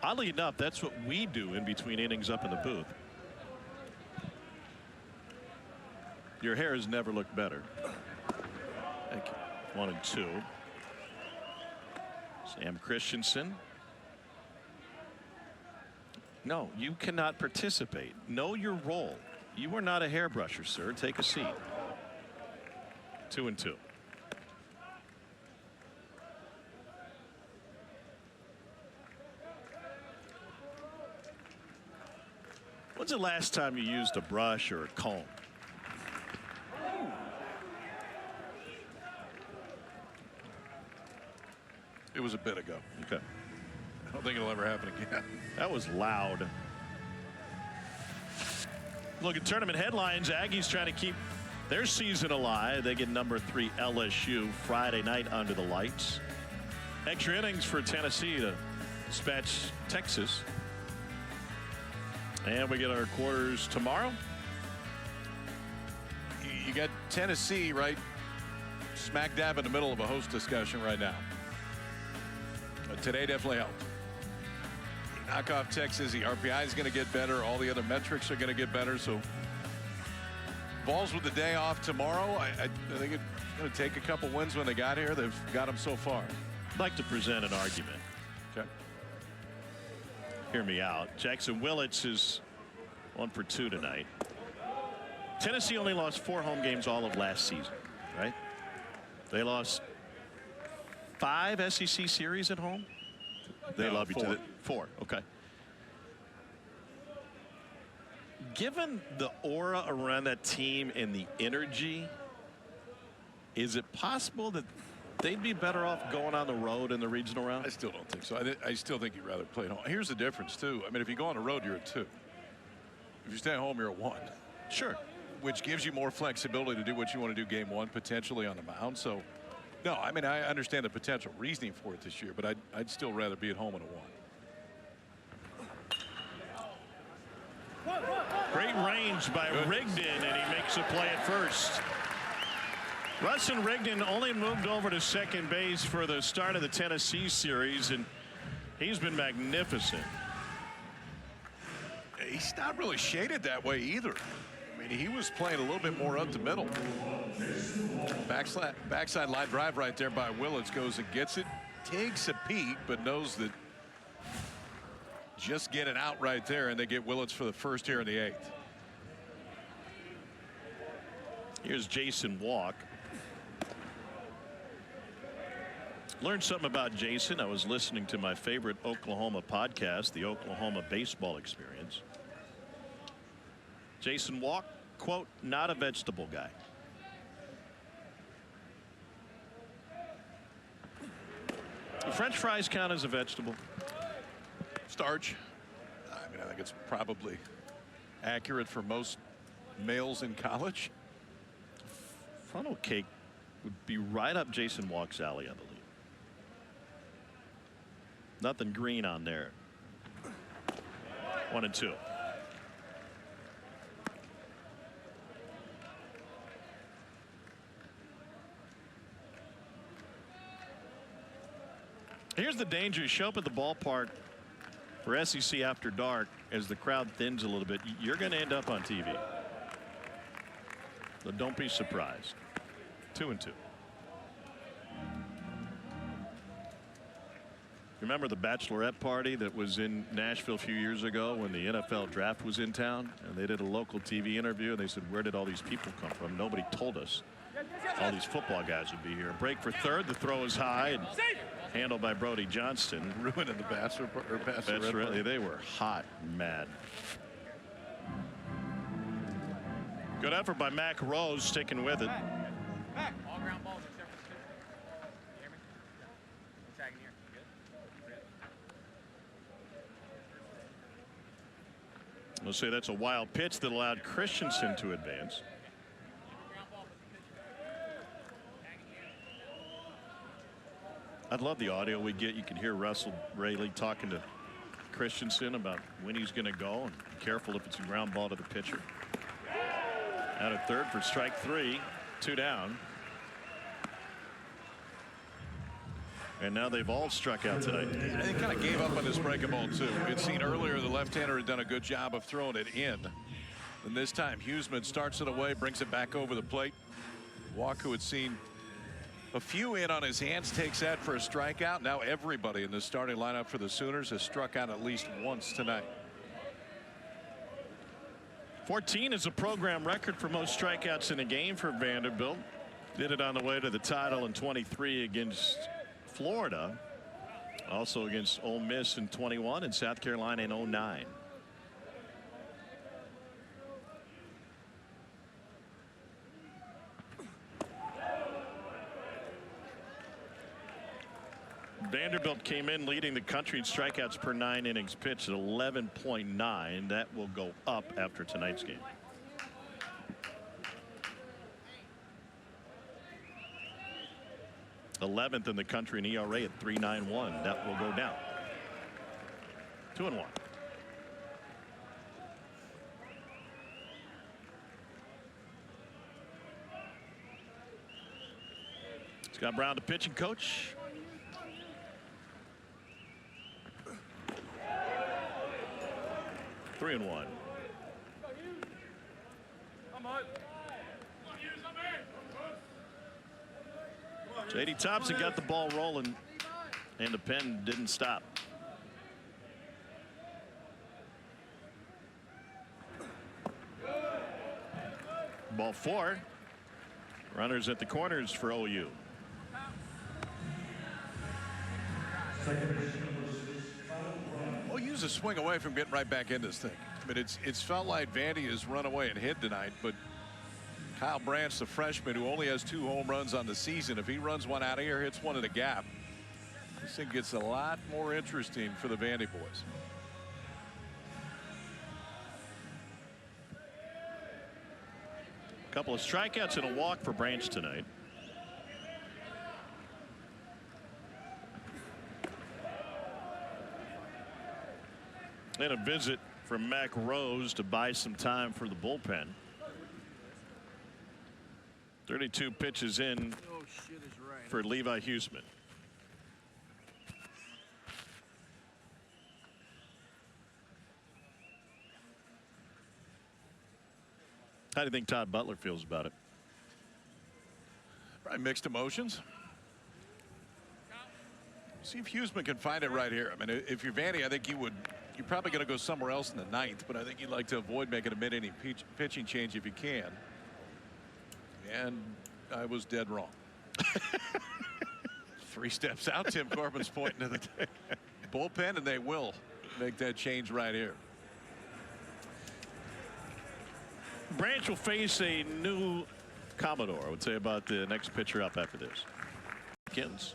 Oddly enough, that's what we do in between innings up in the booth. Your hair has never looked better. Thank you. 1 and 2. Sam Christensen. No, you cannot participate. Know your role. You are not a hairbrusher, sir. Take a seat. 2 and 2. When's the last time you used a brush or a comb? It was a bit ago. Okay. I don't think it'll ever happen again. That was loud. Look at tournament headlines. Aggies trying to keep their season alive. They get number 3 LSU Friday night under the lights. Extra innings for Tennessee to dispatch Texas. And we get our quarters tomorrow. You got Tennessee right smack dab in the middle of a host discussion right now. But today definitely helped. Knock off Texas, the RPI is going to get better. All the other metrics are going to get better. So Vols with the day off tomorrow. I think it's going to take a couple wins when they got here. They've got them so far. I'd like to present an argument. Okay. Hear me out. Jackson Willits is 1 for 2 tonight. Tennessee only lost 4 home games all of last season, right? They lost 5 SEC series at home. They love you to the 4. Okay. Given the aura around that team and the energy, is it possible that they'd be better off going on the road in the regional round? I still don't think so. I still think you'd rather play at home. Here's the difference, too. I mean, if you go on the road, you're at 2. If you stay at home, you're at 1. Sure. Which gives you more flexibility to do what you want to do game 1, potentially on the mound. So, no, I mean, I understand the potential reasoning for it this year, but I'd still rather be at home in a 1. Great range by Rigdon, and he makes a play at first. Rustin Rigdon only moved over to second base for the start of the Tennessee series, and he's been magnificent. He's not really shaded that way either. I mean, he was playing a little bit more up the middle. Backside line drive right there by Willits, goes and gets it, takes a peek, but knows that just get it out right there, and they get Willits for the first here in the 8th. Here's Jason Walk. Learned something about Jason. I was listening to my favorite Oklahoma podcast, the Oklahoma Baseball Experience. Jason Walk, quote, not a vegetable guy. Do French fries count as a vegetable? Starch. I mean, I think it's probably accurate for most males in college. Funnel cake would be right up Jason Walk's alley, I believe. Nothing green on there. 1 and 2. Here's the danger. Show up at the ballpark for SEC After Dark as the crowd thins a little bit. You're going to end up on TV. So don't be surprised. 2 and 2. Remember the bachelorette party that was in Nashville a few years ago when the NFL draft was in town, and they did a local TV interview, and they said, where did all these people come from? Nobody told us all these football guys would be here. Break for third. The throw is high and handled by Brody Johnston. Ruining the bachelorette party. They were hot and mad. Good effort by Mac Rose, sticking with it. Back. All ground balls except for the You hear me? No tagging here. Good? We'll say that's a wild pitch that allowed Christensen to advance. I'd love the audio we get. You can hear Russell Rayleigh talking to Christensen about when he's going to go, and be careful if it's a ground ball to the pitcher. Out at third for strike 3, 2 down. And now they've all struck out tonight. They kind of gave up on this breaking ball too. We'd seen earlier the left-hander had done a good job of throwing it in. And this time Huseman starts it away, brings it back over the plate. Walker, who had seen a few in on his hands, takes that for a strikeout. Now everybody in the starting lineup for the Sooners has struck out at least once tonight. 14 is a program record for most strikeouts in a game for Vanderbilt. Did it on the way to the title in 23 against Florida. Also against Ole Miss in 21 and South Carolina in 09. Vanderbilt came in leading the country in strikeouts per 9 innings pitched at 11.9. That will go up after tonight's game. '11th in the country in ERA at 3.91. That will go down. 2-1. Scott Brown, the pitching coach. Three and one. J.D. Thompson got the ball rolling, and the pen didn't stop. Ball four. Runners at the corners for OU. OU's a swing away from getting right back in this thing. But it's felt like Vandy has run away and hit tonight, but Kyle Branch, the freshman who only has 2 home runs on the season, if he runs one out of here, hits one in the gap, this thing gets a lot more interesting for the Vandy boys. A couple of strikeouts and a walk for Branch tonight. And a visit from Mac Rose to buy some time for the bullpen. 32 pitches in for Levi Huseman. How do you think Todd Butler feels about it? Probably mixed emotions. See if Huseman can find it right here. I mean, if you're Vandy, I think you're probably going to go somewhere else in the 9th, but I think you'd like to avoid making a mid-inning pitching change if you can. And I was dead wrong. 3 steps out, Tim Corbin's pointing to the bullpen, and they will make that change right here. Branch will face a new Commodore. I would say about the next pitcher up after this. Kins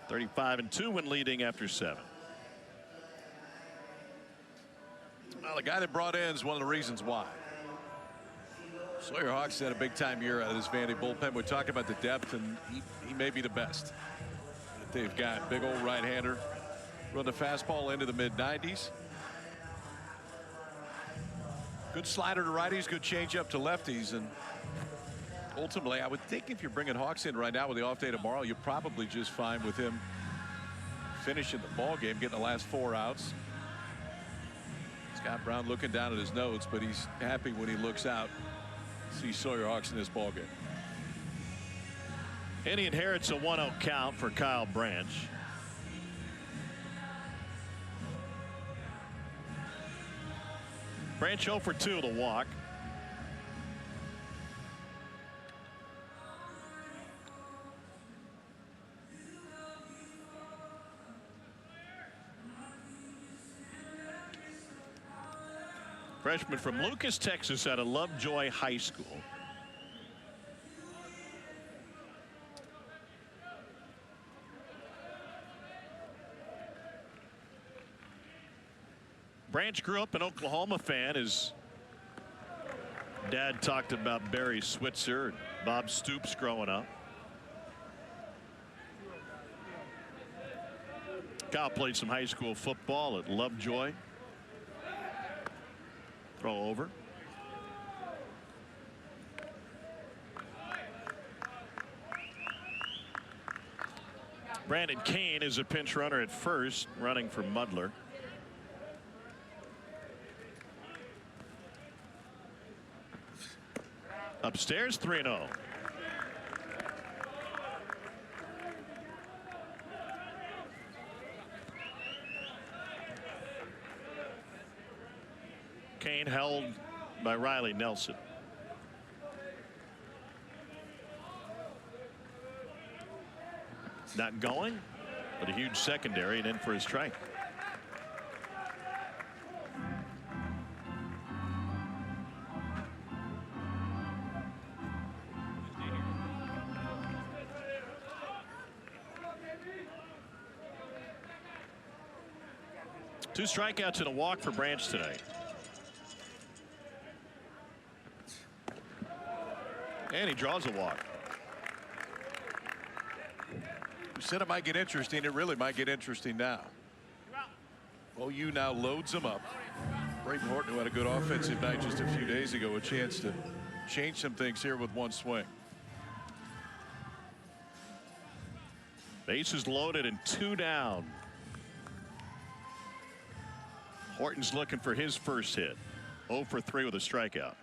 35-2 when leading after 7. Well, the guy that brought in is one of the reasons why. Sawyer Hawks had a big time year out of this Vandy bullpen. We're talking about the depth, and he may be the best that they've got. Big old right-hander. Run the fastball into the mid-90s. Good slider to righties, good changeup to lefties, and ultimately, I would think if you're bringing Hawks in right now with the off day tomorrow, you're probably just fine with him finishing the ball game, getting the last 4 outs. Scott Brown looking down at his notes, but he's happy when he looks out. See Sawyer Hawks in this ball game. And he inherits a 1-0 count for Kyle Branch. Branch 0 for 2 to walk. Freshman from Lucas, Texas, out of Lovejoy High School. Branch grew up an Oklahoma fan. His dad talked about Barry Switzer and Bob Stoops growing up. Kyle played some high school football at Lovejoy. Throw over. Brandon Kane is a pinch runner at first, running for Mudler. Upstairs 3-0. Kane held by Riley Nelson. Not going, but a huge secondary and in for his strike. Two strikeouts and a walk for Branch today. And he draws a walk. You said it might get interesting. It really might get interesting now. OU now loads them up. Brayton Horton, who had a good offensive night just a few days ago, a chance to change some things here with one swing. Bases loaded and 2 down. Horton's looking for his first hit. 0 for 3 with a strikeout.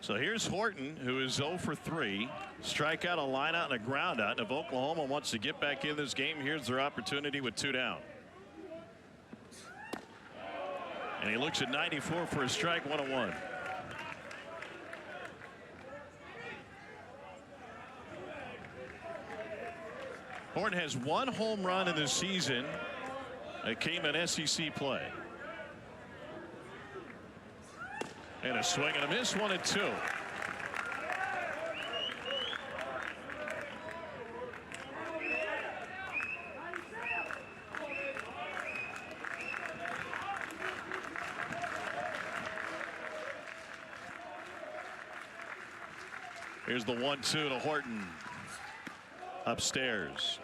So here's Horton, who is 0 for 3. Strikeout, a line out, and a ground out. And if Oklahoma wants to get back in this game, here's their opportunity with 2 down. And he looks at 94 for a strike, 1-1. Horton has 1 home run in this season. It came in SEC play. And a swing and a miss, 1-2. Here's the 1-2 to Horton. Upstairs.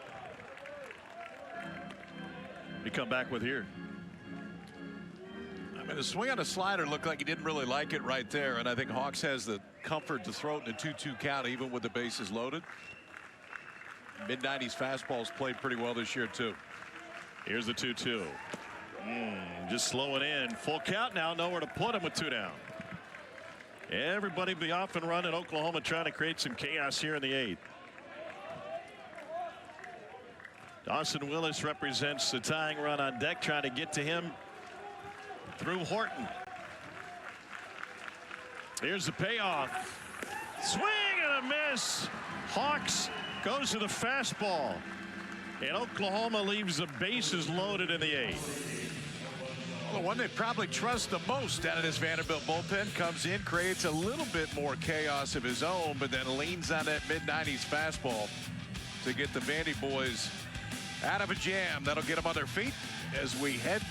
We come back with here. I mean, the swing on a slider looked like he didn't really like it right there, and I think Hawks has the comfort to throw it in a 2-2 count even with the bases loaded. Mid-90s fastballs played pretty well this year too. Here's the 2-2. Just slow it in. Full count now. Nowhere to put him with 2 down. Everybody be off and running. Oklahoma trying to create some chaos here in the 8th. Dawson Willis represents the tying run on deck, trying to get to him through Horton. Here's the payoff. Swing and a miss. Hawks goes to the fastball. And Oklahoma leaves the bases loaded in the 8th. Well, the one they probably trust the most out of this Vanderbilt bullpen comes in, creates a little bit more chaos of his own, but then leans on that mid-90s fastball to get the Vandy boys out of a jam. That'll get them on their feet as we head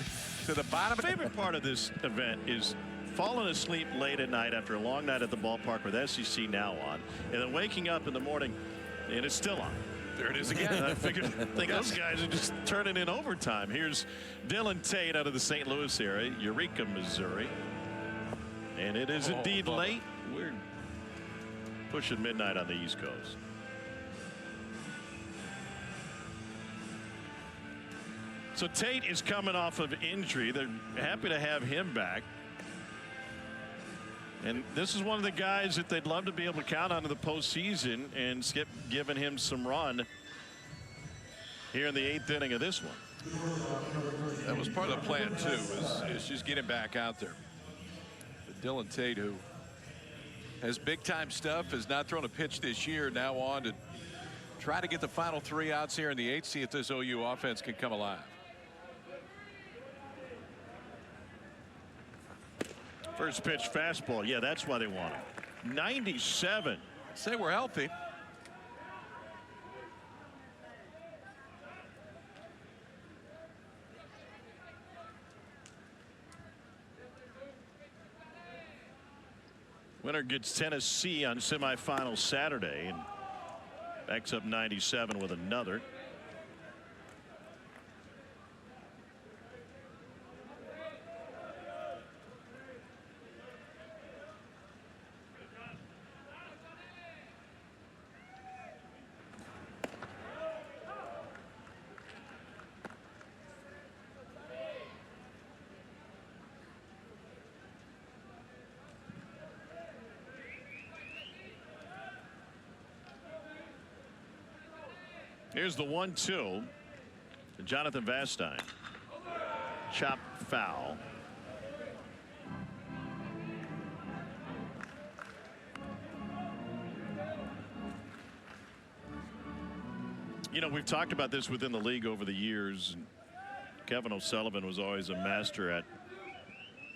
to the bottom. My favorite part of this event is falling asleep late at night after a long night at the ballpark with SEC now on, and then waking up in the morning and it's still on. There it is again. I think those guys are just turning in overtime. Here's Dylan Tate out of the St. Louis area, Eureka, Missouri. And it is indeed late. We're pushing midnight on the East Coast. So Tate is coming off of injury. They're happy to have him back. And this is one of the guys that they'd love to be able to count on in the postseason, and Skip giving him some run here in the 8th inning of this one. That was part of the plan too, is just get him back out there. But Dylan Tate, who has big time stuff, has not thrown a pitch this year, now on to try to get the final 3 outs here in the 8th, see if this OU offense can come alive. First pitch fastball. Yeah, that's why they want him. 97. Say we're healthy. Winner gets Tennessee on semifinal Saturday and backs up 97 with another. Here's the 1-2 to Jonathan Vastine. Chop foul. You know, we've talked about this within the league over the years. Kevin O'Sullivan was always a master at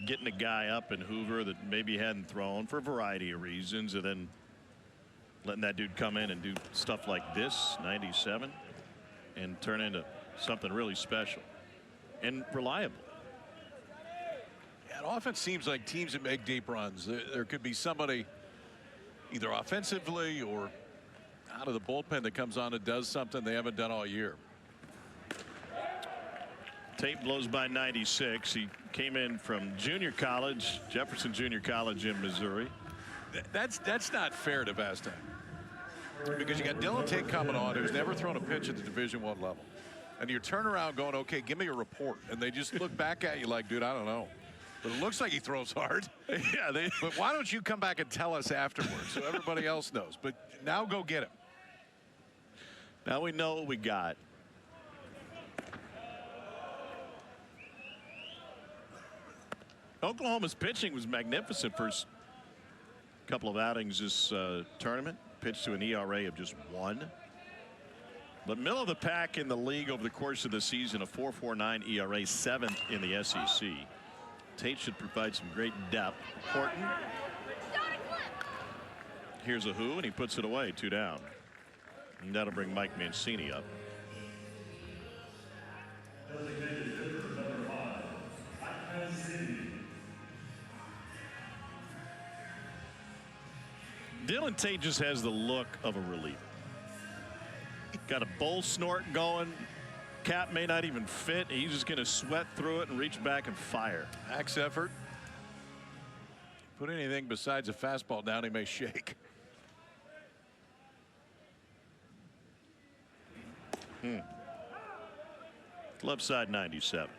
getting a guy up in Hoover that maybe hadn't thrown for a variety of reasons, and then letting that dude come in and do stuff like this, 97, and turn into something really special and reliable. Yeah, it often seems like teams that make deep runs, there could be somebody either offensively or out of the bullpen that comes on and does something they haven't done all year. Tate blows by 96. He came in from junior college, Jefferson Junior College in Missouri. That's not fair to Vesta, because you got Dylan Tate coming on, who's never thrown a pitch at the Division I level, and you turn around going, okay, give me a report, and they just look back at you like, dude, I don't know, but it looks like he throws hard. Yeah, but why don't you come back and tell us afterwards so everybody else knows? But now go get him. Now we know what we got. Oklahoma's pitching was magnificent first couple of outings this tournament. Pitched to an ERA of just 1. But middle of the pack in the league over the course of the season, a 4.49 ERA, 7th in the SEC. Tate should provide some great depth. Horton. Here's a who, and he puts it away, 2 down. And that'll bring Mike Mancini up. Dylan Tate just has the look of a reliever. Got a bull snort going. Cap may not even fit. He's just going to sweat through it and reach back and fire. Max effort. Put anything besides a fastball down, he may shake. Left side 97.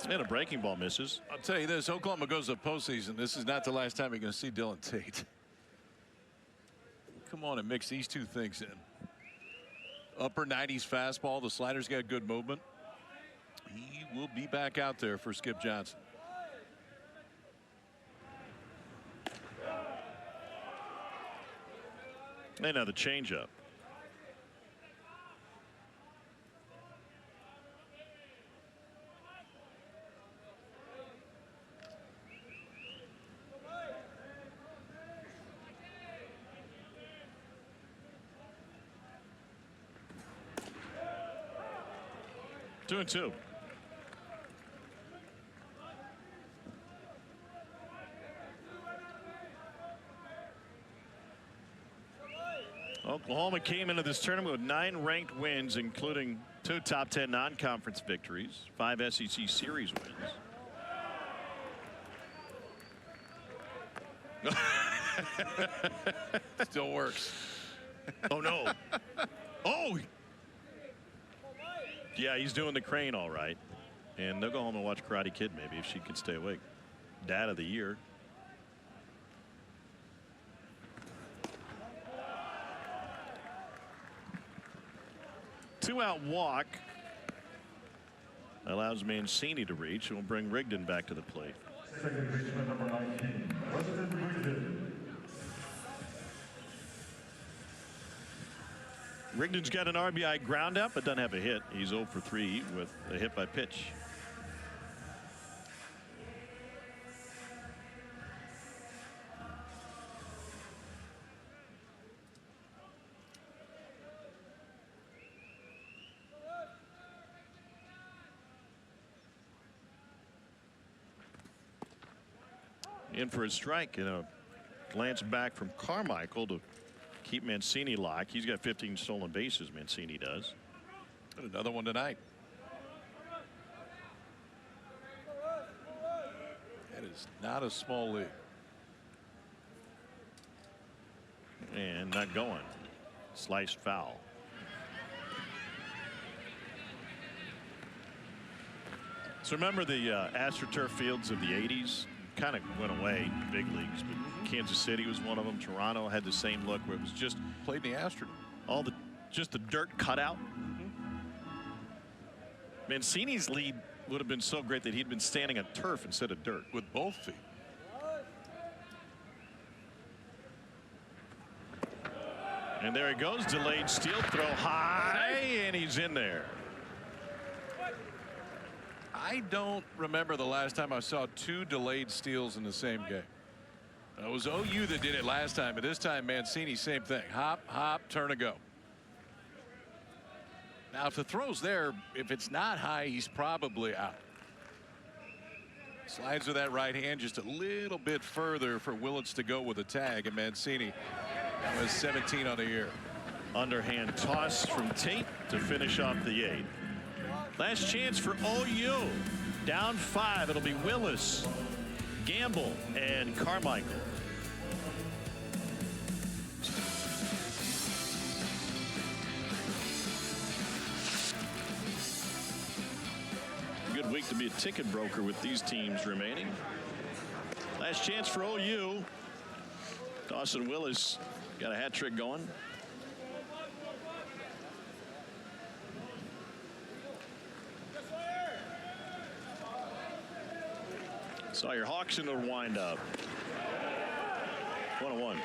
And a breaking ball misses. I'll tell you this, Oklahoma goes to the postseason. This is not the last time you're going to see Dylan Tate. Come on and mix these two things in. Upper 90s fastball. The slider's got good movement. He will be back out there for Skip Johnson. And now the changeup. Two and two. Oklahoma came into this tournament with 9 ranked wins, including 2 top 10 non-conference victories, 5 SEC series wins. Still works. Oh no. Oh. Yeah, he's doing the crane all right. And they'll go home and watch Karate Kid maybe if she can stay awake. Dad of the year. Two-out walk allows Mancini to reach and will bring Rigdon back to the plate. Second baseman number 19, Rigdon. Rigdon's got an RBI ground out but doesn't have a hit. He's 0 for 3 with a hit by pitch. In for a strike and a glance back from Carmichael to keep Mancini locked. He's got 15 stolen bases, Mancini does. And another one tonight. That is not a small lead. And not going. Sliced foul. So remember the AstroTurf fields of the 80s? Kind of went away, big leagues, but Kansas City was one of them. Toronto had the same look where it was just Played in the Astrodome. all just the dirt cutout. Mancini's lead would have been so great that he'd been standing on turf instead of dirt. With both feet. And there he goes, delayed steal, throw high, and he's in there. I don't remember the last time I saw 2 delayed steals in the same game. It was OU that did it last time, but this time Mancini, same thing. Hop, hop, turn and go. Now, if the throw's there, if it's not high, he's probably out. Slides with that right hand just a little bit further for Willits to go with a tag, and Mancini was 17 on the year. Underhand toss from Tate to finish off the 8th. Last chance for OU. Down 5. It'll be Willis, Gamble, and Carmichael. Good week to be a ticket broker with these teams remaining. Last chance for OU. Dawson Willis got a hat trick going. Saw your Hawks in the wind up. 1-1.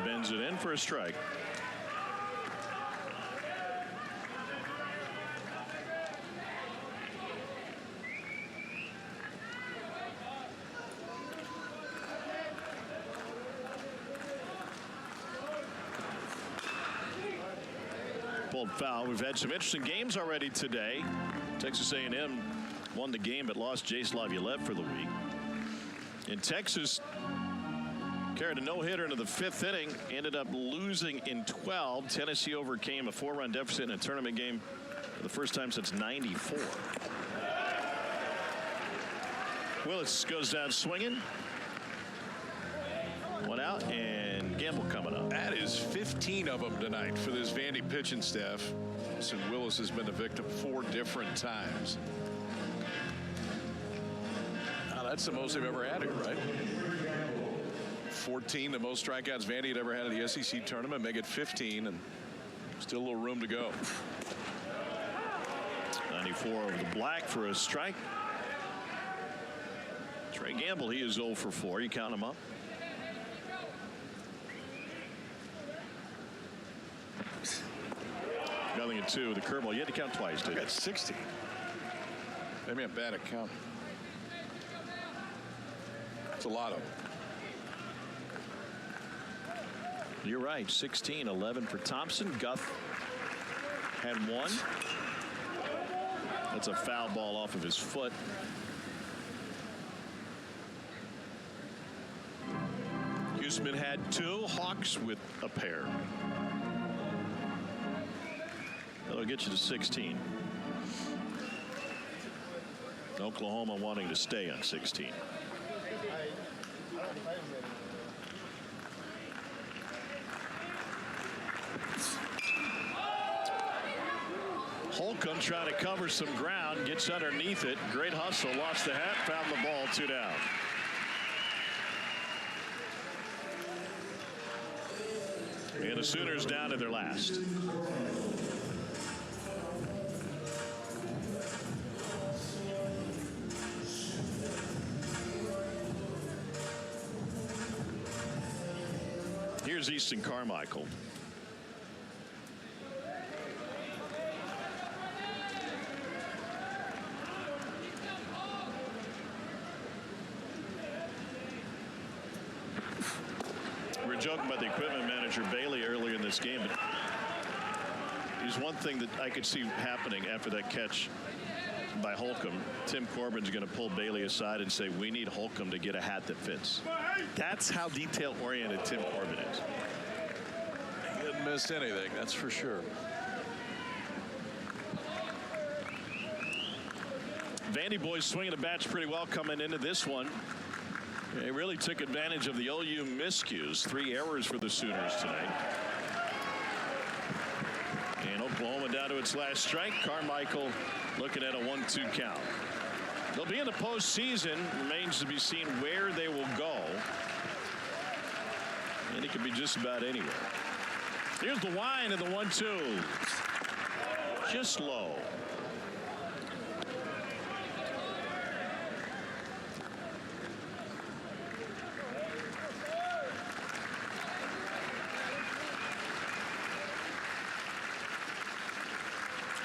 Bends it in for a strike. Pulled foul. We've had some interesting games already today. Texas A&M won the game but lost Jace Laviolette for the week. In Texas, carried a no-hitter into the 5th inning, ended up losing in 12. Tennessee overcame a 4-run deficit in a tournament game for the first time since '94. Willis goes down swinging. 1 out, and Gamble coming up. That is 15 of them tonight for this Vandy pitching staff. So Willis has been a victim 4 different times. Now, that's the most they've ever had here, right? 14, the most strikeouts Vandy had ever had in the SEC tournament. Make it 15, and still a little room to go. 94 over the black for a strike. Trey Gamble, he is 0 for 4. You count him up. Nothing at 2. The curveball. You had to count twice, didn't you? That's 60. Maybe I'm bad at counting. That's a lot of them. You're right. 16, 11 for Thompson. Guth had 1. That's a foul ball off of his foot. Huseman had 2. Hawks with a pair. That'll get you to 16. Oklahoma wanting to stay on 16. Holcomb trying to cover some ground, gets underneath it. Great hustle, lost the hat, found the ball, 2 down. And the Sooners down to their last. Here's Easton Carmichael. We were joking about the equipment manager Bailey earlier in this game, but there's one thing that I could see happening after that catch by Holcomb. Tim Corbin's going to pull Bailey aside and say, we need Holcomb to get a hat that fits. That's how detail-oriented Tim Corbin is. He didn't miss anything, that's for sure. Vandy boys swinging the bats pretty well coming into this one. They really took advantage of the OU miscues. 3 errors for the Sooners tonight. And Oklahoma down to its last strike. Carmichael looking at a 1-2 count. They'll be in the postseason. Remains to be seen where they will go. And it could be just about anywhere. Here's the wind of the 1-2. Just low.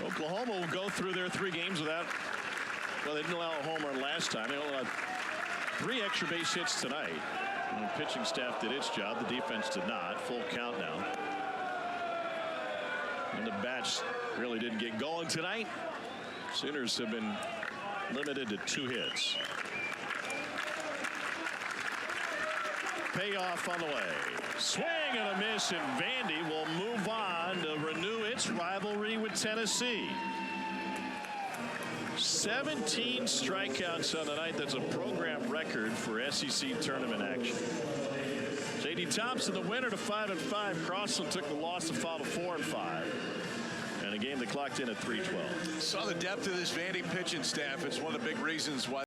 Oklahoma will go through their 3 games without, well, they didn't allow a home run last time. They allowed 3 extra base hits tonight. And the pitching staff did its job. The defense did not. Full count now. And the bats really didn't get going tonight. Sooners have been limited to 2 hits. Payoff on the way. Swing and a miss, and Vandy will move on to renew its rivalry with Tennessee. 17 strikeouts on the night. That's a program record for SEC tournament action. J.D. Thompson, the winner, to 5-5. Crossland took the loss to fall to 4-5. And a game that clocked in at 3:12. Saw the depth of this Vandy pitching staff. It's one of the big reasons why